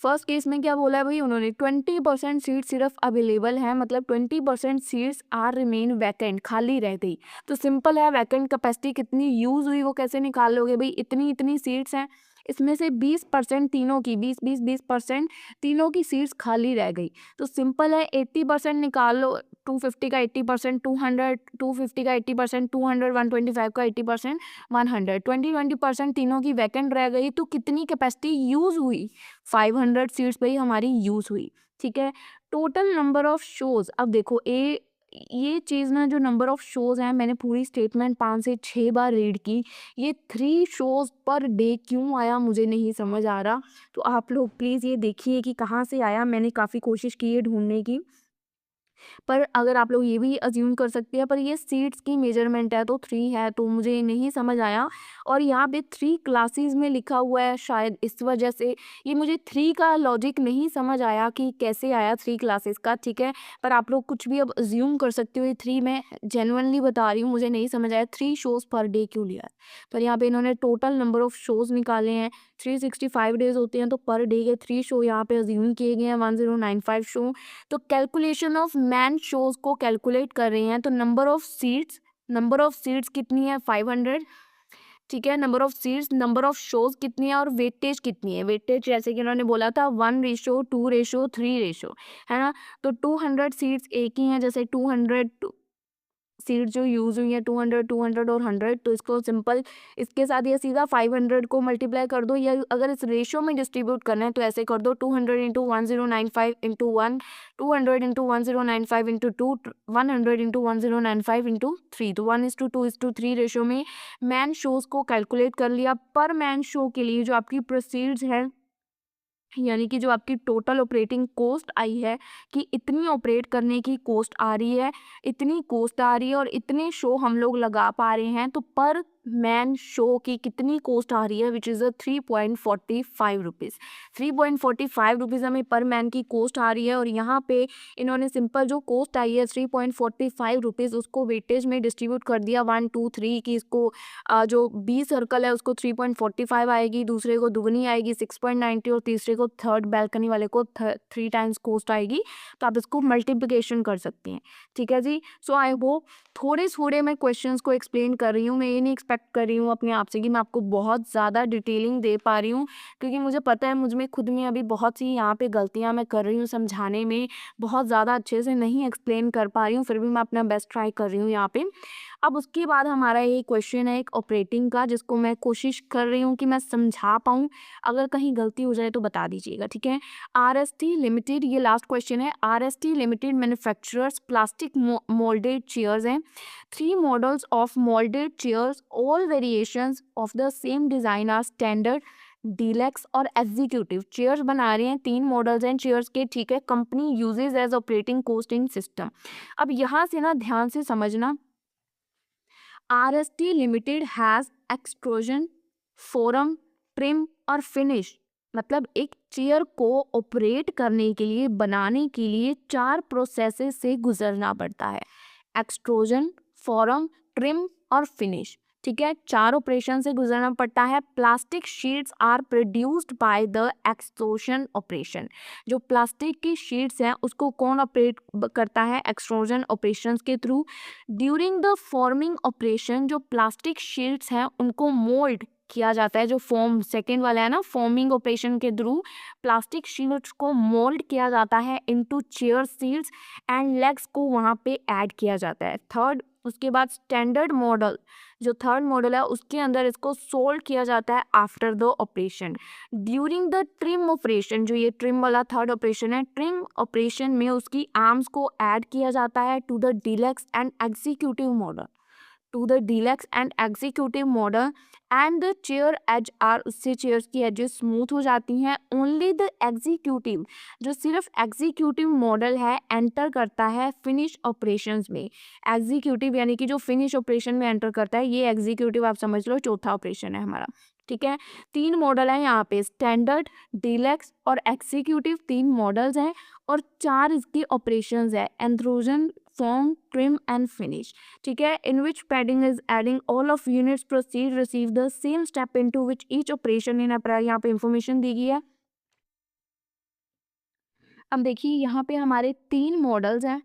फर्स्ट केस में क्या बोला है भाई उन्होंने, 20% सीट सिर्फ अवेलेबल है, मतलब 20% सीट्स आर रिमेन वैकेंट, खाली रह गई। तो सिंपल है, वैकेंट कैपेसिटी कितनी यूज हुई वो कैसे निकाल लोगे भाई, इतनी इतनी सीट्स हैं, इसमें से 20% तीनों की, 20% तीनों की सीट्स खाली रह गई। तो सिंपल है, 80% निकाल लो, 250 का 80%, 200, 250 का 80%, 200, 125 का 80%, 100, 20% तीनों की वैकेंट रह गई। तो कितनी कैपेसिटी यूज हुई, 500 सीट्स भाई हमारी यूज हुई, ठीक है। टोटल नंबर ऑफ शोज, अब देखो ये चीज़ ना, जो नंबर ऑफ शोज हैं, मैंने पूरी स्टेटमेंट 5 से 6 बार रीड की, ये 3 शोज पर डे क्यों आया मुझे नहीं समझ आ रहा। तो आप लोग प्लीज़ ये देखिए कि कहाँ से आया, मैंने काफ़ी कोशिश की है ढूंढने की, पर अगर आप लोग ये भी अज्यूम कर सकते हैं, पर ये सीट्स की मेजरमेंट है तो 3 है, तो मुझे नहीं समझ आया। और यहाँ पे 3 क्लासेस में लिखा हुआ है, शायद इस वजह से ये मुझे 3 का लॉजिक नहीं समझ आया कि कैसे आया 3 क्लासेस का, ठीक है। पर आप लोग कुछ भी अब अज्यूम कर सकते हो, ये 3 मैं जेन्युइनली बता रही हूँ, मुझे नहीं समझ आया 3 शोज़ पर डे क्यों लिया है। पर यहाँ पे इन्होंने टोटल नंबर ऑफ शोज़ निकाले हैं, 365 डेज होते हैं, तो पर डे के 3 शो यहाँ पे अज्यूम किए गए हैं, 1095 शो। तो कैलकुलेशन ऑफ मैन शोज को कैलकुलेट कर रहे हैं, तो नंबर ऑफ सीट्स कितनी है, 500, ठीक है। Number of seats, number of shows कितनी है और वेटेज कितनी है, वेटेज जैसे कि उन्होंने बोला था 1:2:3 रेशो, है ना। तो 200 सीट्स एक ही हैं, जैसे 200 सीड जो यूज़ हुई है 200, 200 और 100, तो इसको सिंपल इसके साथ ये सीधा 500 को मल्टीप्लाई कर दो, या अगर इस रेशियो में डिस्ट्रीब्यूट करना है तो ऐसे कर दो 200 into 1095 into 1, 200 into 1095 into 2, 100 into 1095 into 3, तो 1:2:3 रेशियो में मैन शोज़ को कैलकुलेट कर लिया। पर मैन शो के लिए जो आपकी प्रोसीड्स है, यानी कि जो आपकी टोटल ऑपरेटिंग कॉस्ट आई है कि इतनी ऑपरेट करने की कॉस्ट आ रही है, इतनी कॉस्ट आ रही है और इतने शो हम लोग लगा पा रहे हैं, तो पर मैन शो की कितनी कॉस्ट आ रही है, विच इज़ 3.45 रुपीज़। 3.45 रुपीज़ हमें पर मैन की कॉस्ट आ रही है, और यहाँ पे इन्होंने सिंपल जो कॉस्ट आई है 3.45 रुपीज़ उसको वेटेज में डिस्ट्रीब्यूट कर दिया 1 2 3 की इसको जो बी सर्कल है उसको 3.45 आएगी, दूसरे को दुगनी आएगी 6.90 और तीसरे को थर्ड बैल्कनी वाले को 3 टाइम्स कॉस्ट आएगी। तो आप इसको मल्टीप्लिकेशन कर सकती हैं। ठीक है जी। सो आई होप थोड़े थोड़े मैं क्वेश्चंस को एक्सप्लेन कर रही हूँ। मैं ये नहीं एक्सपेक्ट कर रही हूँ अपने आप से कि मैं आपको बहुत ज़्यादा डिटेलिंग दे पा रही हूँ, क्योंकि मुझे पता है मुझ में खुद में अभी बहुत सी यहाँ पे गलतियाँ मैं कर रही हूँ, समझाने में बहुत ज़्यादा अच्छे से नहीं एक्सप्लेन कर पा रही हूँ, फिर भी मैं अपना बेस्ट ट्राई कर रही हूँ यहाँ पे। अब उसके बाद हमारा ये क्वेश्चन है एक ऑपरेटिंग का, जिसको मैं कोशिश कर रही हूँ कि मैं समझा पाऊँ। अगर कहीं गलती हो जाए तो बता दीजिएगा, ठीक है। आरएसटी लिमिटेड, ये लास्ट क्वेश्चन है। RST limited manufacturers plastic moulded chairs हैं। 3 models of moulded chairs, all variations of the same design are standard, deluxe और एग्जीक्यूटिव। चेयर्स बना रहे हैं, 3 मॉडल्स हैं चेयर्स के, ठीक है। Company uses as operating costing system. अब यहाँ से ना ध्यान से समझना, RST limited has extrusion, form, trim और फिनिश। मतलब एक चेयर को ऑपरेट करने के लिए, बनाने के लिए 4 प्रोसेसेस से गुजरना पड़ता है। एक्सट्रूजन, फोरम, ट्रिम और फिनिश, ठीक है। 4 ऑपरेशन से गुजरना पड़ता है। Plastic sheets are produced by the extrusion operation. जो प्लास्टिक की शीट्स हैं उसको कौन ऑपरेट करता है? एक्सट्रूजन ऑपरेशंस के through. During the forming operation जो प्लास्टिक शीट्स हैं उनको मोल्ड किया जाता है। जो फॉर्म सेकेंड वाला है ना, फॉर्मिंग ऑपरेशन के थ्रू प्लास्टिक शीट्स को मोल्ड किया जाता है into chair seats and legs को वहाँ पे ऐड किया जाता है। थर्ड, उसके बाद स्टैंडर्ड मॉडल, जो थर्ड मॉडल है उसके अंदर इसको सोल्ड किया जाता है after the operation. During the trim operation, जो ये ट्रिम वाला थर्ड ऑपरेशन है, ट्रिम ऑपरेशन में उसकी आर्म्स को ऐड किया जाता है to the deluxe and executive model, to the deluxe and executive model and the chair edge are, उससे चेयर्स की एजेस स्मूथ हो जाती हैं। ओनली द एग्जीक्यूटिव, जो सिर्फ एग्जीक्यूटिव मॉडल है, एंटर करता है फिनिश ऑपरेशंस में। एग्जीक्यूटिव यानी कि जो फिनिश ऑपरेशन में एंटर करता है, ये एग्जीक्यूटिव आप समझ लो चौथा ऑपरेशन है हमारा, ठीक है। 3 मॉडल है यहाँ पे, स्टैंडर्ड, डीलक्स और एग्जीक्यूटिव, 3 मॉडल्स हैं और 4 इसकी ऑपरेशंस है, एंथ्रोजन, फॉर्म, ट्रिम एंड फिनिश, ठीक है। In which padding is adding all of units proceed receive the same step into which each operation in apply, यहाँ पे इंफॉर्मेशन दी गई है। अब देखिए यहाँ पे हमारे 3 मॉडल्स हैं,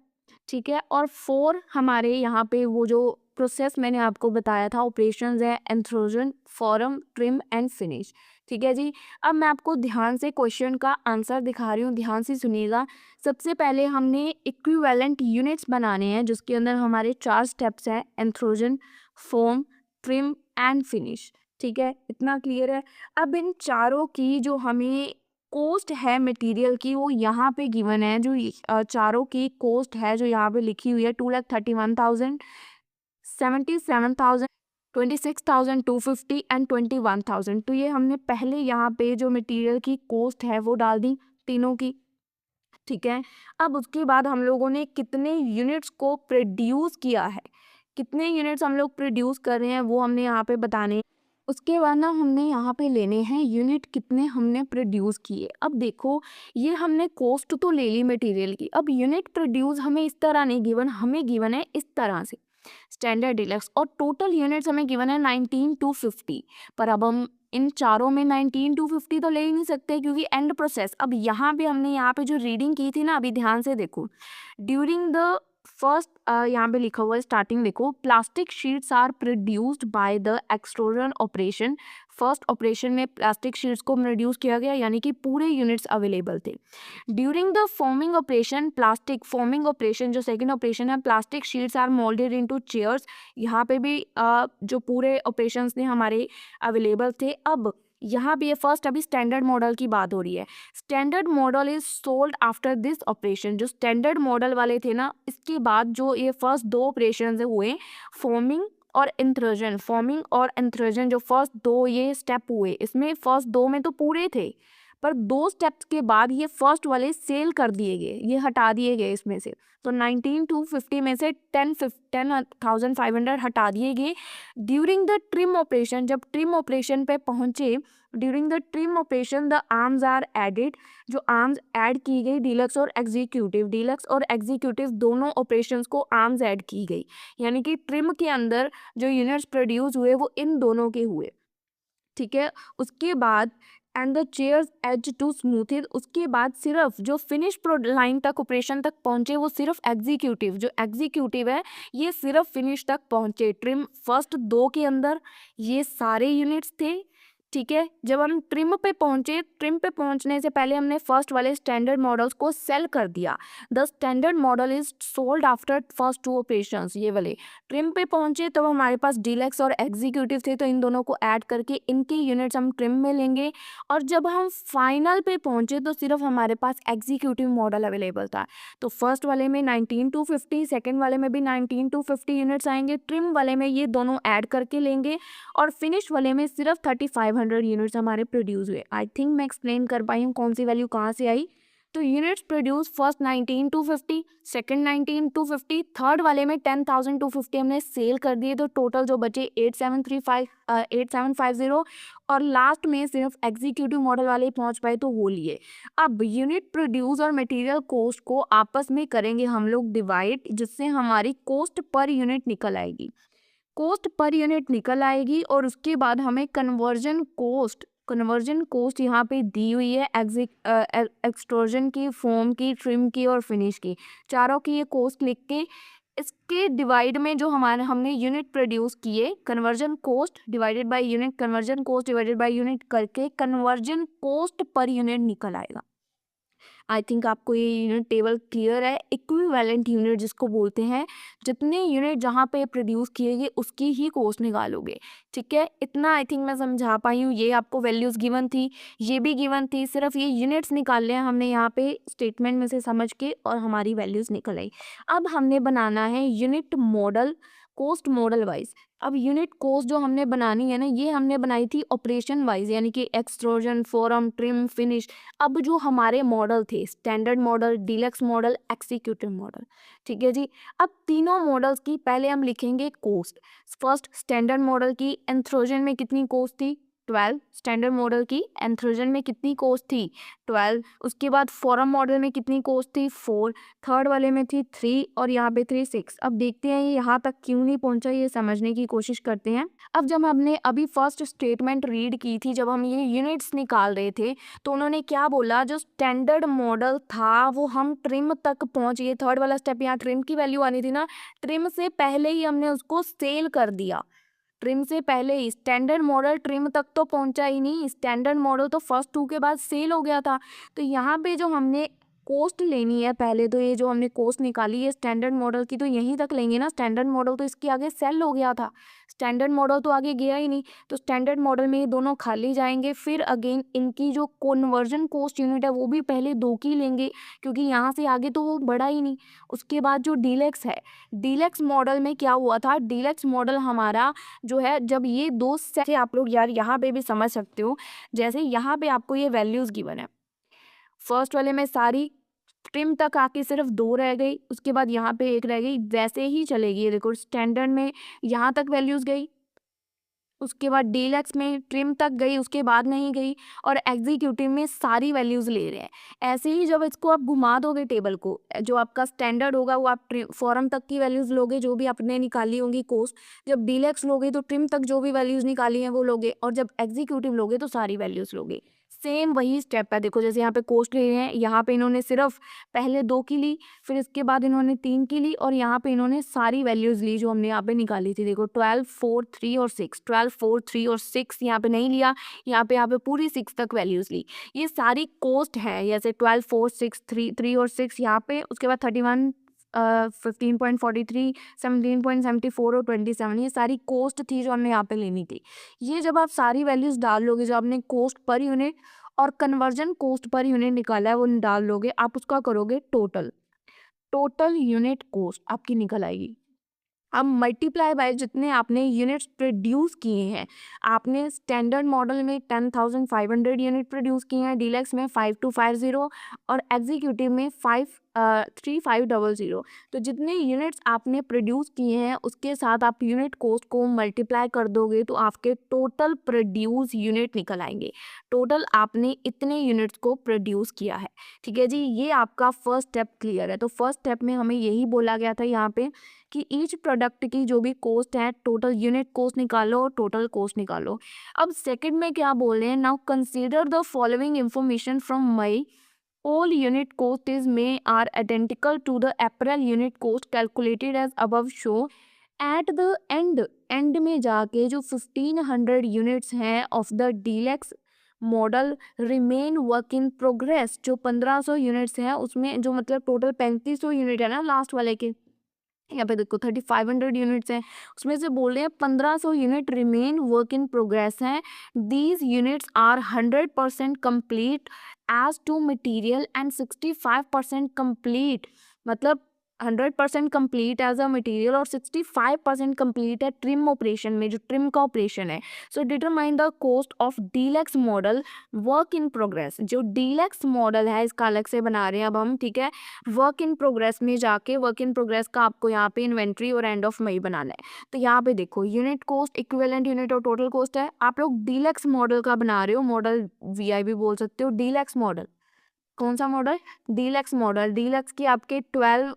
ठीक है, और 4 हमारे यहाँ पे वो जो प्रोसेस मैंने आपको बताया था ऑपरेशंस है, एंथ्रोजन, फॉरम, ट्रिम एंड फिनिश, ठीक है जी। अब मैं आपको ध्यान से क्वेश्चन का आंसर दिखा रही हूँ, ध्यान से सुनिएगा। सबसे पहले हमने इक्विवेलेंट यूनिट्स बनाने हैं जिसके अंदर हमारे 4 स्टेप्स हैं, एंथ्रोजन, फॉर्म, ट्रिम एंड फिनिश, ठीक है, इतना क्लियर है। अब इन चारों की जो हमें कॉस्ट है मटेरियल की वो यहाँ पे गिवन है, जो चारों की कॉस्ट है जो यहाँ पे लिखी हुई है 2,31,000, 77,000, 26,250 एंड 21,000। तो ये हमने पहले यहाँ पे जो मटेरियल की कॉस्ट है वो डाल दी तीनों की, ठीक है। अब उसके बाद हम लोगों ने कितने यूनिट्स को प्रोड्यूस किया है, कितने यूनिट्स हम लोग प्रोड्यूस कर रहे हैं वो हमने यहाँ पे बताने हैं। उसके बाद ना हमने यहाँ पे लेने हैं यूनिट कितने हमने प्रोड्यूस किए। अब देखो ये हमने कॉस्ट तो ले ली मटेरियल की, अब यूनिट प्रोड्यूस हमें इस तरह नहीं गिवन, हमें गिवन है इस तरह से, स्टैंडर्ड, डिलक्स, और टोटल यूनिट्स हमें गिवन है 19,250। पर अब हम इन चारों में 19,250 तो ले ही नहीं सकते क्योंकि एंड प्रोसेस। अब यहाँ पे हमने यहाँ पे जो रीडिंग की थी ना, अभी ध्यान से देखो, ड्यूरिंग द फर्स्ट यहाँ पे लिखा हुआ है, स्टार्टिंग देखो, plastic sheets are produced by the extrusion operation. First operation में प्लास्टिक शीट्स को प्रोड्यूस किया गया, यानी कि पूरे यूनिट्स अवेलेबल थे। During the forming operation, plastic forming operation जो सेकंड ऑपरेशन है, plastic sheets are moulded into chairs. यहाँ पे भी जो पूरे ऑपरेशंस थे हमारे अवेलेबल थे। अब यहाँ भी फर्स्ट अभी स्टैंडर्ड मॉडल की बात हो रही है। Standard model is sold after this operation. जो स्टैंडर्ड मॉडल वाले थे ना, इसके बाद जो ये फर्स्ट दो ऑपरेशन हुए, फॉर्मिंग और इंथ्रोजन, फॉर्मिंग और इंथ्रोजन, जो फर्स्ट दो ये स्टेप हुए, इसमें फर्स्ट दो में तो पूरे थे, पर दो स्टेप्स के बाद ये फर्स्ट वाले सेल कर दिए गए, ये हटा दिए गए इसमें से। तो 19250 में से 10,500 हटा दिए गए। ड्यूरिंग द ट्रिम ऑपरेशन, जब ट्रिम ऑपरेशन पे पहुंचे, during the trim operation the arms are added. जो आर्म्स ऐड की गई, डीलक्स और एग्जीक्यूटिव, डीलक्स और एग्जीक्यूटिव दोनों ऑपरेशंस को आर्म्स ऐड की गई, यानी कि ट्रिम के अंदर जो यूनिट्स प्रोड्यूस हुए वो इन दोनों के हुए। ठीक है, उसके बाद and the chairs edge to smooth. उसके बाद सिर्फ जो फिनिश लाइन तक ऑपरेशन तक पहुंचे वो सिर्फ एग्जीक्यूटिव, जो एग्जीक्यूटिव है ये सिर्फ फिनिश तक पहुंचे। ट्रिम फर्स्ट दो के अंदर ये सारे यूनिट्स थे। ठीक है, जब हम ट्रिम पे पहुंचे, ट्रिम पे पहुंचने से पहले हमने फर्स्ट वाले स्टैंडर्ड मॉडल्स को सेल कर दिया। The standard model is sold after first two operations. ये वाले ट्रिम पे पहुंचे तब हमारे पास डीलक्स और एग्जीक्यूटिव थे, तो इन दोनों को ऐड करके इनके यूनिट्स हम ट्रिम में लेंगे। और जब हम फाइनल पे पहुंचे तो सिर्फ हमारे पास एग्जीक्यूटिव मॉडल अवेलेबल था। तो फर्स्ट वाले में 19250, सेकेंड वाले में भी 19250 यूनिट्स आएंगे, ट्रिम वाले में ये दोनों ऐड करके लेंगे, और फिनिश वाले में सिर्फ 3500 यूनिट्स हमारे प्रोड्यूस हुए। आई थिंक मैं एक्सप्लेन कर पाई हूँ कौन सी वैल्यू कहाँ से आई। तो units produce first 19250, second 19250, third वाले में 10,250 हमने सेल कर दिए, तो टोटल जो बचे 8750, और लास्ट में सिर्फ एग्जीक्यूटिव मॉडल वाले पहुंच पाए तो वो लिए। अब यूनिट प्रोड्यूस और मटेरियल कॉस्ट को आपस में करेंगे हम लोग डिवाइड, जिससे हमारी कॉस्ट पर यूनिट निकल आएगी। कॉस्ट पर यूनिट निकल आएगी, और उसके बाद हमें कन्वर्जन कॉस्ट यहाँ पे दी हुई है, एक्सट्रूजन की, फोम की, ट्रिम की और फिनिश की, चारों की ये कॉस्ट लिख के इसके डिवाइड में जो हमारे हमने यूनिट प्रोड्यूस किए, conversion cost divided by unit, conversion cost divided by unit करके कन्वर्जन कॉस्ट पर यूनिट निकल आएगा। आई थिंक आपको ये यूनिट टेबल क्लियर है। इक्विवेलेंट यूनिट जिसको बोलते हैं, जितने यूनिट जहाँ पे प्रोड्यूस किए गए उसकी ही कॉस्ट निकालोगे। ठीक है, इतना आई थिंक मैं समझा पाई हूँ। ये आपको वैल्यूज गिवन थी, ये भी गिवन थी, सिर्फ ये यूनिट्स निकाल लिया हमने यहाँ पे स्टेटमेंट में से समझ के, और हमारी वैल्यूज निकल आई। अब हमने बनाना है unit model cost model wise. अब यूनिट कॉस्ट जो हमने बनानी है ना, ये हमने बनाई थी ऑपरेशन वाइज, यानी कि एक्सट्रूजन, फोरम, ट्रिम, फिनिश। अब जो हमारे मॉडल थे, standard model, deluxe model, executive model, ठीक है जी। अब तीनों मॉडल्स की पहले हम लिखेंगे कॉस्ट। फर्स्ट स्टैंडर्ड मॉडल की एंथ्रोजन में कितनी कॉस्ट थी, 12। स्टैंडर्ड मॉडल की एंथ्रोजन में कितनी कॉस्ट थी, 12। उसके बाद फोरम मॉडल में कितनी कॉस्ट थी, 4। थर्ड वाले में थी 3, और यहाँ पे 3, 6। अब देखते हैं ये यहाँ तक क्यों नहीं पहुंचा, ये समझने की कोशिश करते हैं। अब जब हमने अभी फर्स्ट स्टेटमेंट रीड की थी, जब हम ये यूनिट्स निकाल रहे थे, तो उन्होंने क्या बोला, जो स्टैंडर्ड मॉडल था वो हम ट्रिम तक पहुंच गए। थर्ड वाला स्टेप, यहाँ ट्रिम की वैल्यू आनी थी ना, ट्रिम से पहले ही हमने उसको सेल कर दिया। ट्रिम से पहले ही स्टैंडर्ड मॉडल ट्रिम तक तो पहुंचा ही नहीं, स्टैंडर्ड मॉडल तो फर्स्ट 2 के बाद सेल हो गया था। तो यहाँ पे जो हमने कॉस्ट लेनी है पहले, तो ये जो हमने कॉस्ट निकाली है स्टैंडर्ड मॉडल की, तो यहीं तक लेंगे ना। स्टैंडर्ड मॉडल तो इसके आगे सेल हो गया था, स्टैंडर्ड मॉडल तो आगे गया ही नहीं, तो स्टैंडर्ड मॉडल में ये दोनों खाली जाएंगे। फिर अगेन इनकी जो कन्वर्जन कॉस्ट यूनिट है वो भी पहले 2 की लेंगे, क्योंकि यहाँ से आगे तो वो बढ़ा ही नहीं। उसके बाद जो डीलक्स है, डीलक्स मॉडल में क्या हुआ था, डीलक्स मॉडल हमारा जो है, जब ये दो से आप लोग यार यहाँ पे भी समझ सकते हो, जैसे यहाँ पे आपको ये वैल्यूज गिवन है, फर्स्ट वाले में सारी ट्रिम तक आके सिर्फ 2 रह गई, उसके बाद यहाँ पे 1 रह गई, वैसे ही चलेगी। ये देखो स्टैंडर्ड में यहाँ तक वैल्यूज गई, उसके बाद डीलक्स में ट्रिम तक गई, उसके बाद नहीं गई, और एग्जीक्यूटिव में सारी वैल्यूज़ ले रहे हैं। ऐसे ही जब इसको आप घुमा दोगे टेबल को, जो आपका स्टैंडर्ड होगा वो आप फॉरम तक की वैल्यूज़ लोगे जो भी आपने निकाली होंगी कोस्ट, जब डीलक्स लोगे तो ट्रिम तक जो भी वैल्यूज़ निकाली हैं वो लोगे, और जब एग्जीक्यूटिव लोगे तो सारी वैल्यूज़ लोगे। सेम वही स्टेप है। देखो जैसे यहाँ पे कोस्ट ले रहे हैं, यहाँ पे इन्होंने सिर्फ पहले 2 की ली, फिर इसके बाद इन्होंने 3 की ली, और यहाँ पे इन्होंने सारी वैल्यूज़ ली जो हमने यहाँ पे निकाली थी। देखो 12, 4, 3 और 6, 12, 4, 3 और 6 यहाँ पे नहीं लिया, यहाँ पे पूरी 6 तक वैल्यूज़ ली। ये सारी कोस्ट है, जैसे 12, 4, 6, 3 और 6 यहाँ पे, उसके बाद 31, 15.43, 17.74 और 27, ये सारी कोस्ट थी जो हमने यहाँ पे लेनी थी। ये जब आप सारी वैल्यूज़ डाल लोगे, जो आपने कोस्ट पर यूनिट और कन्वर्जन कोस्ट पर यूनिट निकाला है वो डाल लोगे, आप उसका करोगे टोटल, टोटल यूनिट कोस्ट आपकी निकल आएगी। अब मल्टीप्लाई बाय जितने आपने यूनिट्स प्रोड्यूस किए हैं, आपने स्टैंडर्ड मॉडल में 10,500 यूनिट प्रोड्यूस किए हैं, डीलक्स में 5250 और एग्जीक्यूटिव में 3500। तो जितने यूनिट्स आपने प्रोड्यूस किए हैं उसके साथ आप यूनिट कोस्ट को मल्टीप्लाई कर दोगे तो आपके टोटल प्रोड्यूस यूनिट निकल आएंगे। टोटल आपने इतने यूनिट्स को प्रोड्यूस किया है। ठीक है जी, ये आपका फर्स्ट स्टेप क्लियर है। तो फर्स्ट स्टेप में हमें यही बोला गया था यहाँ पे कि ईच प्रोडक्ट की जो भी कॉस्ट है, टोटल यूनिट कॉस्ट निकालो और टोटल कॉस्ट निकालो। अब सेकंड में क्या बोल रहे हैं, now consider the following information from May, all unit cost is may are identical to the April unit cost calculated as above show at the end में जाके जो 1500 यूनिट्स हैं of the deluxe model remain work in progress, जो 1500 units हैं उसमें जो मतलब total 3500 unit है ना लास्ट वाले के, यहाँ पे देखो 3500 यूनिट्स हैं, उसमें से बोल रहे हैं 1500 unit remain work in progress हैं। These units are 100% complete as to material and 65% complete, मतलब 100% कंप्लीट एज अ मटेरियल और 65% कंप्लीट है ट्रिम ऑपरेशन में, जो ट्रिम का ऑपरेशन है। So determine the cost of deluxe model work in progress, जो deluxe model है इसका अलग से बना रहे हैं अब हम। ठीक है, वर्क इन प्रोग्रेस में जाके वर्क इन प्रोग्रेस का आपको यहाँ पे इन्वेंट्री और एंड ऑफ मई बनाना है। तो यहाँ पे देखो यूनिट कॉस्ट, इक्विवेलेंट यूनिट और टोटल कॉस्ट है। आप लोग डीलक्स मॉडल का बना रहे हो, मॉडल वीआई भी बोल सकते हो। डीलक्स मॉडल कौन सा मॉडल, डीलक्स मॉडल। डीलक्स की आपके 12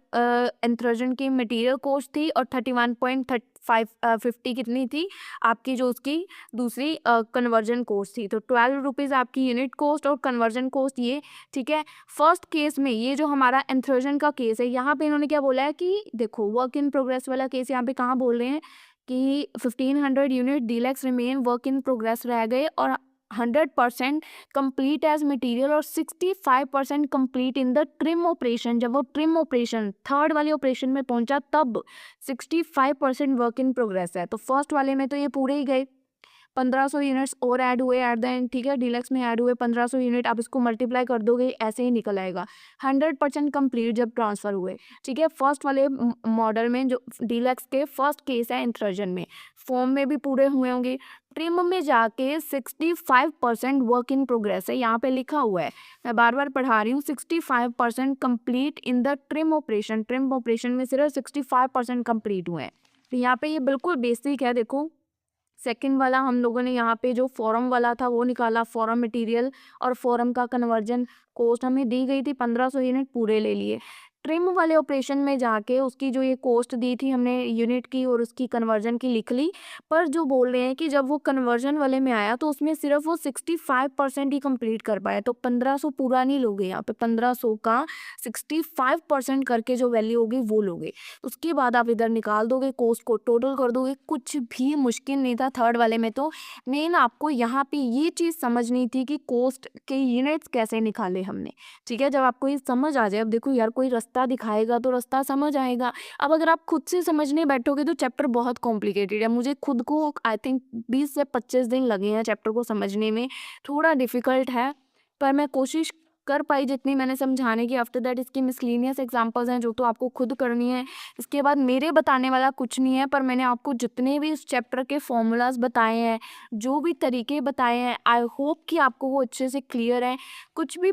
इंथ्रोजन की मटेरियल कॉस्ट थी और 31.50 कितनी थी आपकी जो उसकी दूसरी कन्वर्जन कॉस्ट थी। तो 12 रुपीज़ आपकी यूनिट कॉस्ट और कन्वर्जन कॉस्ट ये। ठीक है, फर्स्ट केस में ये जो हमारा इंथ्रोजन का केस है, यहाँ पे इन्होंने क्या बोला है कि देखो वर्क इन प्रोग्रेस वाला केस यहाँ पे कहाँ बोल रहे हैं कि 1500 unit deluxe remain work in progress रह गए और 100% कंप्लीट एज मटेरियल और 65% complete in the trim operation. जब वो ट्रिम ऑपरेशन थर्ड वाले ऑपरेशन में पहुंचा तब 65% वर्क इन प्रोग्रेस है। तो फर्स्ट वाले में तो ये पूरे ही गए, 1500 यूनिट्स और ऐड हुए एट द एंड। ठीक है, डीलक्स में ऐड हुए 1500 यूनिट, आप इसको मल्टीप्लाई कर दोगे ऐसे ही निकल आएगा 100% कंप्लीट जब ट्रांसफ़र हुए। ठीक है, फर्स्ट वाले मॉडल में जो डीलक्स के फर्स्ट केस है इंथ्रोजन में, फॉर्म में भी पूरे हुए होंगे। ट्रिम में जाके 65% वर्क इन प्रोग्रेस है, यहाँ पे लिखा हुआ है, मैं बार बार पढ़ा रही हूँ, 65% complete in the trim operation. Trim operation में सिर्फ 65% कंप्लीट हुए हैं। तो यहाँ पे ये बिल्कुल बेसिक है। देखो सेकंड वाला हम लोगों ने यहाँ पे जो फॉरम वाला था वो निकाला, फॉरम मटेरियल और फॉरम का कन्वर्जन कॉस्ट हमें दी गई थी 1500 यूनिट पूरे ले लिए। ट्रिम वाले ऑपरेशन में जाके उसकी जो ये कॉस्ट दी थी हमने यूनिट की और उसकी कन्वर्जन की लिख ली, पर जो बोल रहे हैं कि जब वो कन्वर्जन वाले में आया तो उसमें सिर्फ वो 65% ही कंप्लीट कर पाया। तो 1500 पूरा नहीं लोगे, यहाँ पे 1500 का 65% करके जो वैल्यू होगी वो लोगे। उसके बाद आप इधर निकाल दोगे, कॉस्ट को टोटल कर दोगे। कुछ भी मुश्किल नहीं था थर्ड वाले में। तो मेन आपको यहाँ पे ये चीज़ समझनी थी कि कॉस्ट के यूनिट्स कैसे निकाले हमने। ठीक है, जब आपको ये समझ आ जाए, अब देखो यार कोई रास्ता दिखाएगा तो रास्ता समझ आएगा। अब अगर आप खुद से समझने बैठोगे तो चैप्टर बहुत कॉम्प्लिकेटेड है। मुझे खुद को आई थिंक 20 से 25 दिन लगे हैं चैप्टर को समझने में, थोड़ा डिफ़िकल्ट है पर मैं कोशिश कर पाई जितनी मैंने समझाने की। आफ्टर दैट इसकी मिसलेनियस एग्जांपल्स हैं जो तो आपको खुद करनी है। इसके बाद मेरे बताने वाला कुछ नहीं है, पर मैंने आपको जितने भी इस चैप्टर के फॉर्मूलाज बताए हैं, जो भी तरीके बताए हैं, आई होप कि आपको वो अच्छे से क्लियर है। कुछ भी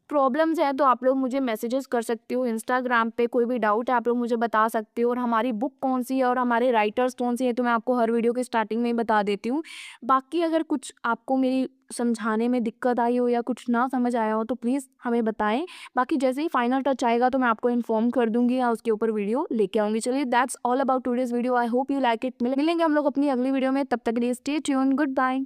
प्रॉब्लम्स हैं तो आप लोग मुझे मैसेजेस कर सकते हो इंस्टाग्राम पे, कोई भी डाउट है आप लोग मुझे बता सकते हो। और हमारी बुक कौन सी है और हमारे राइटर्स कौन सी है तो मैं आपको हर वीडियो के स्टार्टिंग में ही बता देती हूँ। बाकी अगर कुछ आपको मेरी समझाने में दिक्कत आई हो या कुछ ना समझ आया हो तो प्लीज़ हमें बताएं। बाकी जैसे ही फाइनल टच आएगा तो मैं आपको इन्फॉर्म कर दूंगी या उसके ऊपर वीडियो लेके आऊंगी। चलिए that's all about today's video, I hope you like it. मिलेंगे हम लोग अपनी अगली वीडियो में, तब तक के लिए स्टे ट्यून, गुड बाय।